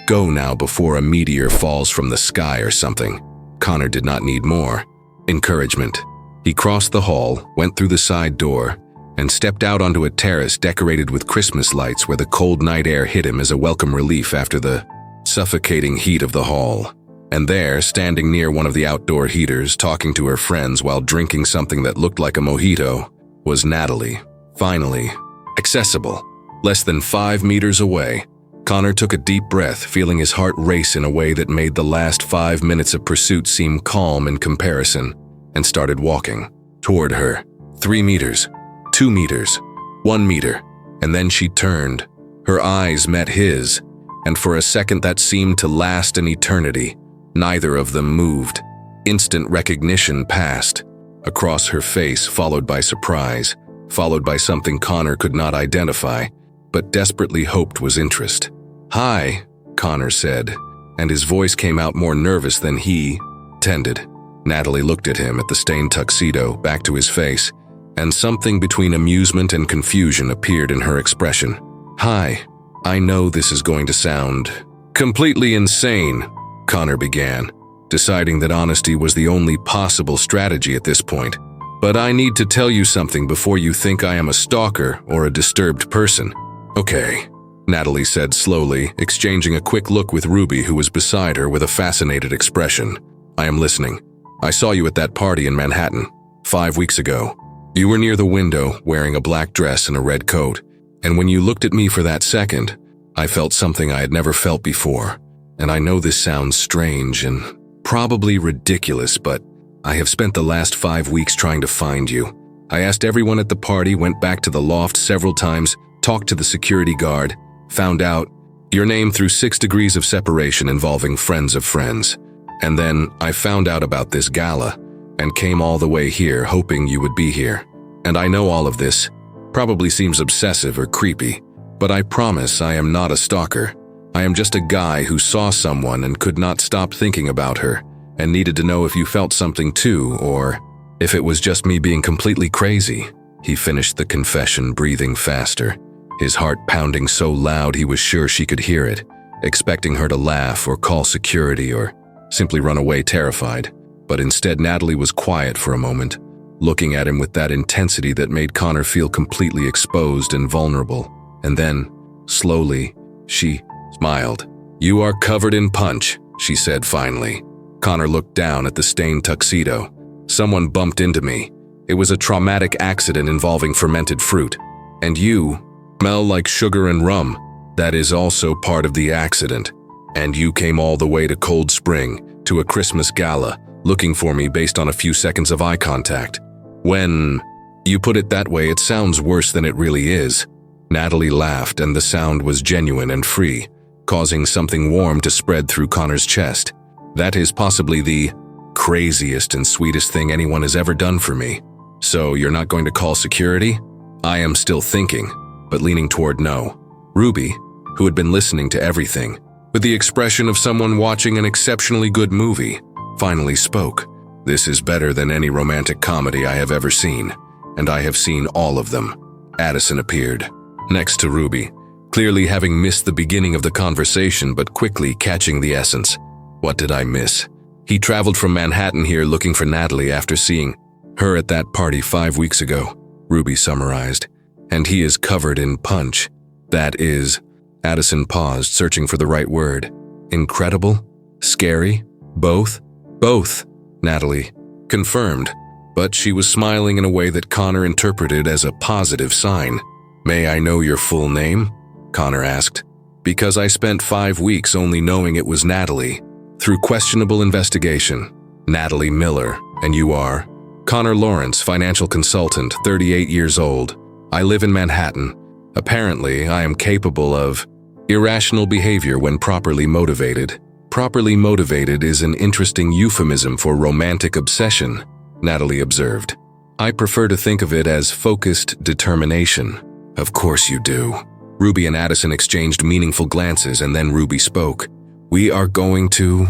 S1: "Go now before a meteor falls from the sky or something." Connor did not need more encouragement. He crossed the hall, went through the side door, and stepped out onto a terrace decorated with Christmas lights where the cold night air hit him as a welcome relief after the suffocating heat of the hall. And there, standing near one of the outdoor heaters, talking to her friends while drinking something that looked like a mojito, was Natalie. Finally, accessible. Less than 5 meters away. Connor took a deep breath, feeling his heart race in a way that made the last 5 minutes of pursuit seem calm in comparison, and started walking toward her. 3 meters, 2 meters, 1 meter, and then she turned. Her eyes met his, and for a second that seemed to last an eternity. Neither of them moved. Instant recognition passed across her face, followed by surprise, followed by something Connor could not identify, but desperately hoped was interest. "Hi," Connor said, and his voice came out more nervous than he intended. Natalie looked at him, at the stained tuxedo, back to his face, and something between amusement and confusion appeared in her expression. "Hi, I know this is going to sound completely insane," Connor began, deciding that honesty was the only possible strategy at this point. "But I need to tell you something before you think I am a stalker or a disturbed person." "Okay," Natalie said slowly, exchanging a quick look with Ruby, who was beside her with a fascinated expression. "I am listening. I saw you at that party in Manhattan 5 weeks ago. You were near the window, wearing a black dress and a red coat, and when you looked at me for that second, I felt something I had never felt before. And I know this sounds strange and probably ridiculous, but I have spent the last 5 weeks trying to find you. I asked everyone at the party, went back to the loft several times, talked to the security guard, found out your name through 6 degrees of separation involving friends of friends. And then I found out about this gala and came all the way here hoping you would be here. And I know all of this probably seems obsessive or creepy, but I promise I am not a stalker. I am just a guy who saw someone and could not stop thinking about her and needed to know if you felt something too, or if it was just me being completely crazy." He finished the confession, breathing faster, his heart pounding so loud he was sure she could hear it, expecting her to laugh or call security or simply run away terrified. But instead, Natalie was quiet for a moment, looking at him with that intensity that made Connor feel completely exposed and vulnerable. And then, slowly, she smiled. "You are covered in punch," she said finally. Connor looked down at the stained tuxedo. "Someone bumped into me. It was a traumatic accident involving fermented fruit. And you smell like sugar and rum. That is also part of the accident. And you came all the way to Cold Spring, to a Christmas gala, looking for me based on a few seconds of eye contact. When you put it that way, it sounds worse than it really is." Natalie laughed, and the sound was genuine and free, causing something warm to spread through Connor's chest. "That is possibly the craziest and sweetest thing anyone has ever done for me. So you're not going to call security?" I am still thinking, but leaning toward no. Ruby, who had been listening to everything, with the expression of someone watching an exceptionally good movie, finally spoke. "This is better than any romantic comedy I have ever seen, and I have seen all of them." Addison appeared, next to Ruby, clearly having missed the beginning of the conversation but quickly catching the essence. "What did I miss?" "He traveled from Manhattan here looking for Natalie after seeing her at that party 5 weeks ago," Ruby summarized. "And he is covered in punch. That is..." Addison paused, searching for the right word. "Incredible? Scary? Both?" "Both," Natalie confirmed, but she was smiling in a way that Connor interpreted as a positive sign. "May I know your full name?" Connor asked. "Because I spent 5 weeks only knowing it was Natalie, through questionable investigation." Natalie Miller, and you are? Connor Lawrence, financial consultant, 38 years old. I live in Manhattan. Apparently, I am capable of irrational behavior when properly motivated. Properly motivated is an interesting euphemism for romantic obsession, Natalie observed. I prefer to think of it as focused determination. Of course you do. Ruby and Addison exchanged meaningful glances, and then Ruby spoke. We are going to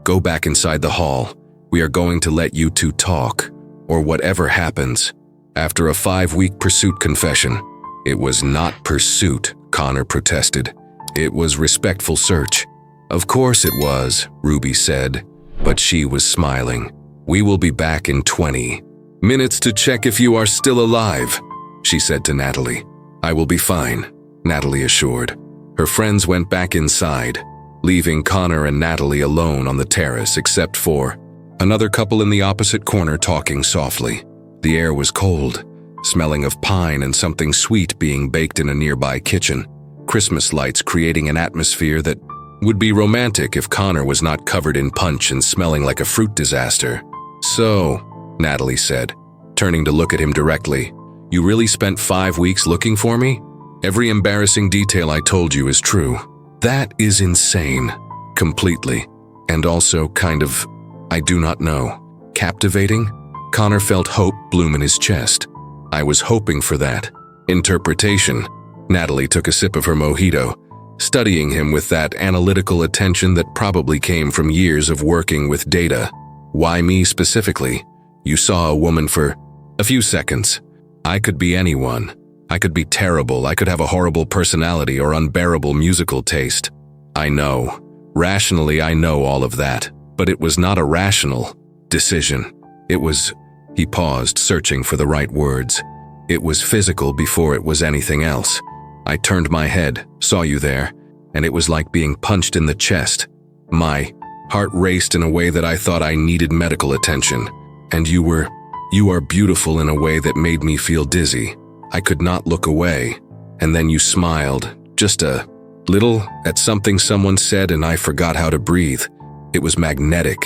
S1: go back inside the hall. We are going to let you two talk, or whatever happens. After a 5-week pursuit confession. It was not pursuit, Connor protested. It was respectful search. Of course it was, Ruby said, but she was smiling. We will be back in 20 minutes to check if you are still alive, she said to Natalie. I will be fine, Natalie assured. Her friends went back inside, leaving Connor and Natalie alone on the terrace except for another couple in the opposite corner talking softly. The air was cold, smelling of pine and something sweet being baked in a nearby kitchen. Christmas lights creating an atmosphere that would be romantic if Connor was not covered in punch and smelling like a fruit disaster. So, Natalie said, turning to look at him directly, you really spent 5 weeks looking for me? Every embarrassing detail I told you is true. That is insane. Completely. And also kind of, I do not know, captivating? Connor felt hope bloom in his chest. I was hoping for that. Interpretation. Natalie took a sip of her mojito, studying him with that analytical attention that probably came from years of working with data. Why me specifically? You saw a woman for a few seconds. I could be anyone. I could be terrible. I could have a horrible personality or unbearable musical taste. I know. Rationally, I know all of that. But it was not a rational decision. It was... He paused, searching for the right words. It was physical before it was anything else. I turned my head, saw you there, and it was like being punched in the chest. My heart raced in a way that I thought I needed medical attention. And you are beautiful in a way that made me feel dizzy. I could not look away. And then you smiled, just a little, at something someone said, and I forgot how to breathe. It was magnetic,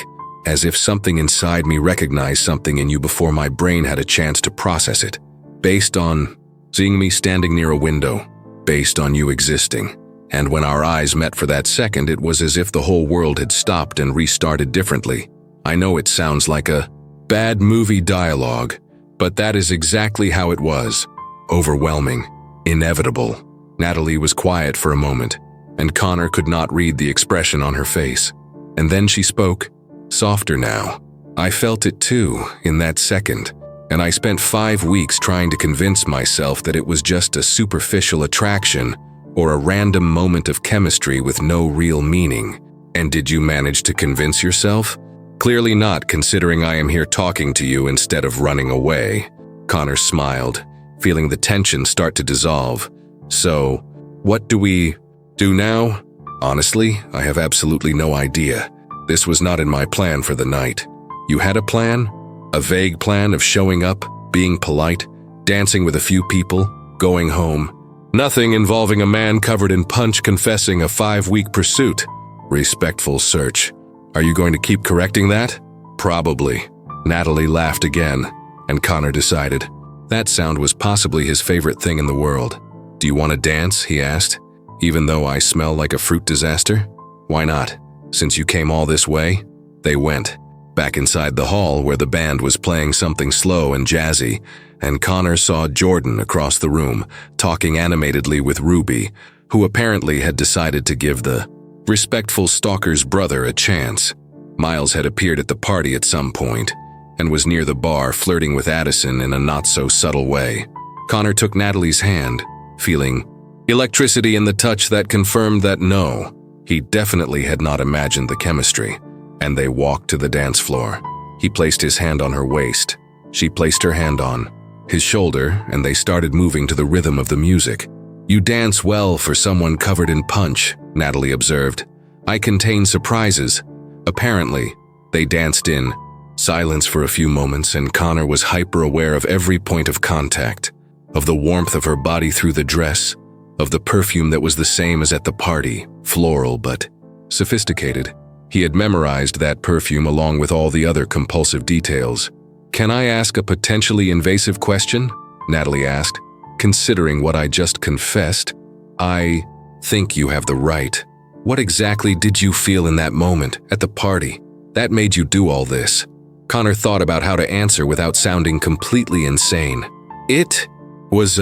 S1: as if something inside me recognized something in you before my brain had a chance to process it. Based on seeing me standing near a window, based on you existing. And when our eyes met for that second, it was as if the whole world had stopped and restarted differently. I know it sounds like a bad movie dialogue, but that is exactly how it was. Overwhelming. Inevitable. Natalie was quiet for a moment, and Connor could not read the expression on her face. And then she spoke, softer now. I felt it too, in that second, and I spent 5 weeks trying to convince myself that it was just a superficial attraction or a random moment of chemistry with no real meaning. And did you manage to convince yourself? Clearly not, considering I am here talking to you instead of running away. Connor smiled, feeling the tension start to dissolve. So, what do we do now? Honestly, I have absolutely no idea. This was not in my plan for the night. You had a plan? A vague plan of showing up, being polite, dancing with a few people, going home. Nothing involving a man covered in punch confessing a 5-week pursuit. Respectful search. Are you going to keep correcting that? Probably. Natalie laughed again, and Connor decided. That sound was possibly his favorite thing in the world. Do you want to dance? He asked. Even though I smell like a fruit disaster? Why not? Since you came all this way? They went. Back inside the hall where the band was playing something slow and jazzy, and Connor saw Jordan across the room, talking animatedly with Ruby, who apparently had decided to give the respectful stalker's brother a chance. Miles had appeared at the party at some point, and was near the bar flirting with Addison in a not-so-subtle way. Connor took Natalie's hand, feeling electricity in the touch that confirmed that no, he definitely had not imagined the chemistry, and they walked to the dance floor. He placed his hand on her waist. She placed her hand on his shoulder, and they started moving to the rhythm of the music. You dance well for someone covered in punch, Natalie observed. I contain surprises. Apparently, they danced in silence for a few moments, and Connor was hyper-aware of every point of contact, of the warmth of her body through the dress, of the perfume that was the same as at the party, floral but sophisticated. He had memorized that perfume along with all the other compulsive details. "Can I ask a potentially invasive question?" Natalie asked. "Considering what I just confessed, I think you have the right. What exactly did you feel in that moment, at the party, that made you do all this?" Connor thought about how to answer without sounding completely insane. "It was,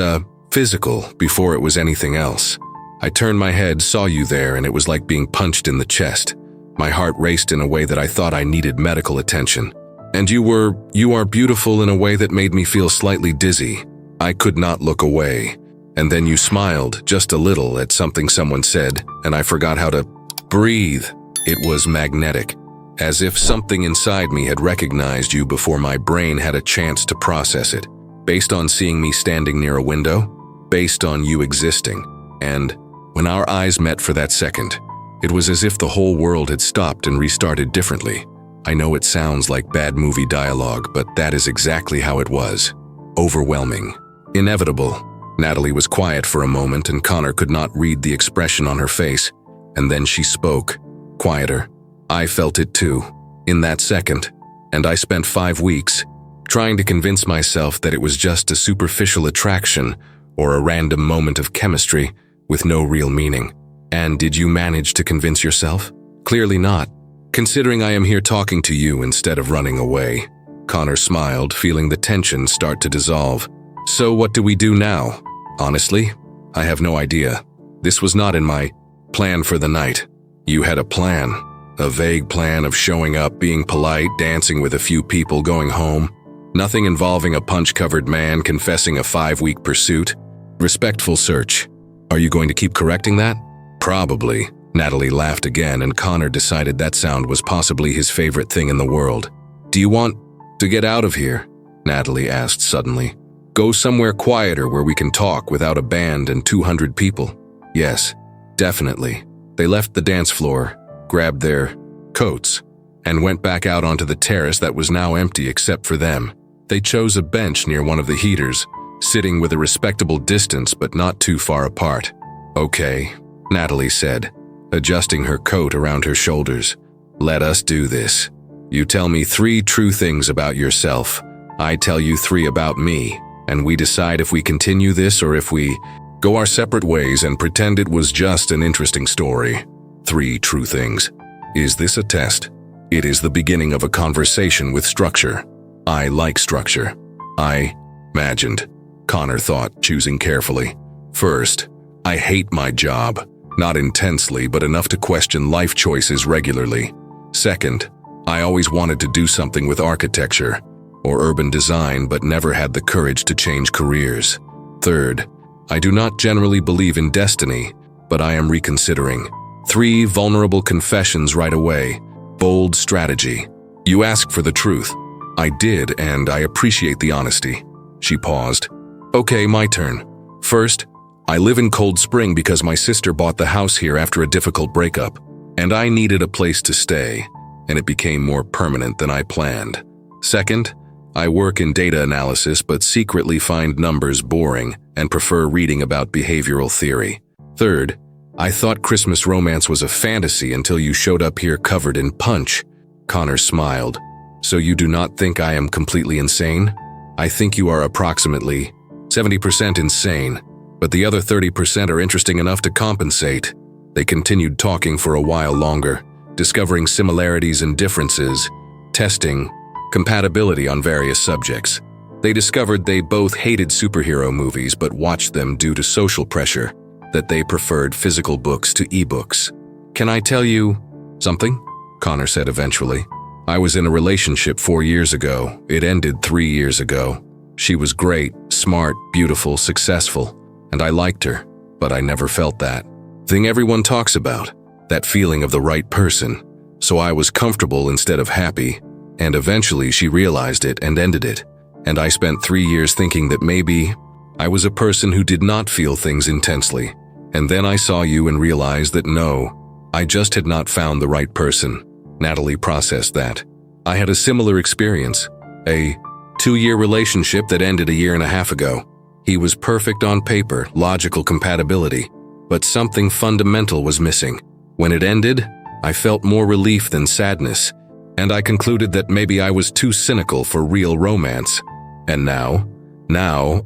S1: physical before it was anything else. I turned my head, saw you there, and it was like being punched in the chest. My heart raced in a way that I thought I needed medical attention. And you are beautiful in a way that made me feel slightly dizzy. I could not look away. And then you smiled, just a little, at something someone said, and I forgot how to breathe. It was magnetic, as if something inside me had recognized you before my brain had a chance to process it. Based on seeing me standing near a window, based on you existing. And when our eyes met for that second, it was as if the whole world had stopped and restarted differently. I know it sounds like bad movie dialogue, but that is exactly how it was. Overwhelming. Inevitable." Natalie was quiet for a moment, and Connor could not read the expression on her face. And then she spoke, quieter. "I felt it too, in that second, and I spent 5 weeks trying to convince myself that it was just a superficial attraction or a random moment of chemistry with no real meaning." "And did you manage to convince yourself?" "Clearly not, considering I am here talking to you instead of running away." Connor smiled, feeling the tension start to dissolve. "So what do we do now?" "Honestly, I have no idea. This was not in my plan for the night." "You had a plan, a vague plan of showing up, being polite, dancing with a few people, going home. Nothing involving a punch-covered man confessing a 5-week pursuit. Respectful search. Are you going to keep correcting that?" "Probably." Natalie laughed again, and Connor decided that sound was possibly his favorite thing in the world. "Do you want to get out of here?" Natalie asked suddenly. "Go somewhere quieter where we can talk without a band and 200 people?" "Yes, definitely." They left the dance floor, grabbed their coats, and went back out onto the terrace that was now empty except for them. They chose a bench near one of the heaters, sitting with a respectable distance but not too far apart. "Okay," Natalie said, adjusting her coat around her shoulders. "Let us do this. You tell me 3 true things about yourself. I tell you 3 about me, and we decide if we continue this or if we go our separate ways and pretend it was just an interesting story. 3 true things. Is this a test? It is the beginning of a conversation with structure. I like structure." "I imagined," Connor thought, choosing carefully. "First, I hate my job. Not intensely, but enough to question life choices regularly. Second, I always wanted to do something with architecture or urban design, but never had the courage to change careers. Third, I do not generally believe in destiny, but I am reconsidering. 3 vulnerable confessions right away. Bold strategy. You asked for the truth. I did, and I appreciate the honesty." She paused. "Okay, my turn. First, I live in Cold Spring because my sister bought the house here after a difficult breakup, and I needed a place to stay, and it became more permanent than I planned. Second, I work in data analysis but secretly find numbers boring and prefer reading about behavioral theory. Third, I thought Christmas romance was a fantasy until you showed up here covered in punch." Connor smiled. "So you do not think I am completely insane?" "I think you are approximately 70% insane, but the other 30% are interesting enough to compensate." They continued talking for a while longer, discovering similarities and differences, testing compatibility on various subjects. They discovered they both hated superhero movies but watched them due to social pressure, that they preferred physical books to ebooks. "Can I tell you something?" Connor said eventually. "I was in a relationship 4 years ago. It ended 3 years ago. She was great, smart, beautiful, successful, and I liked her, but I never felt that thing everyone talks about, that feeling of the right person. So I was comfortable instead of happy, and eventually she realized it and ended it. And I spent 3 years thinking that maybe I was a person who did not feel things intensely. And then I saw you and realized that no, I just had not found the right person." Natalie processed that. "I had a similar experience. A 2-year relationship that ended a 1.5 years ago. He was perfect on paper, logical compatibility, but something fundamental was missing. When it ended, I felt more relief than sadness, and I concluded that maybe I was too cynical for real romance. And now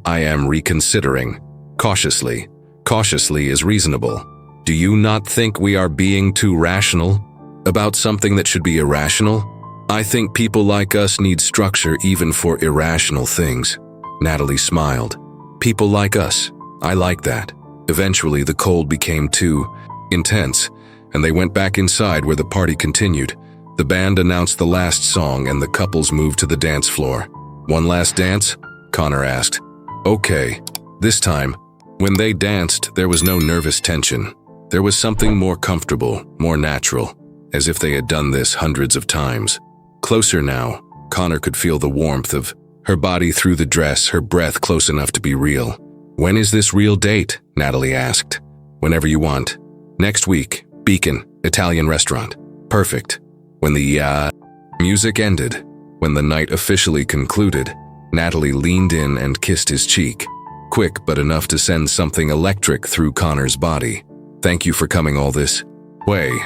S1: I am reconsidering. Cautiously. Cautiously is reasonable. Do you not think we are being too rational about something that should be irrational? I think people like us need structure even for irrational things. Natalie smiled. People like us. I like that. Eventually, the cold became too intense, and they went back inside where the party continued. The band announced the last song and the couples moved to the dance floor. One last dance? Connor asked. Okay. This time, when they danced, there was no nervous tension. There was something more comfortable, more natural, as if they had done this hundreds of times. Closer now, Connor could feel the warmth of her body through the dress, her breath close enough to be real. When is this real date? Natalie asked. Whenever you want. Next week, Beacon, Italian restaurant. Perfect. When the music ended, when the night officially concluded, Natalie leaned in and kissed his cheek. Quick but enough to send something electric through Connor's body. Thank you for coming all this way,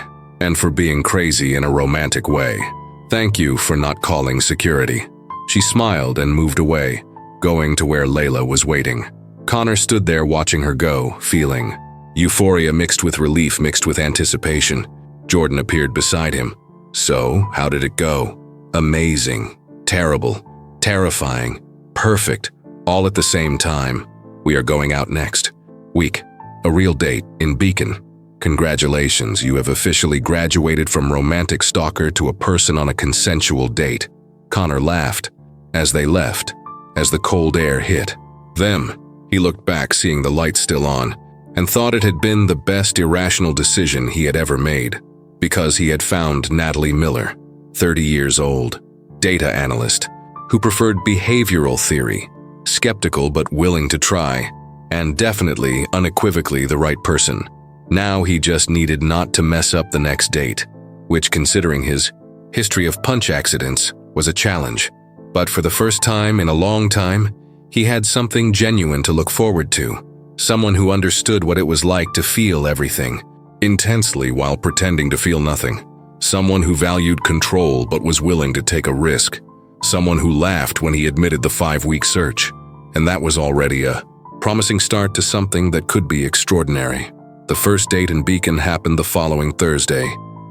S1: and for being crazy in a romantic way. Thank you for not calling security. She smiled and moved away, going to where Layla was waiting. Connor stood there watching her go, feeling euphoria mixed with relief mixed with anticipation. Jordan appeared beside him. So, how did it go? Amazing, terrible, terrifying, perfect, all at the same time. We are going out next week. A real date in Beacon. Congratulations, you have officially graduated from romantic stalker to a person on a consensual date. Connor laughed as they left, as the cold air hit them. He looked back, seeing the lights still on, and thought it had been the best irrational decision he had ever made, because he had found Natalie Miller, 30 years old, data analyst, who preferred behavioral theory, skeptical but willing to try, and definitely, unequivocally the right person. Now he just needed not to mess up the next date, which, considering his history of punch accidents, was a challenge. But for the first time in a long time, he had something genuine to look forward to. Someone who understood what it was like to feel everything, intensely while pretending to feel nothing. Someone who valued control but was willing to take a risk. Someone who laughed when he admitted the 5-week search. And that was already a promising start to something that could be extraordinary. The first date in Beacon happened the following Thursday,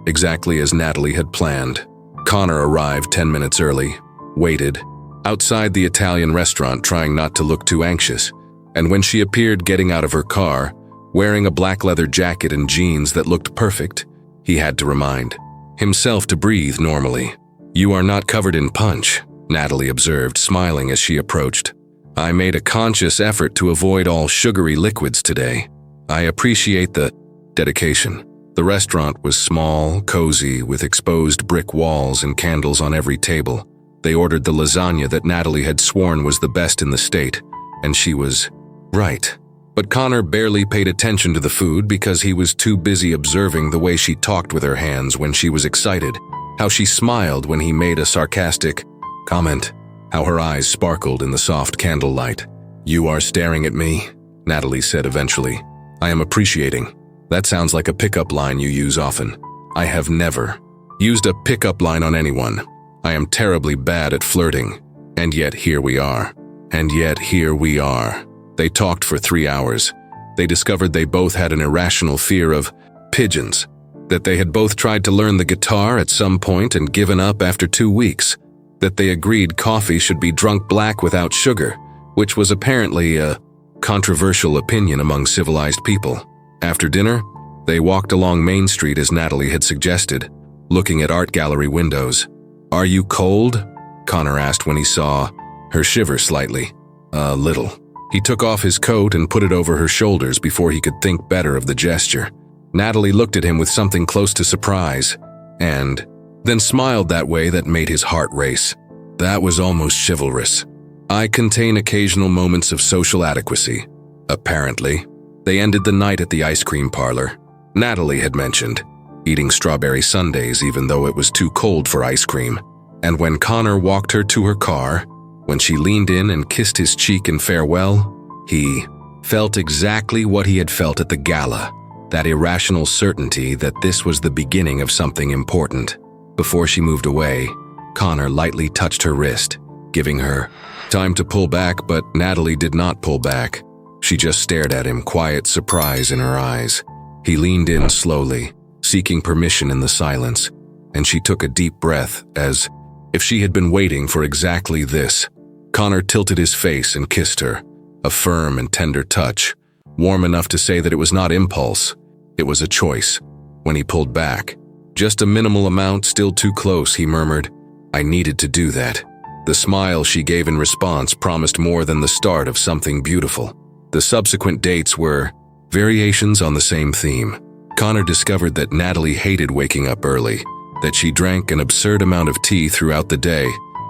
S1: exactly as Natalie had planned. Connor arrived 10 minutes early, waited outside the Italian restaurant, trying not to look too anxious, and when she appeared getting out of her car, wearing a black leather jacket and jeans that looked perfect, he had to remind himself to breathe normally. You are not covered in punch, Natalie observed, smiling as she approached. I made a conscious effort to avoid all sugary liquids today. I appreciate the dedication. The restaurant was small, cozy, with exposed brick walls and candles on every table. They ordered the lasagna that Natalie had sworn was the best in the state, and she was right. But Connor barely paid attention to the food because he was too busy observing the way she talked with her hands when she was excited, how she smiled when he made a sarcastic comment, how her eyes sparkled in the soft candlelight. You are staring at me, Natalie said eventually. I am appreciating. That sounds like a pickup line you use often. I have never used a pickup line on anyone. I am terribly bad at flirting. And yet here we are. And yet here we are. They talked for 3 hours. They discovered they both had an irrational fear of pigeons, that they had both tried to learn the guitar at some point and given up after 2 weeks, that they agreed coffee should be drunk black without sugar, which was apparently a controversial opinion among civilized people. After dinner, they walked along Main Street as Natalie had suggested, looking at art gallery windows. Are you cold? Connor asked when he saw her shiver slightly. A little. He took off his coat and put it over her shoulders before he could think better of the gesture. Natalie looked at him with something close to surprise, and then smiled that way that made his heart race. That was almost chivalrous. I contain occasional moments of social adequacy. Apparently. They ended the night at the ice cream parlor. Natalie had mentioned eating strawberry sundaes even though it was too cold for ice cream. And when Connor walked her to her car, when she leaned in and kissed his cheek in farewell, he felt exactly what he had felt at the gala, that irrational certainty that this was the beginning of something important. Before she moved away, Connor lightly touched her wrist, giving her time to pull back, but Natalie did not pull back. She just stared at him, quiet surprise in her eyes. He leaned in slowly, seeking permission in the silence, and she took a deep breath as if she had been waiting for exactly this. Connor tilted his face and kissed her, a firm and tender touch, warm enough to say that it was not impulse, it was a choice. When he pulled back, just a minimal amount, still too close, he murmured, "I needed to do that." The smile she gave in response promised more than the start of something beautiful. The subsequent dates were variations on the same theme. Connor discovered that Natalie hated waking up early, that she drank an absurd amount of tea throughout the day,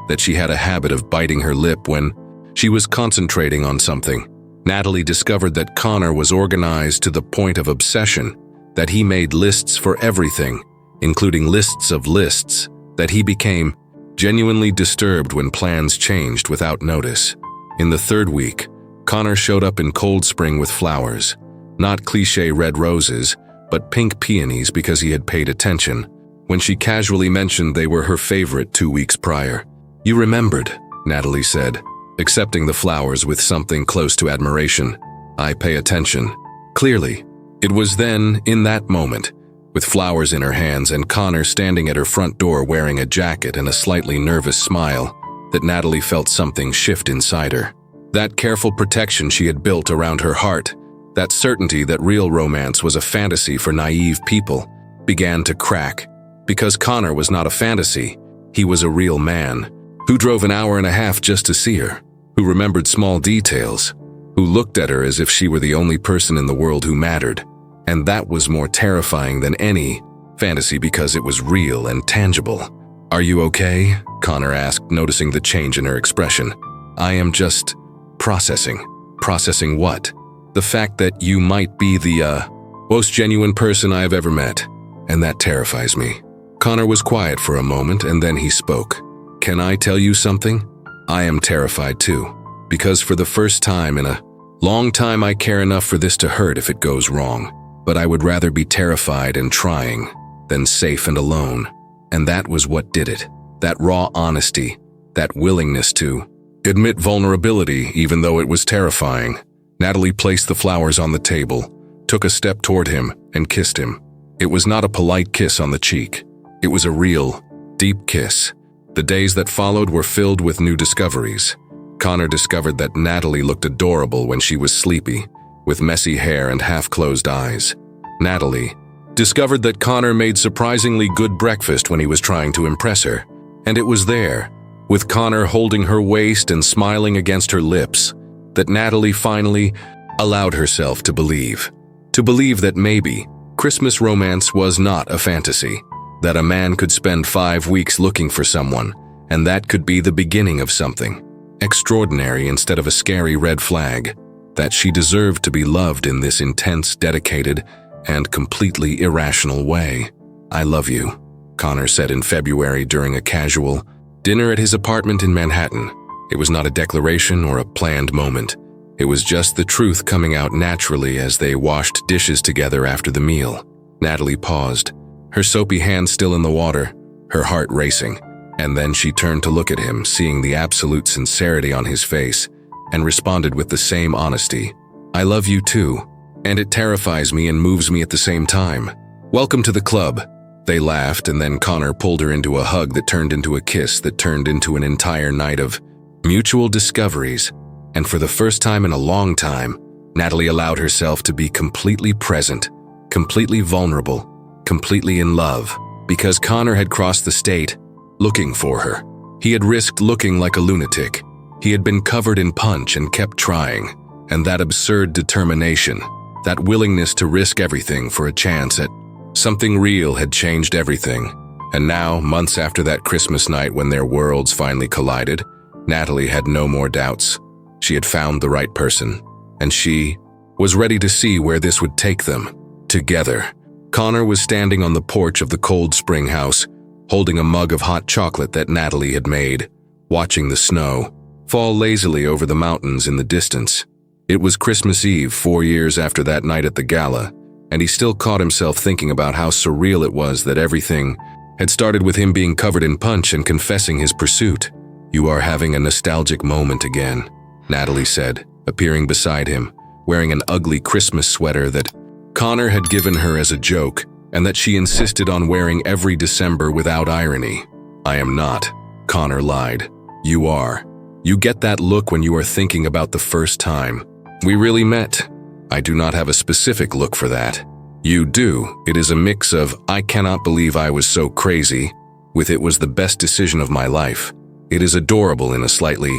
S1: that she had a habit of biting her lip when she was concentrating on something. Natalie discovered that Connor was organized to the point of obsession, that he made lists for everything, including lists of lists, that he became genuinely disturbed when plans changed without notice. In the third week, Connor showed up in Cold Spring with flowers, not cliché red roses, but pink peonies because he had paid attention. When she casually mentioned they were her favorite 2 weeks prior. "You remembered," Natalie said, accepting the flowers with something close to admiration. "I pay attention." Clearly, it was then, in that moment, with flowers in her hands and Connor standing at her front door wearing a jacket and a slightly nervous smile, that Natalie felt something shift inside her. That careful protection she had built around her heart, that certainty that real romance was a fantasy for naive people, began to crack. Because Connor was not a fantasy, he was a real man, who drove an hour and a half just to see her, who remembered small details, who looked at her as if she were the only person in the world who mattered. And that was more terrifying than any fantasy because it was real and tangible. "Are you okay?" Connor asked, noticing the change in her expression. "I am just processing." "Processing what?" "The fact that you might be the most genuine person I have ever met, and that terrifies me." Connor was quiet for a moment and then he spoke. "Can I tell you something? I am terrified too, because for the first time in a long time I care enough for this to hurt if it goes wrong. But I would rather be terrified and trying than safe and alone." And that was what did it. That raw honesty, that willingness to admit vulnerability even though it was terrifying. Natalie placed the flowers on the table, took a step toward him, and kissed him. It was not a polite kiss on the cheek. It was a real, deep kiss. The days that followed were filled with new discoveries. Connor discovered that Natalie looked adorable when she was sleepy, with messy hair and half-closed eyes. Natalie discovered that Connor made surprisingly good breakfast when he was trying to impress her. And it was there, with Connor holding her waist and smiling against her lips, that Natalie finally allowed herself to believe. To believe that maybe Christmas romance was not a fantasy, that a man could spend 5 weeks looking for someone, and that could be the beginning of something extraordinary instead of a scary red flag, that she deserved to be loved in this intense, dedicated, and completely irrational way. "I love you," Connor said in February during a casual dinner at his apartment in Manhattan. It was not a declaration or a planned moment. It was just the truth coming out naturally as they washed dishes together after the meal. Natalie paused, her soapy hand still in the water, her heart racing, and then she turned to look at him, seeing the absolute sincerity on his face, and responded with the same honesty. "I love you too, and it terrifies me and moves me at the same time. Welcome to the club." They laughed, and then Connor pulled her into a hug that turned into a kiss that turned into an entire night of mutual discoveries. And for the first time in a long time, Natalie allowed herself to be completely present, completely vulnerable, completely in love, because Connor had crossed the state looking for her. He had risked looking like a lunatic. He had been covered in punch and kept trying, and that absurd determination, that willingness to risk everything for a chance at something real had changed everything. And now, months after that Christmas night when their worlds finally collided, Natalie had no more doubts. She had found the right person, and she was ready to see where this would take them. Together. Connor was standing on the porch of the Cold Spring house, holding a mug of hot chocolate that Natalie had made, watching the snow fall lazily over the mountains in the distance. It was Christmas Eve, 4 years after that night at the gala, and he still caught himself thinking about how surreal it was that everything had started with him being covered in punch and confessing his pursuit. "You are having a nostalgic moment again," Natalie said, appearing beside him, wearing an ugly Christmas sweater that Connor had given her as a joke and that she insisted on wearing every December without irony. "I am not," Connor lied. "You are. You get that look when you are thinking about the first time we really met. I do not have a specific look for that. You do. It is a mix of, I cannot believe I was so crazy, with it was the best decision of my life. It is adorable in a slightly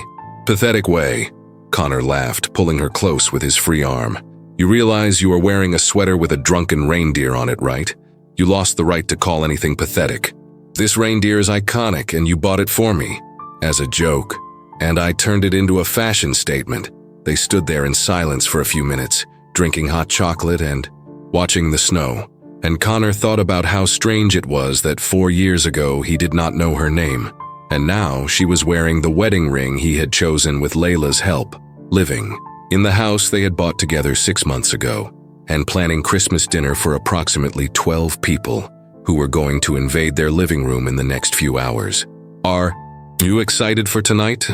S1: pathetic way." Connor laughed, pulling her close with his free arm. "You realize you are wearing a sweater with a drunken reindeer on it, right? You lost the right to call anything pathetic. This reindeer is iconic and you bought it for me, as a joke, and I turned it into a fashion statement." They stood there in silence for a few minutes, drinking hot chocolate and watching the snow, and Connor thought about how strange it was that 4 years ago he did not know her name, and now she was wearing the wedding ring he had chosen with Layla's help, living in the house they had bought together 6 months ago, and planning Christmas dinner for approximately 12 people who were going to invade their living room in the next few hours. "Are you excited for tonight?"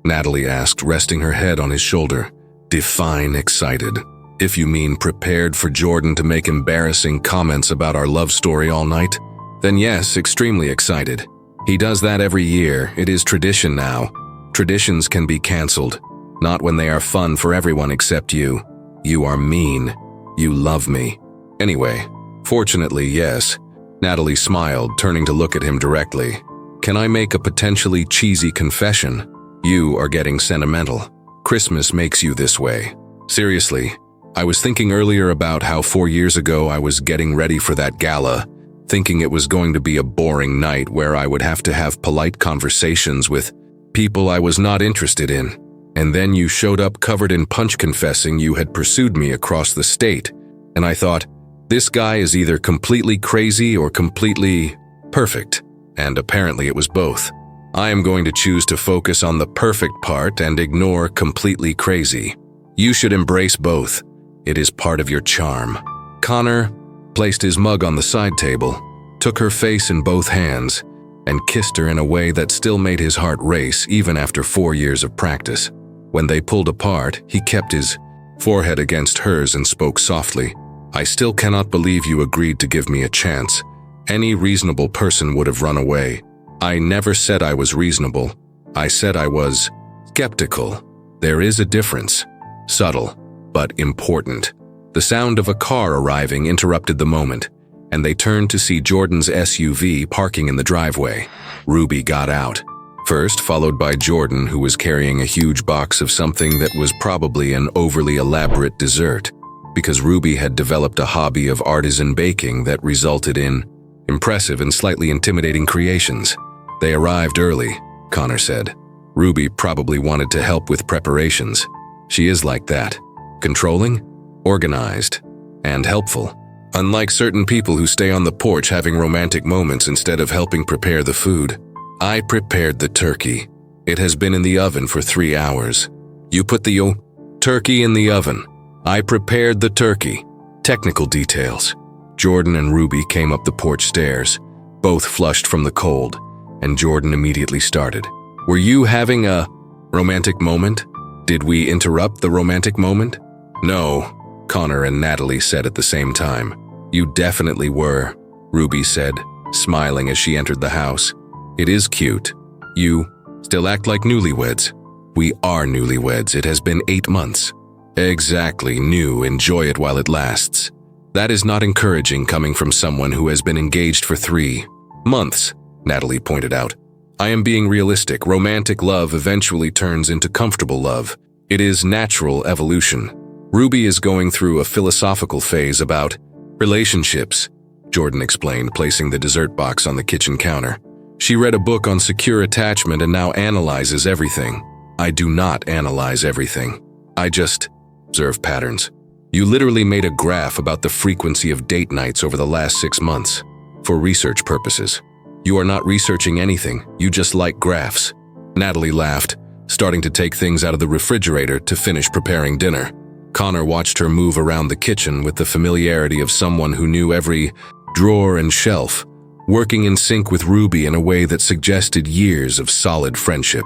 S1: Natalie asked, resting her head on his shoulder. "Define excited. If you mean prepared for Jordan to make embarrassing comments about our love story all night, then yes, extremely excited. He does that every year. It is tradition now. Traditions can be cancelled, not when they are fun for everyone except you. You are mean. You love me. Anyway, fortunately, yes." Natalie smiled, turning to look at him directly. "Can I make a potentially cheesy confession? You are getting sentimental. Christmas makes you this way. Seriously, I was thinking earlier about how 4 years ago I was getting ready for that gala, thinking it was going to be a boring night where I would have to have polite conversations with people I was not interested in. And then you showed up covered in punch confessing you had pursued me across the state, and I thought, this guy is either completely crazy or completely perfect, and apparently it was both. I am going to choose to focus on the perfect part and ignore completely crazy. You should embrace both. It is part of your charm." Connor placed his mug on the side table, took her face in both hands, and kissed her in a way that still made his heart race even after 4 years of practice. When they pulled apart, he kept his forehead against hers and spoke softly. "I still cannot believe you agreed to give me a chance. Any reasonable person would have run away. I never said I was reasonable. I said I was skeptical. There is a difference. Subtle, but important." The sound of a car arriving interrupted the moment, and they turned to see Jordan's SUV parking in the driveway. Ruby got out, first followed by Jordan, who was carrying a huge box of something that was probably an overly elaborate dessert, because Ruby had developed a hobby of artisan baking that resulted in impressive and slightly intimidating creations. They arrived early, Connor said. Ruby probably wanted to help with preparations. She is like that. Controlling, organized, and helpful. Unlike certain people who stay on the porch having romantic moments instead of helping prepare the food. "I prepared the turkey. It has been in the oven for 3 hours. You put the turkey in the oven. I prepared the turkey." Technical details. Jordan and Ruby came up the porch stairs, both flushed from the cold, and Jordan immediately started. "Were you having a romantic moment? Did we interrupt the romantic moment?" "No," Connor and Natalie said at the same time. "You definitely were," Ruby said, smiling as she entered the house. "It is cute. You still act like newlyweds." "We are newlyweds. It has been 8 months." "Exactly, new. Enjoy it while it lasts." "That is not encouraging coming from someone who has been engaged for 3 months, Natalie pointed out. "I am being realistic. Romantic love eventually turns into comfortable love. It is natural evolution." Ruby is going through a philosophical phase about relationships, Jordan explained, placing the dessert box on the kitchen counter. She read a book on secure attachment and now analyzes everything. I do not analyze everything. I just observe patterns. You literally made a graph about the frequency of date nights over the last 6 months. For research purposes. You are not researching anything, you just like graphs. Natalie laughed, starting to take things out of the refrigerator to finish preparing dinner. Connor watched her move around the kitchen with the familiarity of someone who knew every drawer and shelf, working in sync with Ruby in a way that suggested years of solid friendship.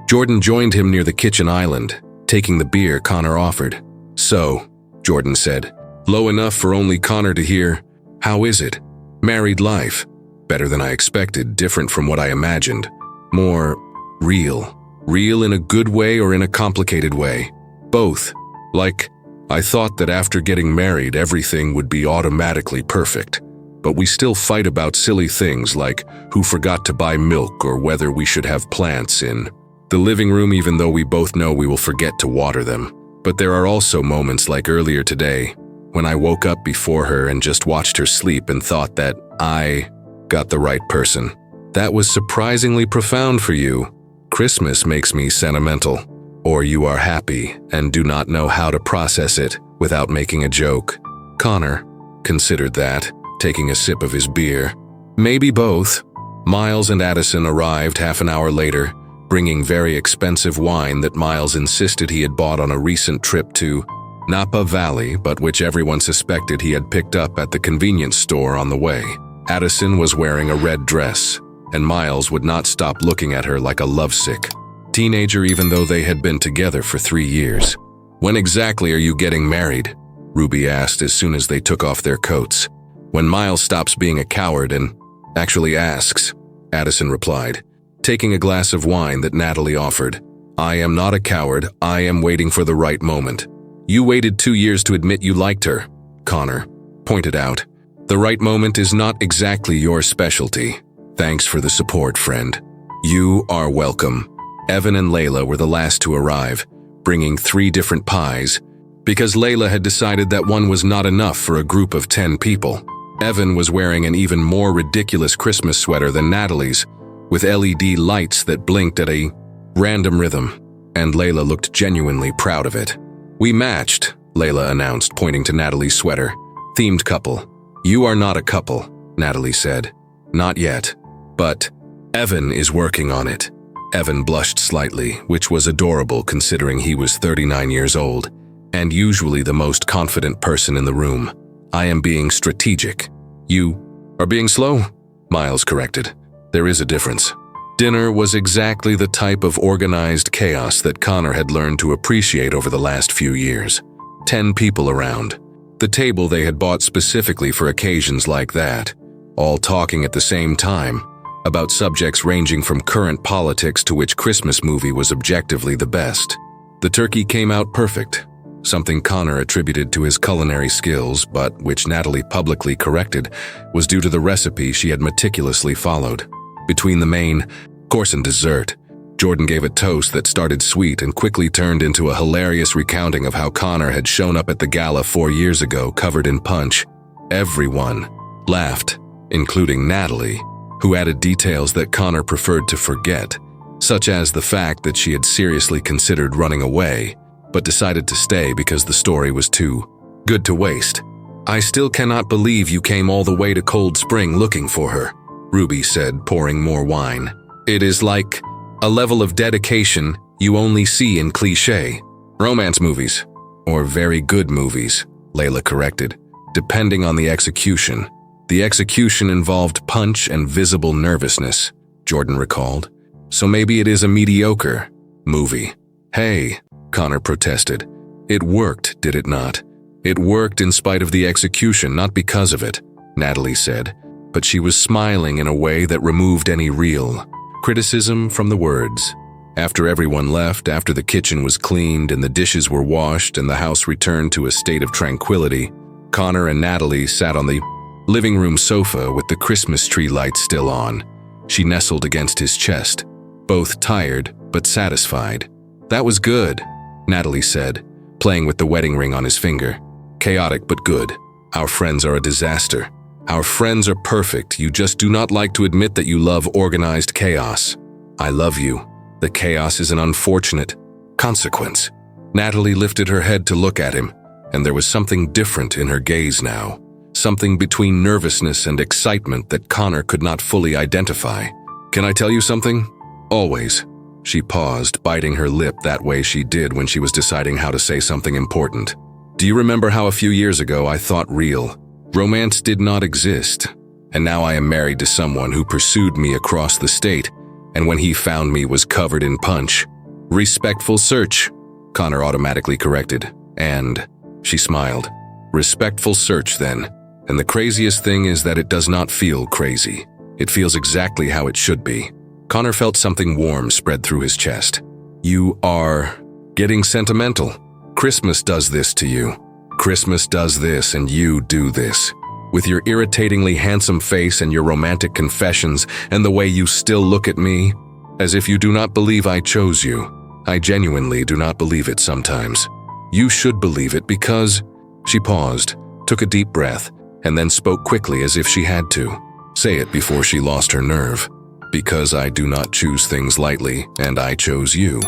S1: Jordan joined him near the kitchen island, taking the beer Connor offered. "So," Jordan said, low enough for only Connor to hear, "How is it? Married life?" "Better than I expected, different from what I imagined. More real. Real in a good way or in a complicated way? Both. Like, I thought that after getting married everything would be automatically perfect. But we still fight about silly things like who forgot to buy milk or whether we should have plants in the living room even though we both know we will forget to water them. But there are also moments like earlier today when I woke up before her and just watched her sleep and thought that I got the right person. That was surprisingly profound for you. Christmas makes me sentimental. Or you are happy and do not know how to process it without making a joke." Connor considered that, taking a sip of his beer. "Maybe both." Miles and Addison arrived half an hour later, bringing very expensive wine that Miles insisted he had bought on a recent trip to Napa Valley, but which everyone suspected he had picked up at the convenience store on the way. Addison was wearing a red dress, and Miles would not stop looking at her like a lovesick teenager even though they had been together for 3 years. "When exactly are you getting married?" Ruby asked as soon as they took off their coats. "When Miles stops being a coward and actually asks," Addison replied, taking a glass of wine that Natalie offered. "I am not a coward, I am waiting for the right moment." "You waited 2 years to admit you liked her," Connor pointed out. "The right moment is not exactly your specialty. Thanks for the support, friend." "You are welcome." Evan and Layla were the last to arrive, bringing 3 different pies, because Layla had decided that one was not enough for a group of 10 people. Evan was wearing an even more ridiculous Christmas sweater than Natalie's, with LED lights that blinked at a random rhythm, and Layla looked genuinely proud of it. "We matched," Layla announced, pointing to Natalie's sweater. "Themed couple." "You are not a couple," Natalie said. "Not yet. But Evan is working on it." Evan blushed slightly, which was adorable considering he was 39 years old, and usually the most confident person in the room. "I am being strategic." "You are being slow," Miles corrected. "There is a difference." Dinner was exactly the type of organized chaos that Connor had learned to appreciate over the last few years. 10 people around. The table they had bought specifically for occasions like that, all talking at the same time, about subjects ranging from current politics to which Christmas movie was objectively the best. The turkey came out perfect, something Connor attributed to his culinary skills, but which Natalie publicly corrected was due to the recipe she had meticulously followed. Between the main course and dessert, Jordan gave a toast that started sweet and quickly turned into a hilarious recounting of how Connor had shown up at the gala 4 years ago covered in punch. Everyone laughed, including Natalie, who added details that Connor preferred to forget, such as the fact that she had seriously considered running away, but decided to stay because the story was too good to waste. "I still cannot believe you came all the way to Cold Spring looking for her," Ruby said, pouring more wine. "It is like a level of dedication you only see in cliché romance movies, or very good movies," Layla corrected, "depending on the execution." "The execution involved punch and visible nervousness," Jordan recalled. "So maybe it is a mediocre movie." "Hey," Connor protested. "It worked, did it not?" "It worked in spite of the execution, not because of it," Natalie said, but she was smiling in a way that removed any real criticism from the words. After everyone left, after the kitchen was cleaned and the dishes were washed and the house returned to a state of tranquility, Connor and Natalie sat on the living room sofa with the Christmas tree lights still on. She nestled against his chest, both tired but satisfied. "That was good," Natalie said, playing with the wedding ring on his finger. "Chaotic but good. Our friends are a disaster. Our friends are perfect, you just do not like to admit that you love organized chaos. I love you. The chaos is an unfortunate consequence." Natalie lifted her head to look at him, and there was something different in her gaze now. Something between nervousness and excitement that Connor could not fully identify. "Can I tell you something?" "Always." She paused, biting her lip that way she did when she was deciding how to say something important. Do you remember how a few years ago I thought real romance did not exist? And now I am married to someone who pursued me across the state, and when he found me was covered in punch. Respectful search, Connor automatically corrected. And she smiled. Respectful search then. And the craziest thing is that it does not feel crazy. It feels exactly how it should be. Connor felt something warm spread through his chest. You are getting sentimental. Christmas does this to you. Christmas does this and you do this. With your irritatingly handsome face and your romantic confessions and the way you still look at me, as if you do not believe I chose you. I genuinely do not believe it sometimes. You should believe it because… She paused, took a deep breath, and then spoke quickly as if she had to. Say it before she lost her nerve. Because I do not choose things lightly, and I chose you.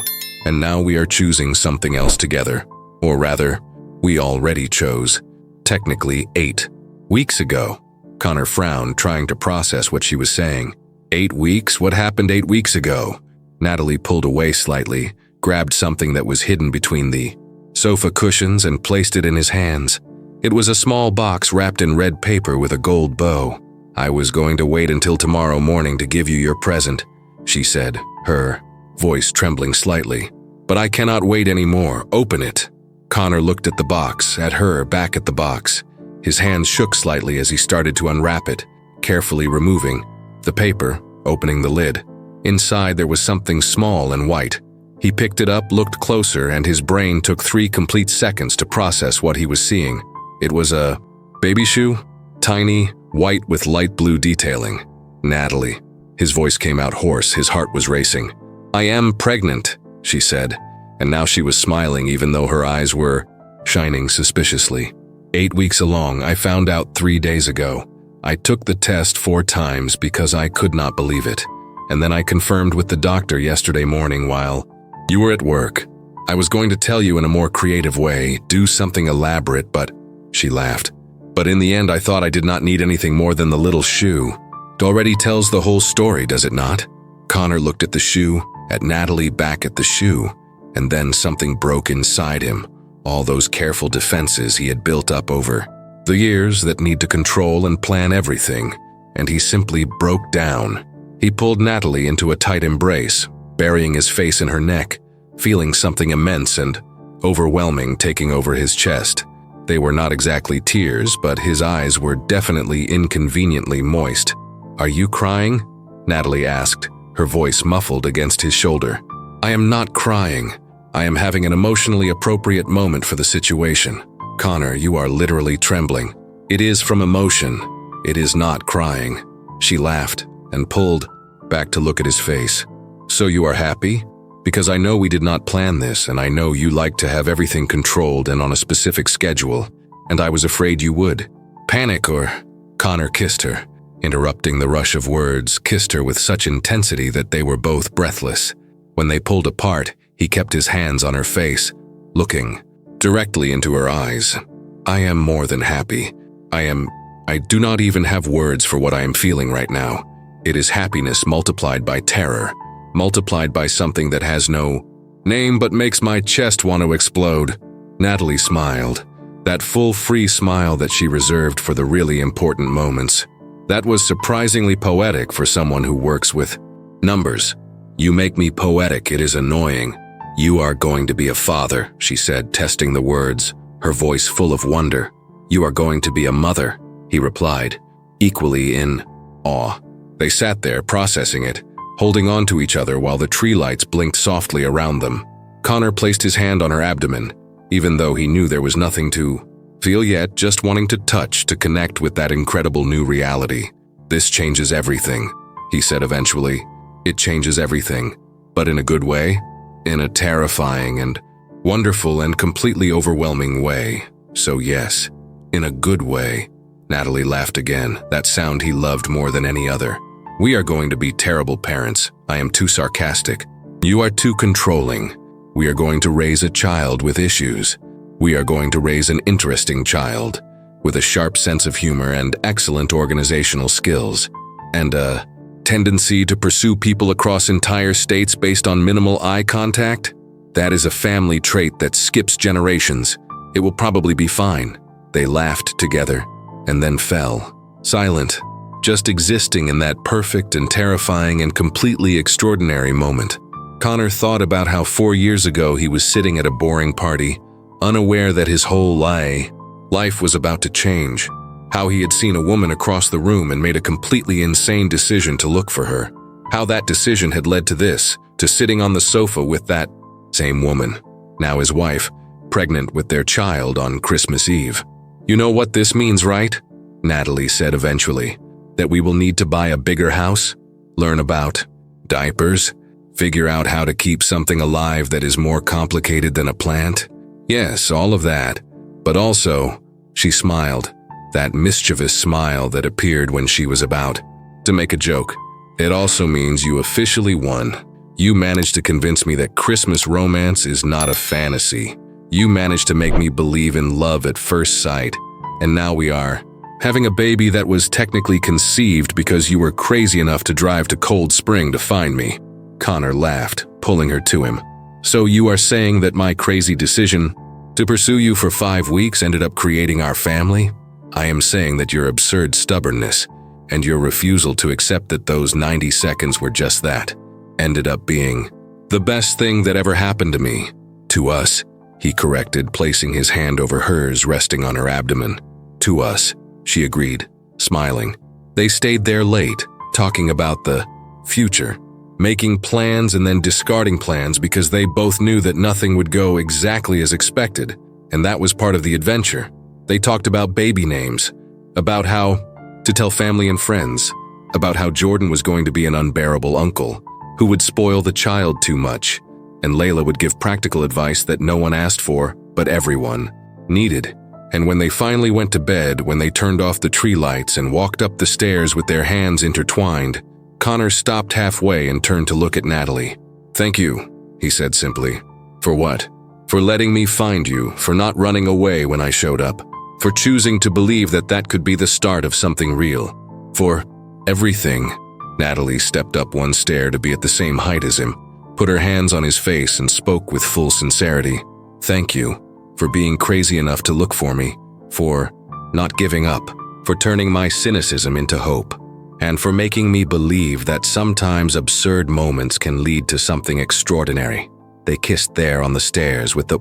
S1: And now we are choosing something else together. Or rather, we already chose. Technically 8 weeks ago. Connor frowned, trying to process what she was saying. 8 weeks? What happened 8 weeks ago? Natalie pulled away slightly, grabbed something that was hidden between the sofa cushions and placed it in his hands. It was a small box wrapped in red paper with a gold bow. I was going to wait until tomorrow morning to give you your present, she said, her voice trembling slightly. But I cannot wait anymore. Open it. Connor looked at the box, at her, back at the box. His hands shook slightly as he started to unwrap it, carefully removing the paper, opening the lid. Inside there was something small and white. He picked it up, looked closer, and his brain took 3 complete seconds to process what he was seeing. It was a baby shoe, tiny, white with light blue detailing. Natalie. His voice came out hoarse, his heart was racing. I am pregnant, she said, and now she was smiling even though her eyes were shining suspiciously. 8 weeks along, I found out 3 days ago. I took the test 4 times because I could not believe it. And then I confirmed with the doctor yesterday morning while you were at work. I was going to tell you in a more creative way, do something elaborate, but… She laughed. But in the end, I thought I did not need anything more than the little shoe. It already tells the whole story, does it not? Connor looked at the shoe, at Natalie, back at the shoe, and then something broke inside him. All those careful defenses he had built up over the years that need to control and plan everything, and he simply broke down. He pulled Natalie into a tight embrace, burying his face in her neck, feeling something immense and overwhelming taking over his chest. They were not exactly tears, but his eyes were definitely inconveniently moist. Are you crying? Natalie asked, her voice muffled against his shoulder. I am not crying. I am having an emotionally appropriate moment for the situation. Connor, you are literally trembling. It is from emotion. It is not crying. She laughed and pulled back to look at his face. So you are happy? Because I know we did not plan this, and I know you like to have everything controlled and on a specific schedule, and I was afraid you would. Panic or… Connor kissed her, interrupting the rush of words, kissed her with such intensity that they were both breathless. When they pulled apart, he kept his hands on her face, looking directly into her eyes. I am more than happy. I do not even have words for what I am feeling right now. It is happiness multiplied by terror, multiplied by something that has no name but makes my chest want to explode. Natalie smiled, that full, free smile that she reserved for the really important moments. That was surprisingly poetic for someone who works with numbers. You make me poetic, it is annoying. You are going to be a father, she said, testing the words, her voice full of wonder. You are going to be a mother, he replied, equally in awe. They sat there, processing it, holding on to each other while the tree lights blinked softly around them. Connor placed his hand on her abdomen, even though he knew there was nothing to feel yet, just wanting to touch, to connect with that incredible new reality. This changes everything, he said eventually. It changes everything, but in a good way, in a terrifying and wonderful and completely overwhelming way. So yes, in a good way. Natalie laughed again, that sound he loved more than any other. We are going to be terrible parents. I am too sarcastic. You are too controlling. We are going to raise a child with issues. We are going to raise an interesting child with a sharp sense of humor and excellent organizational skills, and a tendency to pursue people across entire states based on minimal eye contact. That is a family trait that skips generations. It will probably be fine. They laughed together, and then fell, silent, just existing in that perfect and terrifying and completely extraordinary moment. Connor thought about how 4 years ago he was sitting at a boring party, unaware that his whole life was about to change. How he had seen a woman across the room and made a completely insane decision to look for her. How that decision had led to this, to sitting on the sofa with that same woman, now his wife, pregnant with their child on Christmas Eve. "You know what this means, right?" Natalie said eventually. "That we will need to buy a bigger house, learn about diapers, figure out how to keep something alive that is more complicated than a plant." "Yes, all of that. But also," she smiled, that mischievous smile that appeared when she was about to make a joke. "It also means you officially won. You managed to convince me that Christmas romance is not a fantasy. You managed to make me believe in love at first sight. And now we are having a baby that was technically conceived because you were crazy enough to drive to Cold Spring to find me." Connor laughed, pulling her to him. "So you are saying that my crazy decision to pursue you for 5 weeks ended up creating our family? I am saying that your absurd stubbornness and your refusal to accept that those 90 seconds were just that ended up being the best thing that ever happened to me. To us," he corrected, placing his hand over hers, resting on her abdomen. "To us," she agreed, smiling. They stayed there late, talking about the future, making plans and then discarding plans because they both knew that nothing would go exactly as expected, and that was part of the adventure. They talked about baby names, about how to tell family and friends, about how Jordan was going to be an unbearable uncle who would spoil the child too much, and Layla would give practical advice that no one asked for, but everyone needed. And when they finally went to bed, when they turned off the tree lights and walked up the stairs with their hands intertwined, Connor stopped halfway and turned to look at Natalie. "Thank you," he said simply. "For what?" "For letting me find you, for not running away when I showed up, for choosing to believe that that could be the start of something real, for everything." Natalie stepped up one stair to be at the same height as him, put her hands on his face and spoke with full sincerity. "Thank you for being crazy enough to look for me, for not giving up, for turning my cynicism into hope, and for making me believe that sometimes absurd moments can lead to something extraordinary." They kissed there on the stairs with the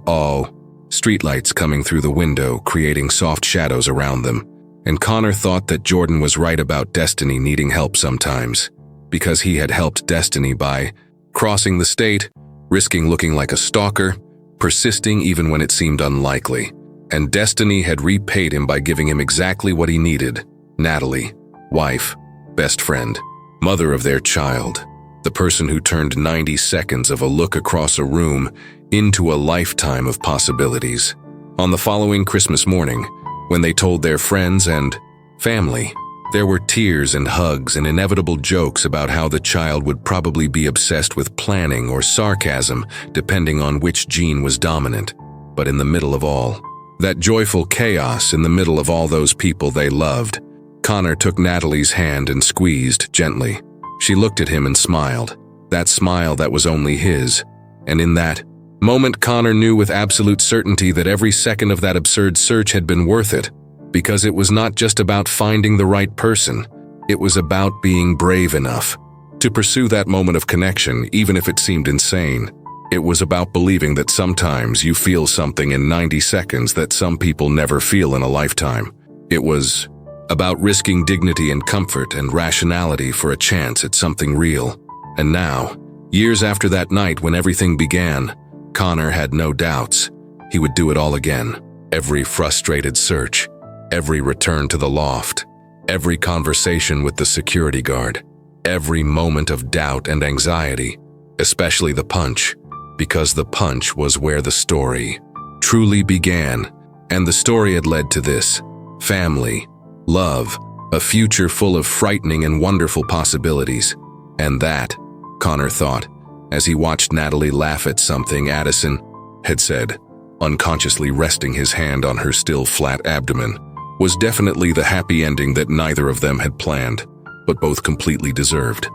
S1: streetlights coming through the window, creating soft shadows around them. And Connor thought that Jordan was right about Destiny needing help sometimes, because he had helped Destiny by crossing the state, risking looking like a stalker, persisting even when it seemed unlikely. And Destiny had repaid him by giving him exactly what he needed: Natalie, wife, best friend, mother of their child, the person who turned 90 seconds of a look across a room into a lifetime of possibilities. On the following Christmas morning, when they told their friends and family, there were tears and hugs and inevitable jokes about how the child would probably be obsessed with planning or sarcasm, depending on which gene was dominant. But in the middle of all that joyful chaos, in the middle of all those people they loved, Connor took Natalie's hand and squeezed gently. She looked at him and smiled, that smile that was only his. And in that moment, Connor knew with absolute certainty that every second of that absurd search had been worth it, because it was not just about finding the right person. It was about being brave enough to pursue that moment of connection, even if it seemed insane. It was about believing that sometimes you feel something in 90 seconds that some people never feel in a lifetime. It was about risking dignity and comfort and rationality for a chance at something real. And now, years after that night when everything began, Connor had no doubts. He would do it all again. Every frustrated search, every return to the loft, every conversation with the security guard, every moment of doubt and anxiety, especially the punch, because the punch was where the story truly began. And the story had led to this: family, love, a future full of frightening and wonderful possibilities. And that, Connor thought, as he watched Natalie laugh at something Addison had said, unconsciously resting his hand on her still flat abdomen, was definitely the happy ending that neither of them had planned, but both completely deserved.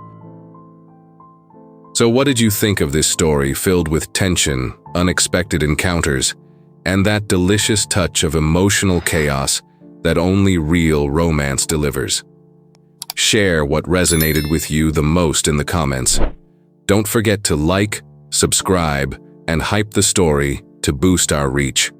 S1: So what did you think of this story filled with tension, unexpected encounters, and that delicious touch of emotional chaos that only real romance delivers. Share what resonated with you the most in the comments. Don't forget to like, subscribe, and hype the story to boost our reach.